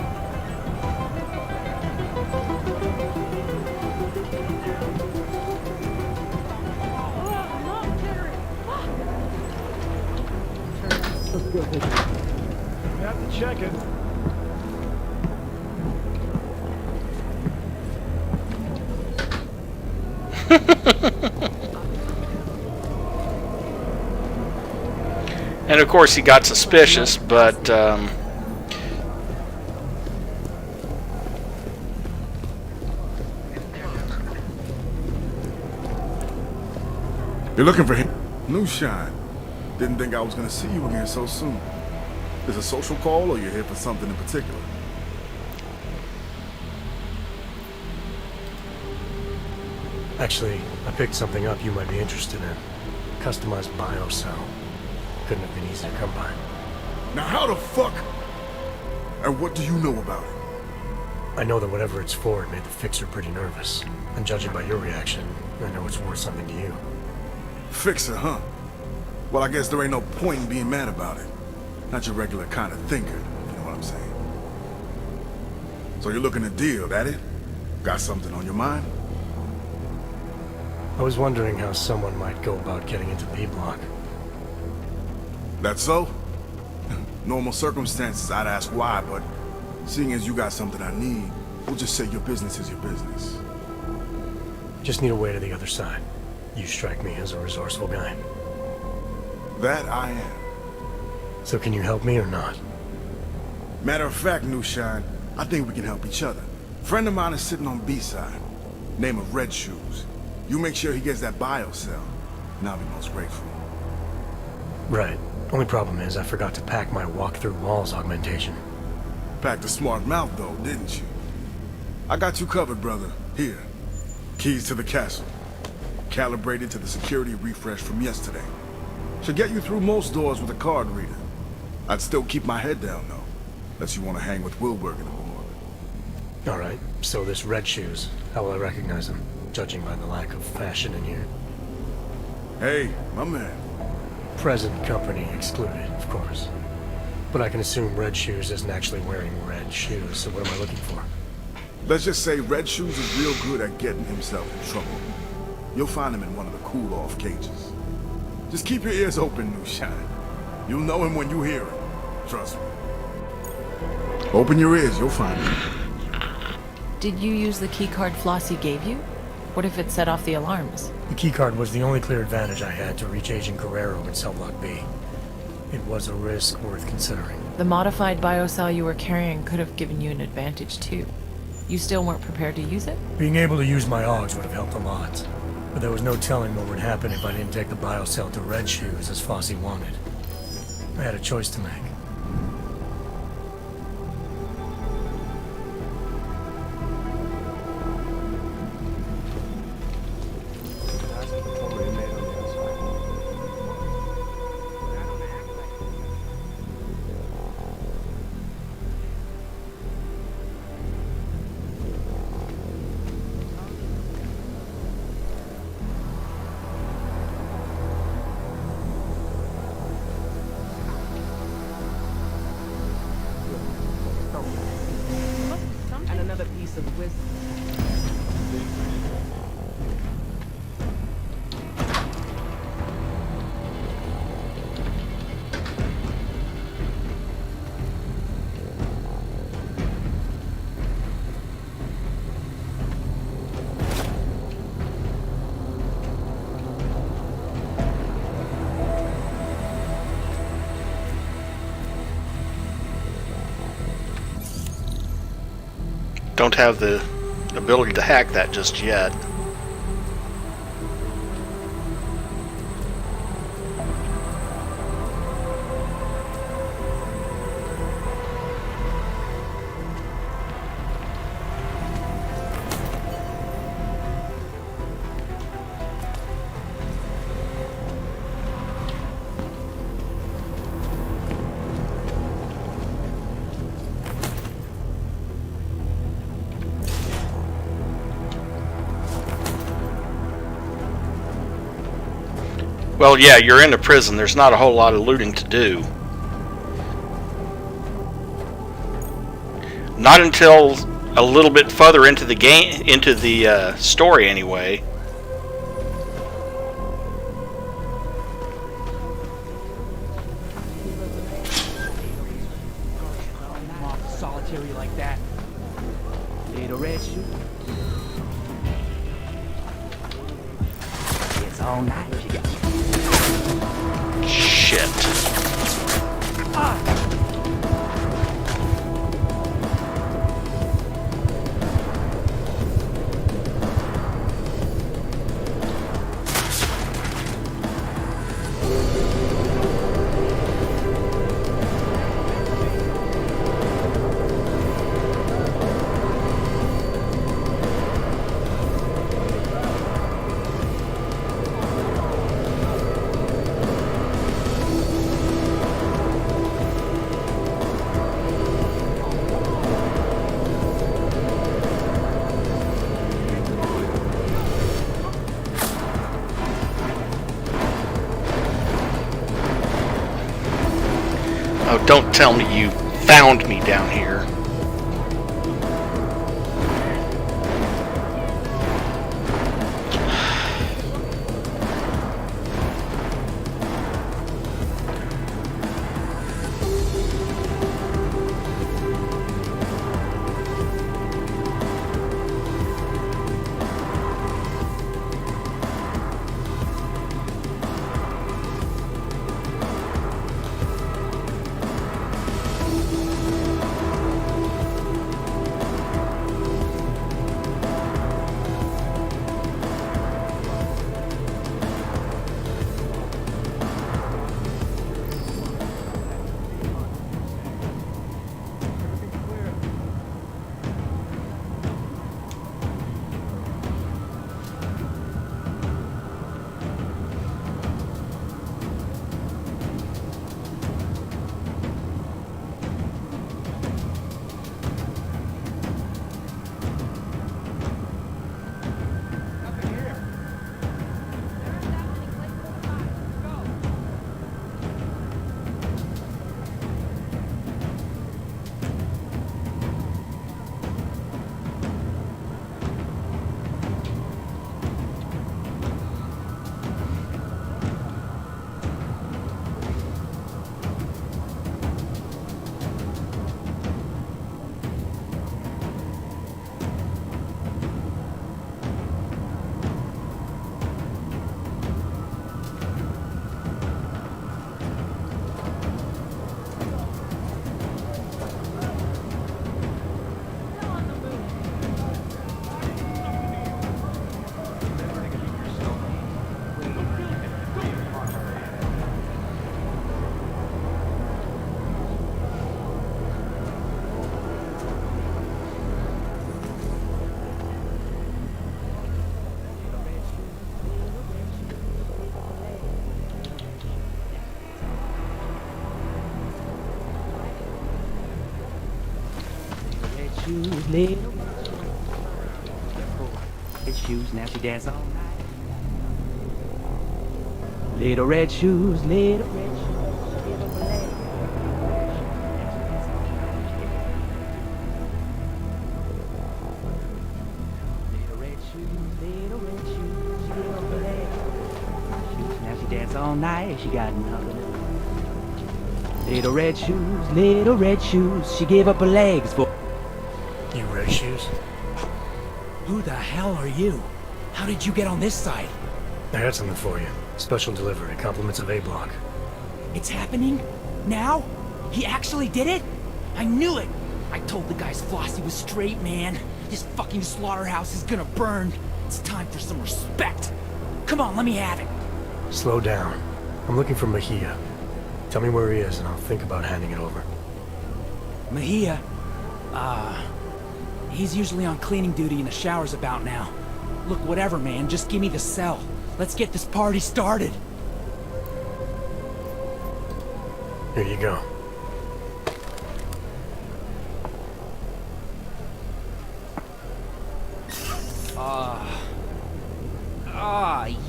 We have to check it. And of course he got suspicious, but You're looking for him? New shine. Didn't think I was gonna see you again so soon. Is a social call or you're here for something in particular? Actually, I picked something up you might be interested in. Customized biocell. Couldn't have been easy to come by. Now how the fuck? And what do you know about it? I know that whatever it's for, it made the fixer pretty nervous. And judging by your reaction, I know it's worth something to you. Fixer, huh? Well, I guess there ain't no point in being mad about it. Not your regular kind of thinker, if you know what I'm saying. So you're looking to deal, that it? Got something on your mind? I was wondering how someone might go about getting into B Block. That so? Normal circumstances, I'd ask why, but seeing as you got something I need, we'll just say your business is your business. Just need a way to the other side. You strike me as a resourceful guy. That I am. So can you help me or not? Matter of fact, New Shine, I think we can help each other. Friend of mine is sitting on B-side. Name of Red Shoes. You make sure he gets that biocell, and I'll be most grateful. Right. Only problem is I forgot to pack my walk-through walls augmentation. Packed a smart mouth though, didn't you? I got you covered, brother. Here. Keys to the castle. Calibrated to the security refresh from yesterday. Should get you through most doors with a card reader. I'd still keep my head down though, unless you want to hang with Wilberg in the morning. Alright, so this Red Shoes, how will I recognize him? Judging by the lack of fashion in here. Hey, my man. Present company excluded, of course. But I can assume Red Shoes isn't actually wearing red shoes, so what am I looking for? Let's just say Red Shoes is real good at getting himself in trouble. You'll find him in one of the cool-off cages. Just keep your ears open, New Shine. You'll know him when you hear him. Trust me. Open your ears, you'll find him. Did you use the keycard Flossie gave you? What if it set off the alarms? The keycard was the only clear advantage I had to reach Agent Guerrero in Cell Block B. It was a risk worth considering. The modified biocell you were carrying could have given you an advantage too. You still weren't prepared to use it? Being able to use my Augs would have helped a lot. But there was no telling what would happen if I didn't take the biocell to Red Shoes as Fosse wanted. I had a choice to make. And another piece of wisdom. Don't have the ability to hack that just yet. Well, yeah, you're in a prison. There's not a whole lot of looting to do. Not until a little bit further into the game, into the story, anyway. Solitary like that. Need a red shoe? It's all night. You got shit. Oh, don't tell me you found me down here. shoes, little red shoes. Now she dance all night. Little red shoes, little red shoes. Give up a leg. Little red shoes, little red shoes. Give up a leg. Shoes. Now she dance all night. She got nothing. Little red shoes, she gave up her legs for... You red shoes? Who the hell are you? How did you get on this side? I had something for you. Special delivery, compliments of A-Block. It's happening? Now? He actually did it? I knew it! I told the guys Flossie was straight, man. This fucking slaughterhouse is gonna burn. It's time for some respect. Come on, let me have it. Slow down. I'm looking for Mejia. Tell me where he is, and I'll think about handing it over. Mejia? He's usually on cleaning duty in the showers about now. Look, whatever, man, just give me the cell. Let's get this party started. Here you go.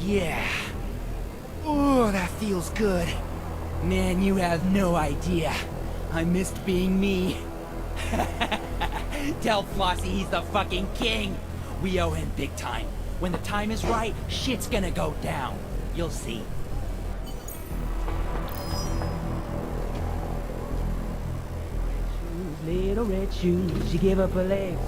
Yeah. Oh, that feels good. Man, you have no idea. I missed being me. Tell Flossie he's the fucking king. We owe him big time. When the time is right, shit's gonna go down. You'll see. Little red shoes, she gave up her legs.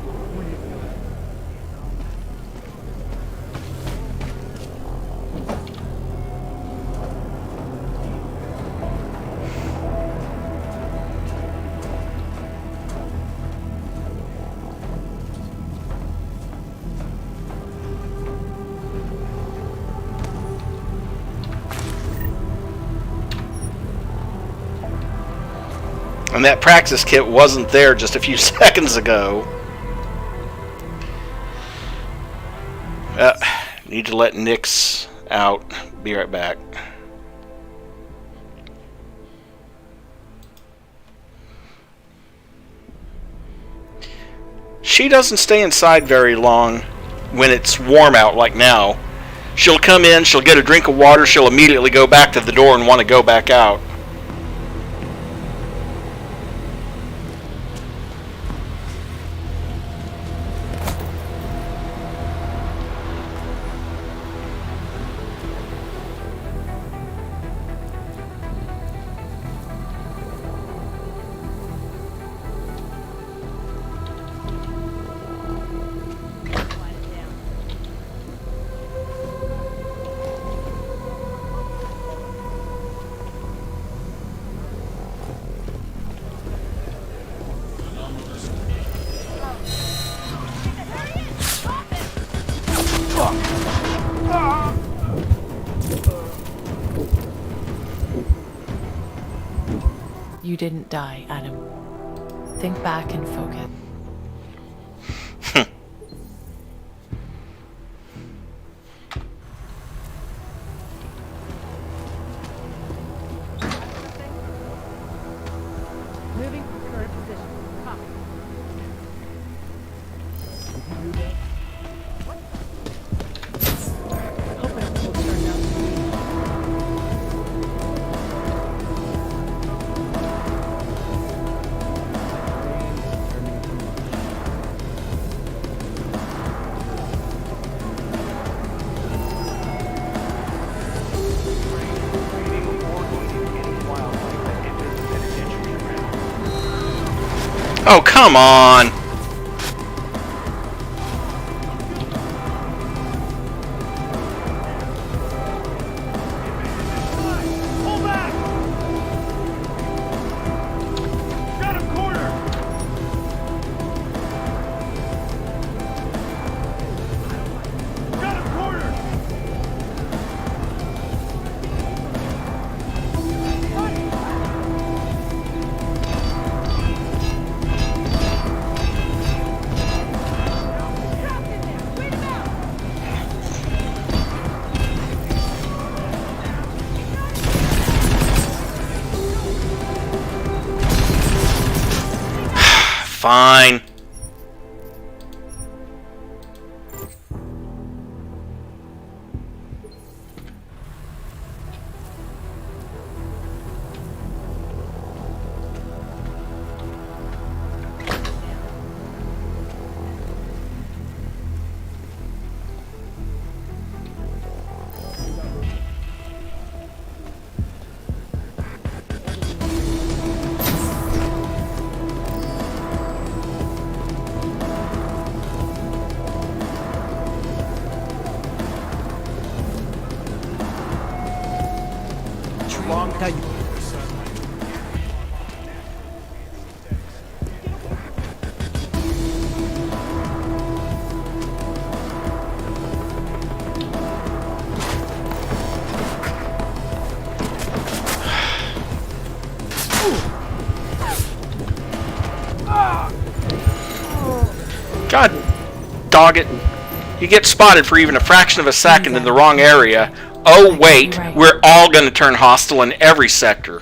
And that praxis kit wasn't there just a few seconds ago. Need to let Nix out. Be right back. She doesn't stay inside very long when it's warm out like now. She'll come in, she'll get a drink of water, she'll immediately go back to the door and want to go back out. You didn't die, Adam. Think back and focus. Moving to current position. Copy. Hoping it will turn out to be. Oh, come on! Pull back! Got him cornered! Got him cornered! Fine. long How you... God dog it. You get spotted for even a fraction of a second in the wrong area. Oh wait, we're all going to turn hostile in every sector.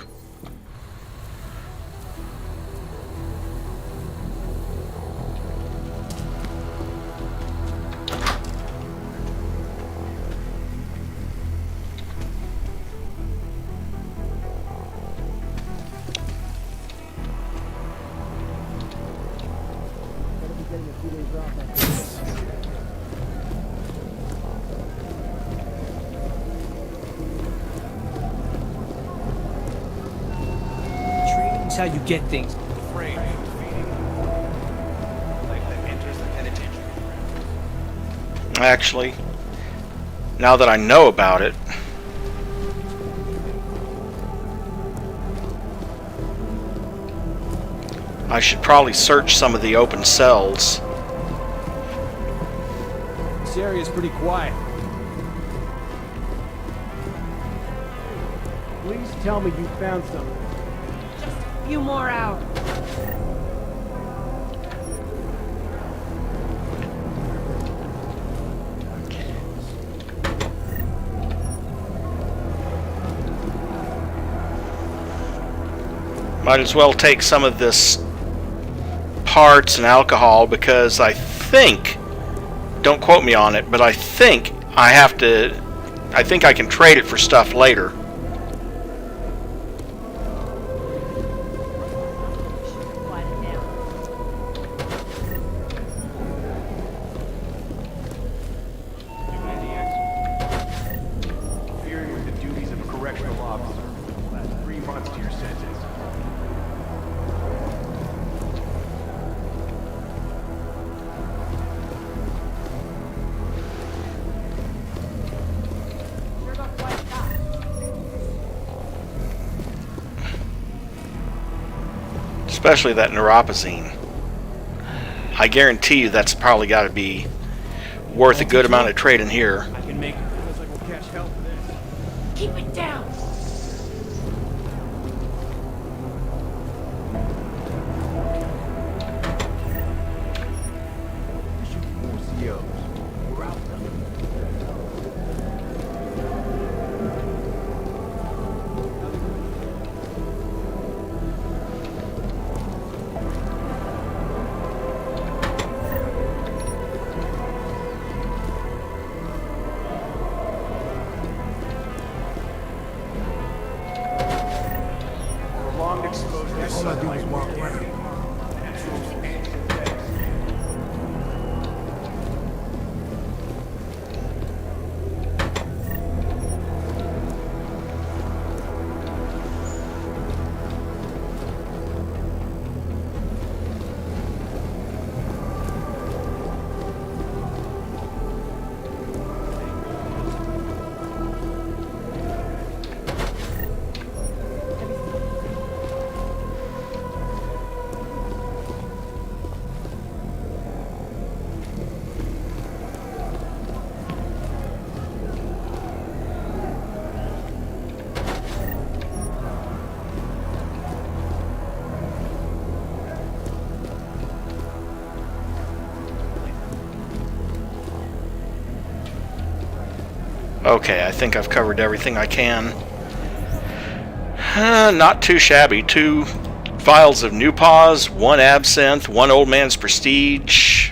Training's how you get things. Actually, now that I know about it, I should probably search some of the open cells. This area's pretty quiet. Please tell me you found something. Just a few more hours. Might as well take some of this parts and alcohol because I think, don't quote me on it, but I think I can trade it for stuff later. Interfering with the duties of a correctional officer. That's 3 months to your sentence. Especially that neuropazine. I guarantee you that's probably got to be worth a good amount of trade in here. I can make it. Feels like we'll catch hell for this. Keep it down. We're out. Prolonged exposure to sunlight. Okay, I think I've covered everything I can. Not too shabby. 2 vials of New Paws, 1 absinthe, 1 Old Man's Prestige,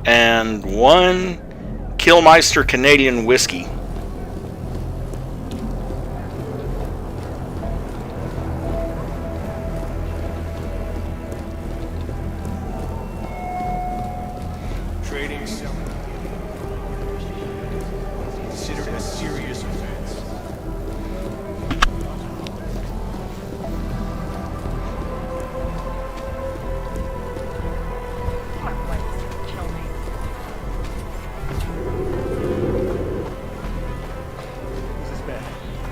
and 1 Killmeister Canadian whiskey. Trading selling. Considered a serious offense. My wife's gonna kill me.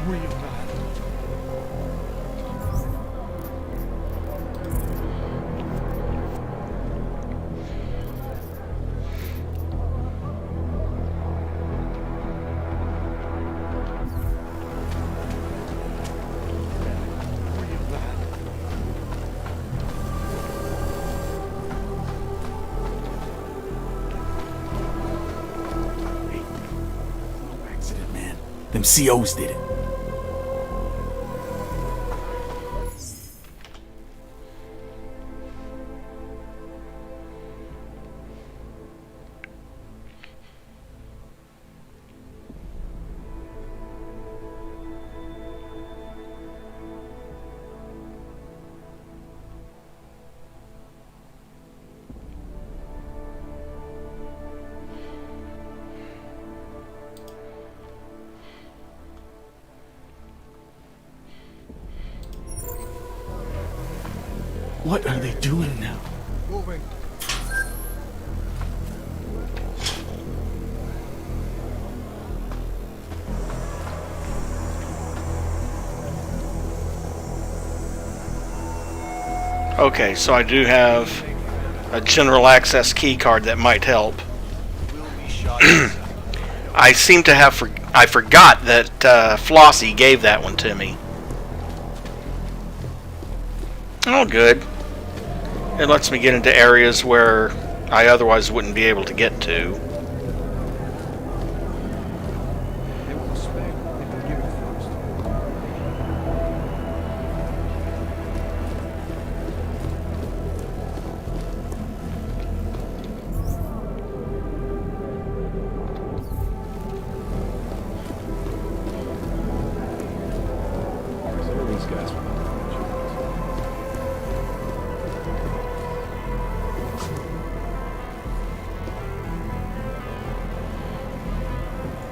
real bad. Accident, man. Them COs did it. What are they doing now? Moving. Okay, so I do have a general access key card that might help. I seem to have I forgot that Flossie gave that one to me. Oh, good. It lets me get into areas where I otherwise wouldn't be able to get to.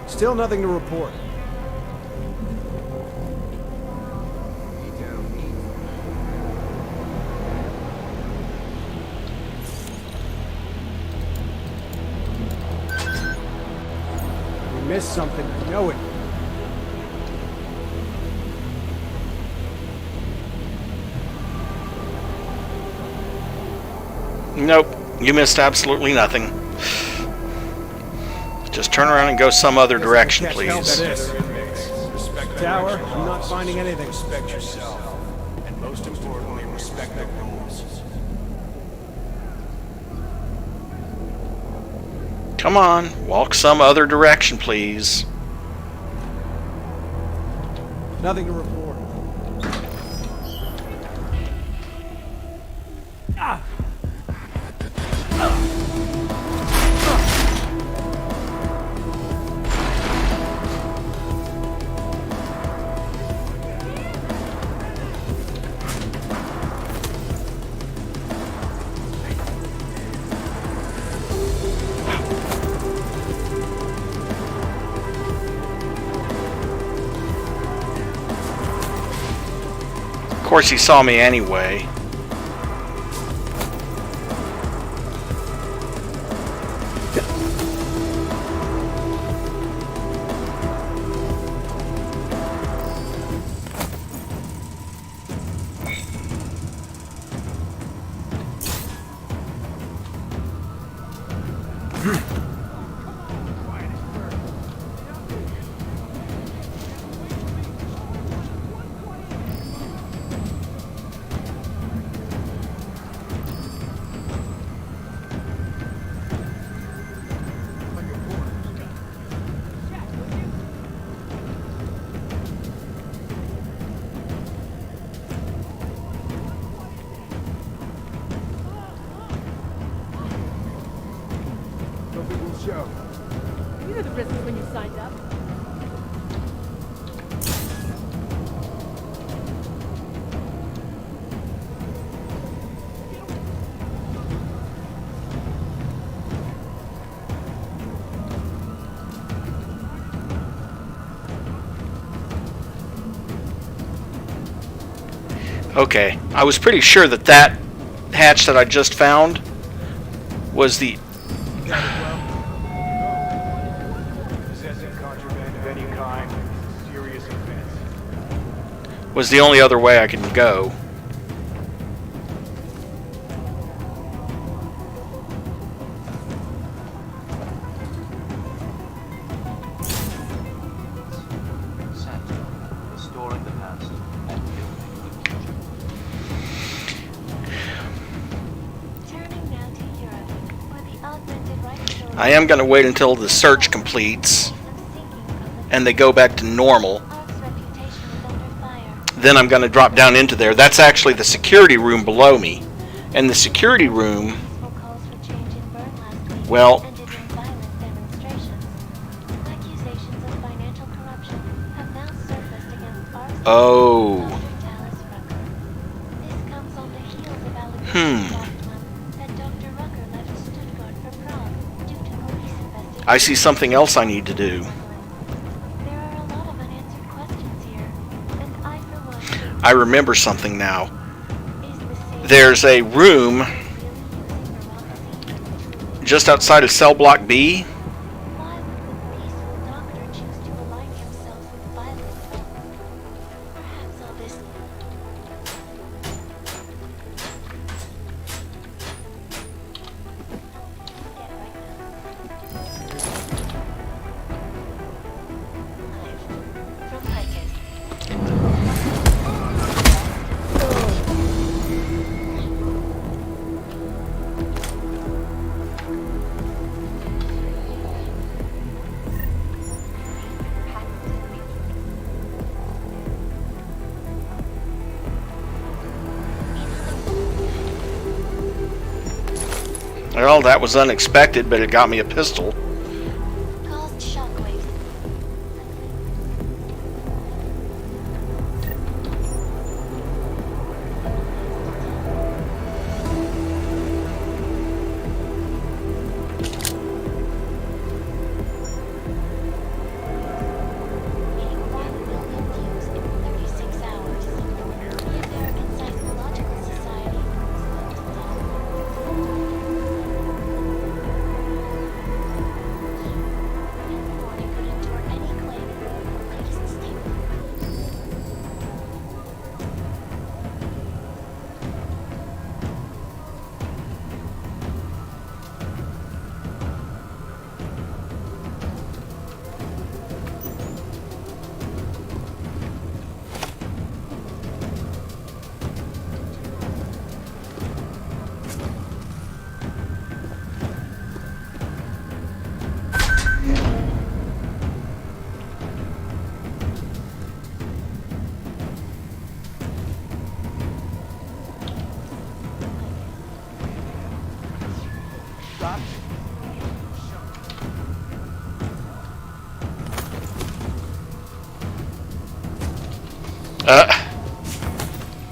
Still nothing to report. We missed something, I know it. Nope, you missed absolutely nothing. Just turn around and go some other direction, please. Tower, I'm not finding anything. Respect yourself, and most importantly, respect the rules. Come on, walk some other direction, please. Nothing to report. Ah! Of course, he saw me anyway. You knew the risks when you signed up. Okay, I was pretty sure that that hatch that I just found was the... Possessing contraband of any kind is a serious offense. was the only other way I could go. Restoring the past and building the future. Turning now to Europe, where the Augmented Rights Coalition I am going to wait until the search completes and they go back to normal. Then I'm going to drop down into there. That's actually the security room below me. And the security room, well, oh. I see something else I need to do. I remember something now. There's a room just outside of cell block B. Well, that was unexpected, but it got me a pistol.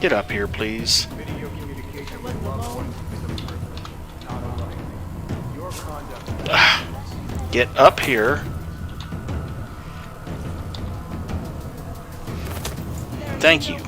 Get up here, please. Get up here. Thank you.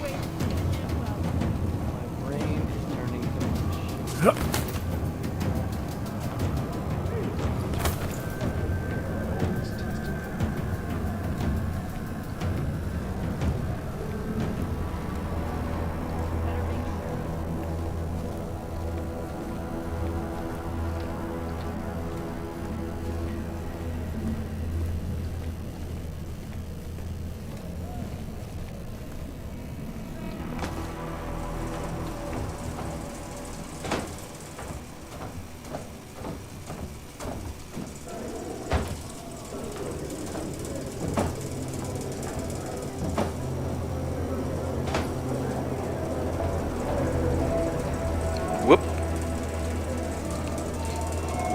Whoop.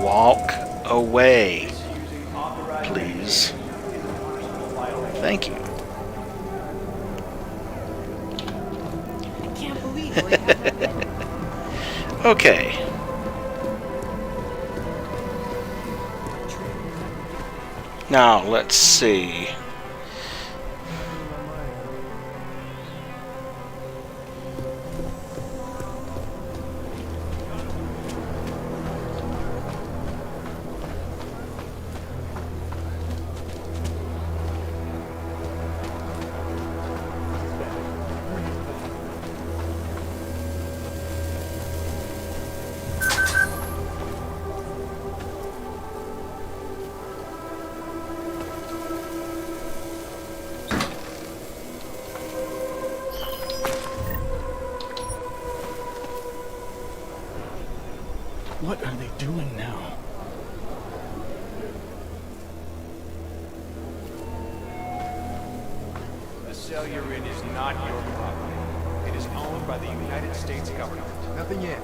Walk away, please. Thank you. Can't believe Okay. Now, let's see. What are they doing now? The cell you're in is not your property. It is owned by the United States government. Nothing yet.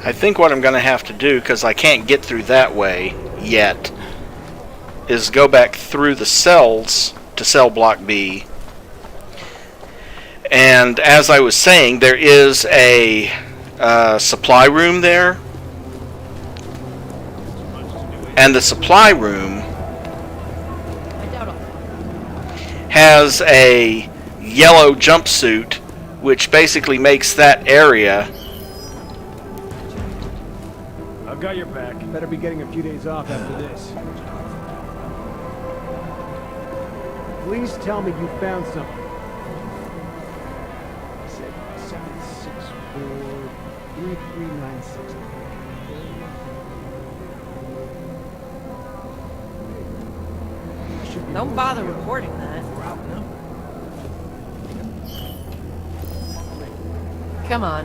I think what I'm going to have to do, because I can't get through that way yet, is go back through the cells to cell block B. And as I was saying, there is a supply room there. And the supply room has a yellow jumpsuit, which basically makes that area... I've got your back. Better be getting a few days off after this. Please tell me you found something. I said 764-3396. Don't bother reporting that. Come on.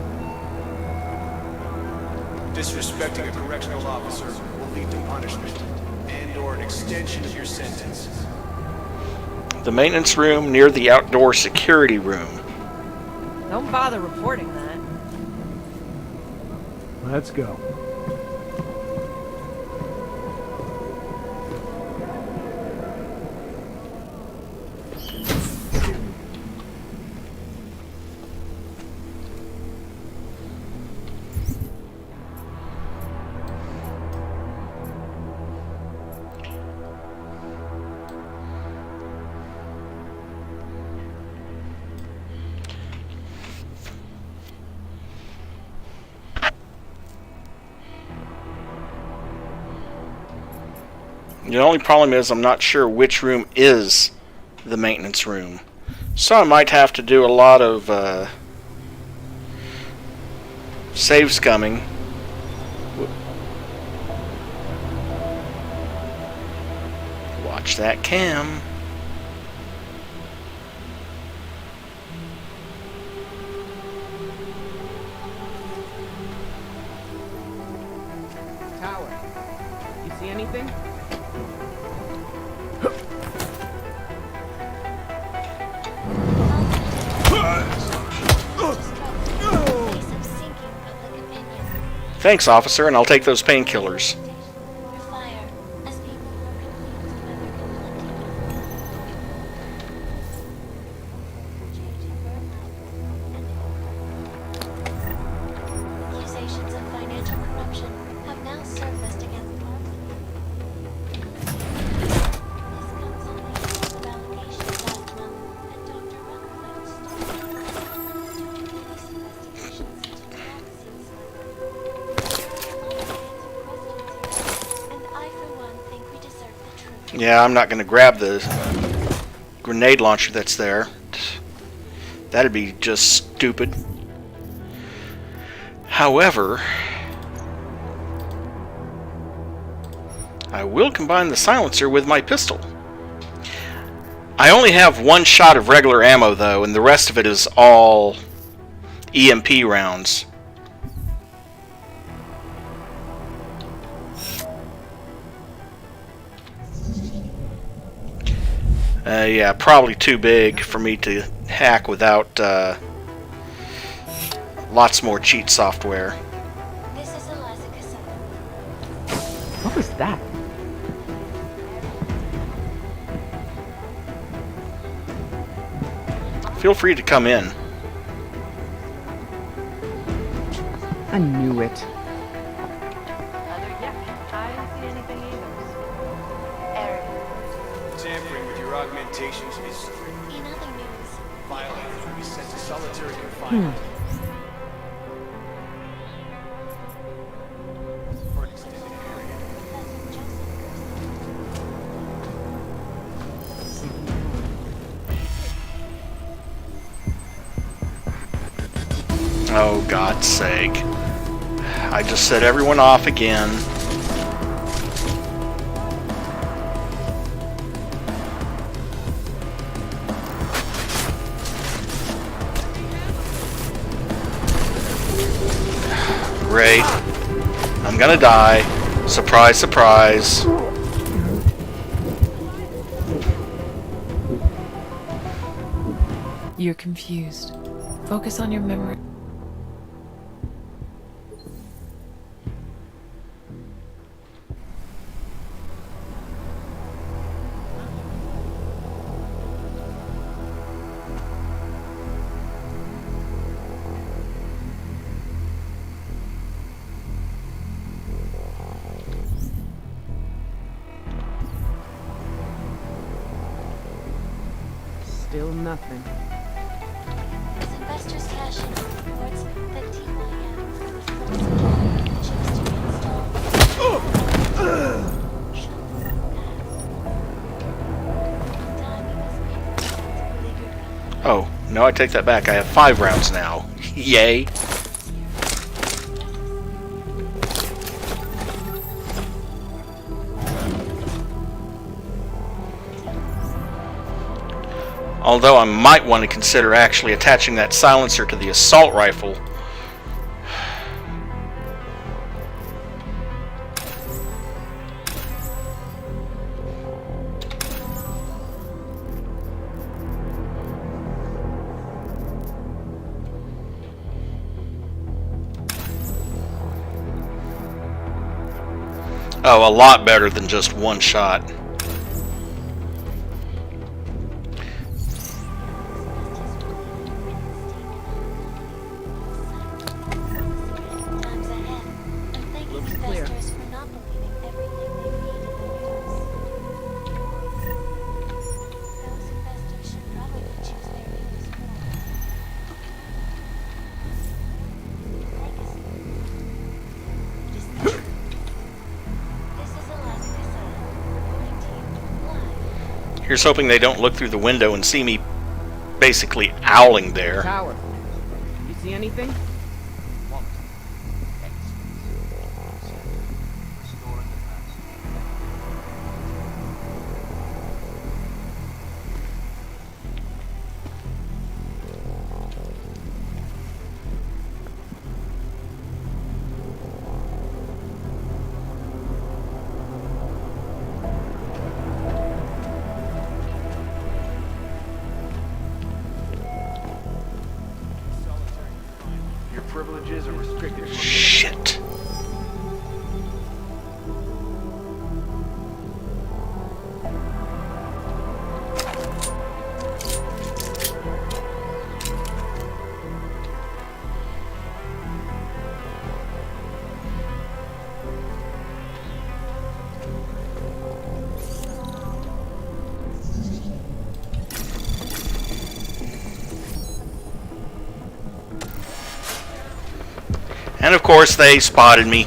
Disrespecting a correctional officer will lead to punishment and/or an extension of your sentence. The maintenance room near the outdoor security room. Don't bother reporting that. Let's go. The only problem is I'm not sure which room is the maintenance room. So I might have to do a lot of save scumming. Watch that cam. Tower. You see anything? Thanks, officer, and I'll take those painkillers. Accusations of financial corruption have now surfaced against Park. This comes on the heels of allegations last month that Dr. Rockefeller started police investigations into Nazis. And I, for one, think we deserve the truth. Yeah, I'm not going to grab the grenade launcher that's there. That'd be just stupid. However, I will combine the silencer with my pistol. I only have one shot of regular ammo though, and the rest of it is all EMP rounds. Yeah, probably too big for me to hack without lots more cheat software. This is Eliza Cassell. What was that? Feel free to come in. I knew it. I didn't see anything either. Eric. Tampering with your augmentations is In other news, violators will be sent to solitary confinement. For an extended period. Oh, God's sake. I just set everyone off again. great. I'm gonna die. Surprise, surprise. You're confused. Focus on your memory. Still nothing. As investors cash in on reports that TYM was forcing chips to install Oh, no, I take that back. I have 5 rounds now. Yay. Although I might want to consider actually attaching that silencer to the assault rifle. Oh, a lot better than just one shot. Here's hoping they don't look through the window and see me basically owling there. Tower. You see anything? Privileges are restricted. Shit. And of course they spotted me.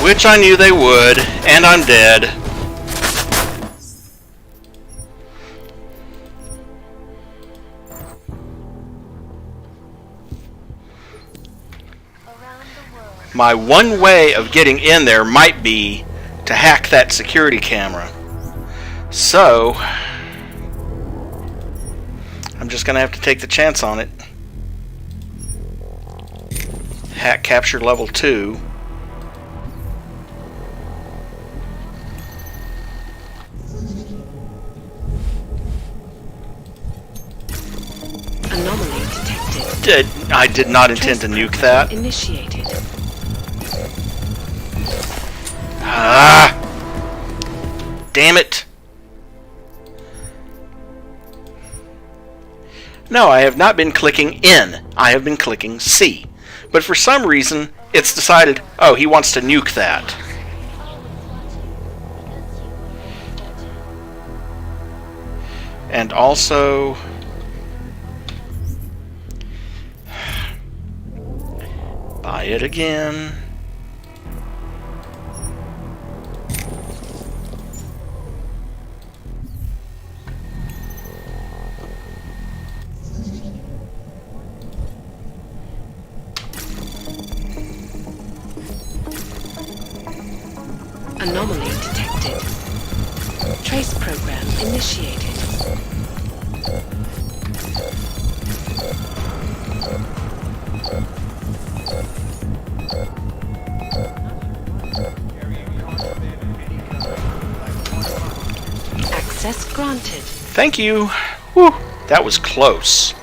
Which I knew they would, and I'm dead. My one way of getting in there might be to hack that security camera. So, I'm just gonna have to take the chance on it. Hack capture level 2. Anomaly detected. I did not intend to nuke that. Initiated. Ah! Damn it! No, I have not been clicking N. I have been clicking C. But for some reason, it's decided, oh, he wants to nuke that. And also... buy it again. Anomaly detected. Trace program initiated. granted. Thank you. Whew, that was close.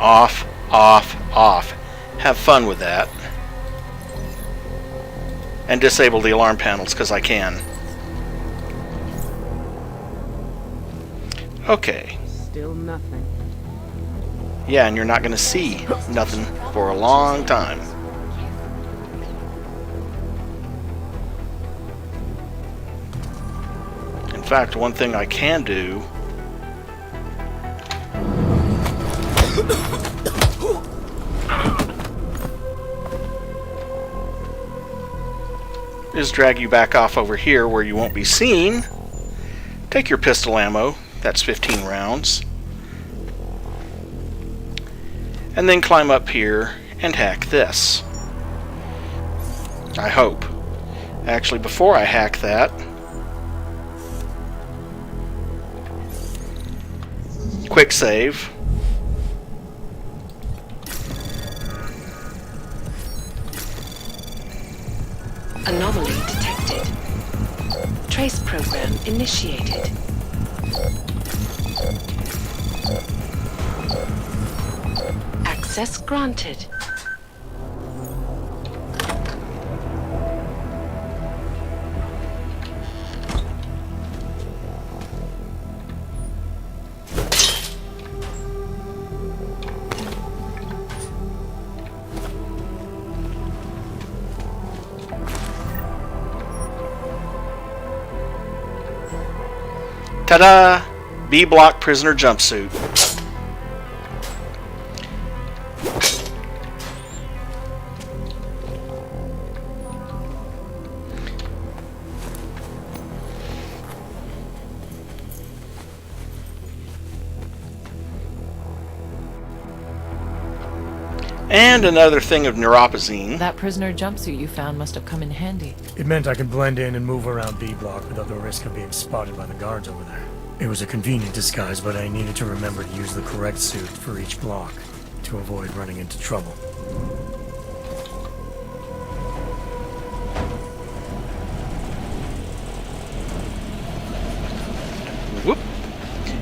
Off, off, off. Have fun with that. And disable the alarm panels, because I can. Okay. Still nothing. Yeah, and you're not going to see nothing for a long time. In fact, one thing I can do is drag you back off over here where you won't be seen. Take your pistol ammo, that's 15 rounds, and then climb up here and hack this. I hope. Actually, before I hack that, quick save. Anomaly detected. Trace program initiated. Access granted. Ta-da! B-block prisoner jumpsuit. And another thing of neuropazine. That prisoner jumpsuit you found must have come in handy. It meant I could blend in and move around B-block without the risk of being spotted by the guards over there. It was a convenient disguise, but I needed to remember to use the correct suit for each block to avoid running into trouble. Whoop.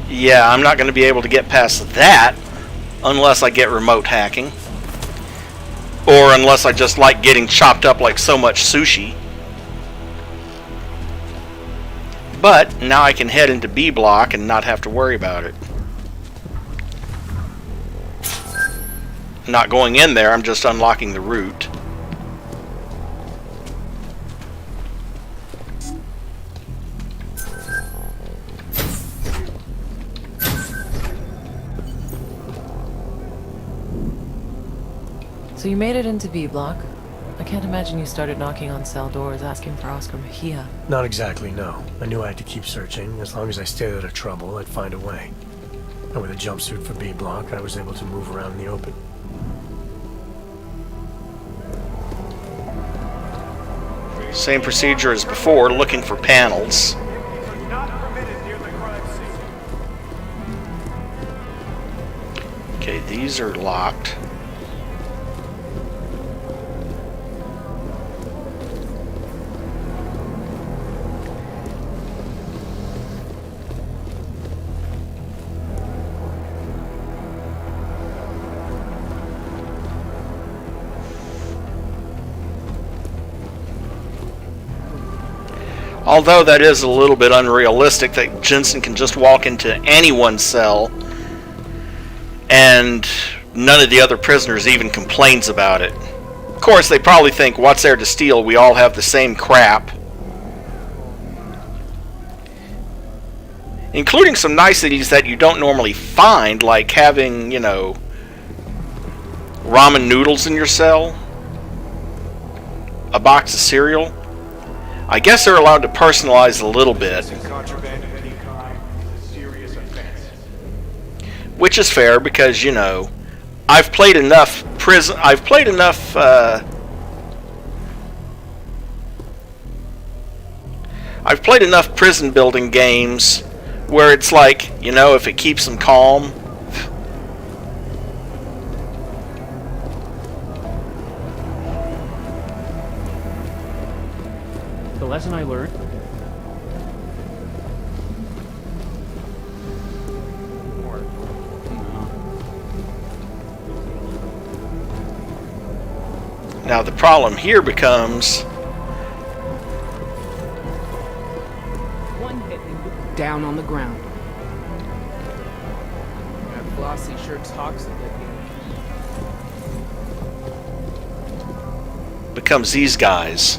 Yeah, I'm not going to be able to get past that unless I get remote hacking. Or unless I just like getting chopped up like so much sushi. But now I can head into B block and not have to worry about it. Not going in there, I'm just unlocking the route. So you made it into B block. I can't imagine you started knocking on cell doors asking for Oscar Mejia. Not exactly, no. I knew I had to keep searching. As long as I stayed out of trouble, I'd find a way. And with a jumpsuit for B block, I was able to move around in the open. Same procedure as before, looking for panels. Okay, these are locked. Although that is a little bit unrealistic that Jensen can just walk into anyone's cell and none of the other prisoners even complains about it. Of course, they probably think, what's there to steal? We all have the same crap. Including some niceties that you don't normally find, like having, you know, ramen noodles in your cell, a box of cereal. I guess they're allowed to personalize a little bit, which is fair because, you know, I've played enough prison building games where it's like, you know, if it keeps them calm. The lesson I learned. Now the problem here becomes... One hit and down on the ground. That Flossie sure talks a good game. becomes these guys.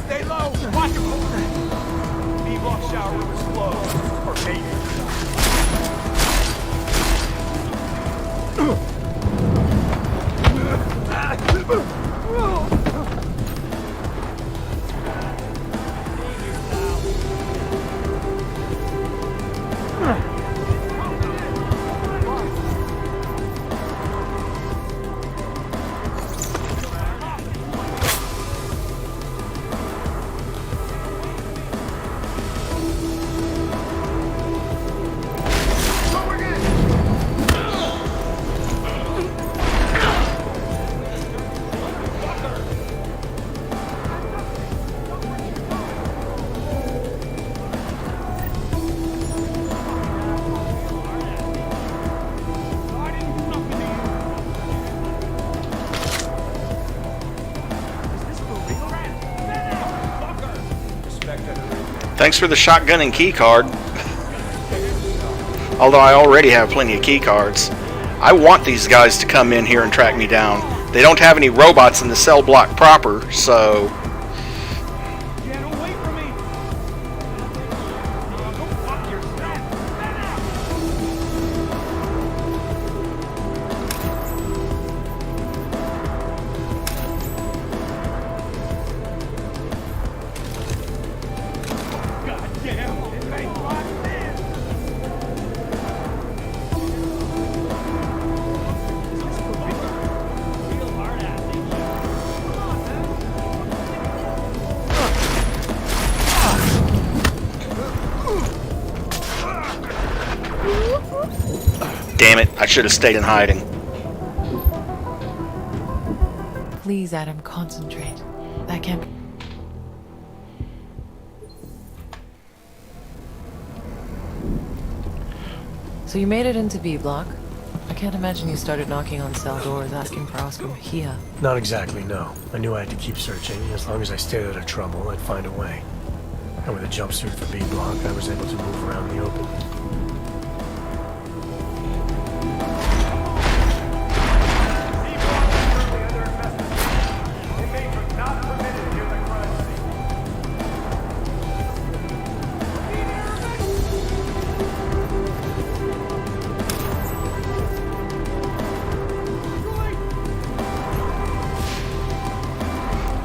Stay low! Watch him! B-block shower room is closed. Or maybe. Thanks for the shotgun and key card. Although I already have plenty of key cards. I want these guys to come in here and track me down. They don't have any robots in the cell block proper, so... Damn it, I should have stayed in hiding. Please, Adam, concentrate. That can't be... So you made it into B block. I can't imagine you started knocking on cell doors asking for Oscar Mejia. Not exactly, no. I knew I had to keep searching. As long as I stayed out of trouble, I'd find a way. And with a jumpsuit for B block, I was able to move around the open.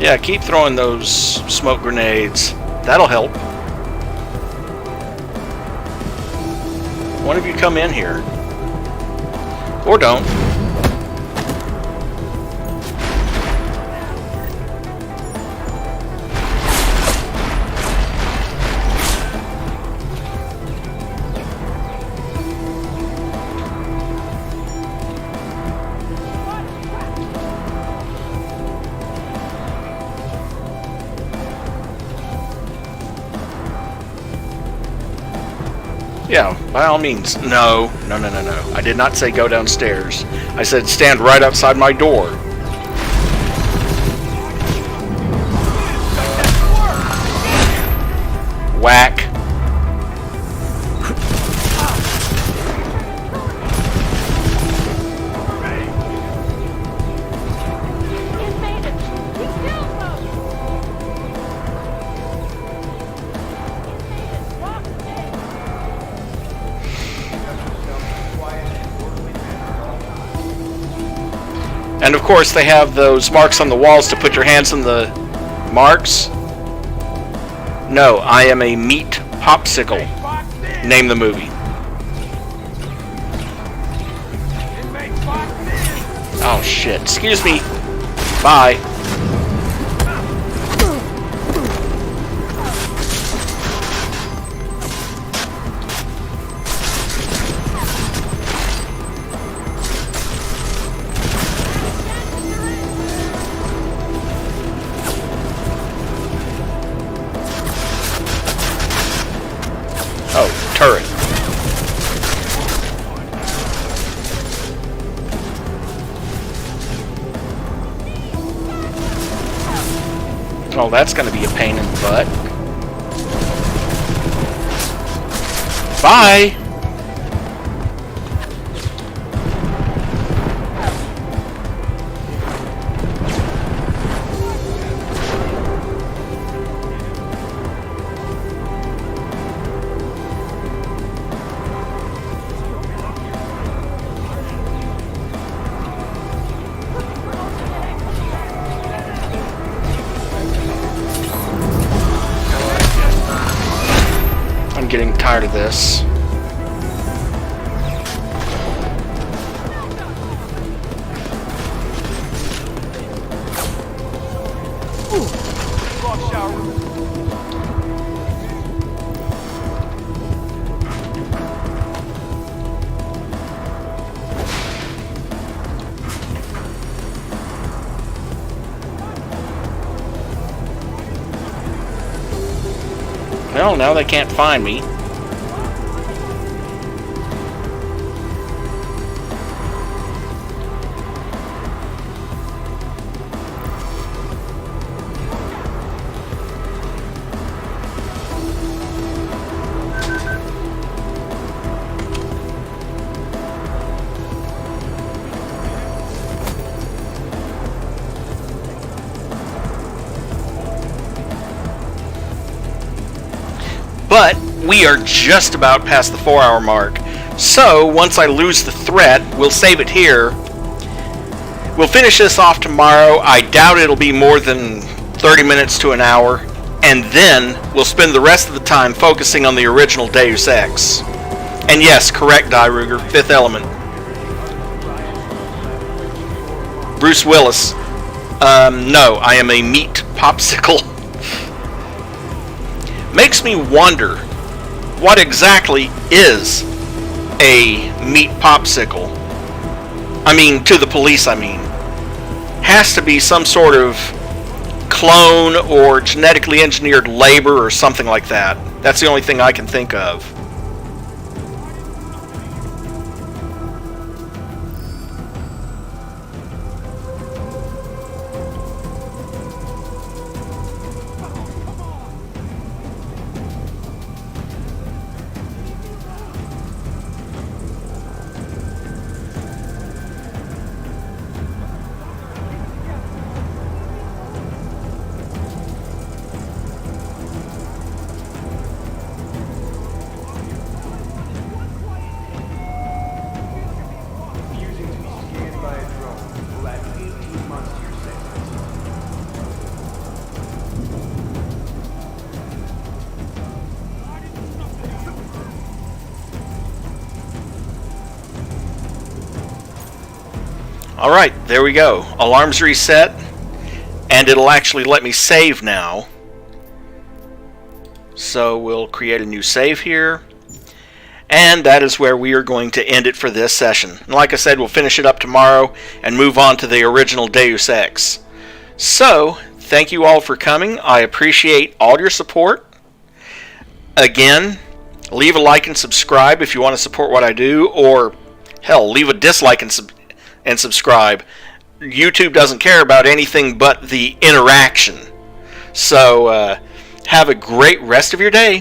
Yeah, keep throwing those smoke grenades. That'll help. One of you come in here. Or don't. Yeah, by all means. No. I did not say go downstairs. I said stand right outside my door. Whack. And of course they have those marks on the walls to put your hands on the marks. No, I am a meat Popsicle. Name the movie. Oh shit. Excuse me. Bye. Oh, turret. Oh, that's going to be a pain in the butt. Bye! I'm getting tired of this. Well, now they can't find me. But we are just about past the 4-hour mark. So, once I lose the threat, we'll save it here. We'll finish this off tomorrow. I doubt it'll be more than 30 minutes to an hour. And then, we'll spend the rest of the time focusing on the original Deus Ex. And yes, correct, Die Ruger, Fifth Element. Bruce Willis. No, I am a meat popsicle. Makes me wonder, what exactly is a meat popsicle? I mean, to the police, I mean. Has to be some sort of clone or genetically engineered labor or something like that. That's the only thing I can think of. Alright, there we go. Alarms reset, and it'll actually let me save now. So we'll create a new save here, and that is where we are going to end it for this session. And like I said, we'll finish it up tomorrow and move on to the original Deus Ex. So, thank you all for coming. I appreciate all your support. Again, leave a like and subscribe if you want to support what I do, or hell, leave a dislike and subscribe. YouTube doesn't care about anything but the interaction. So, have a great rest of your day.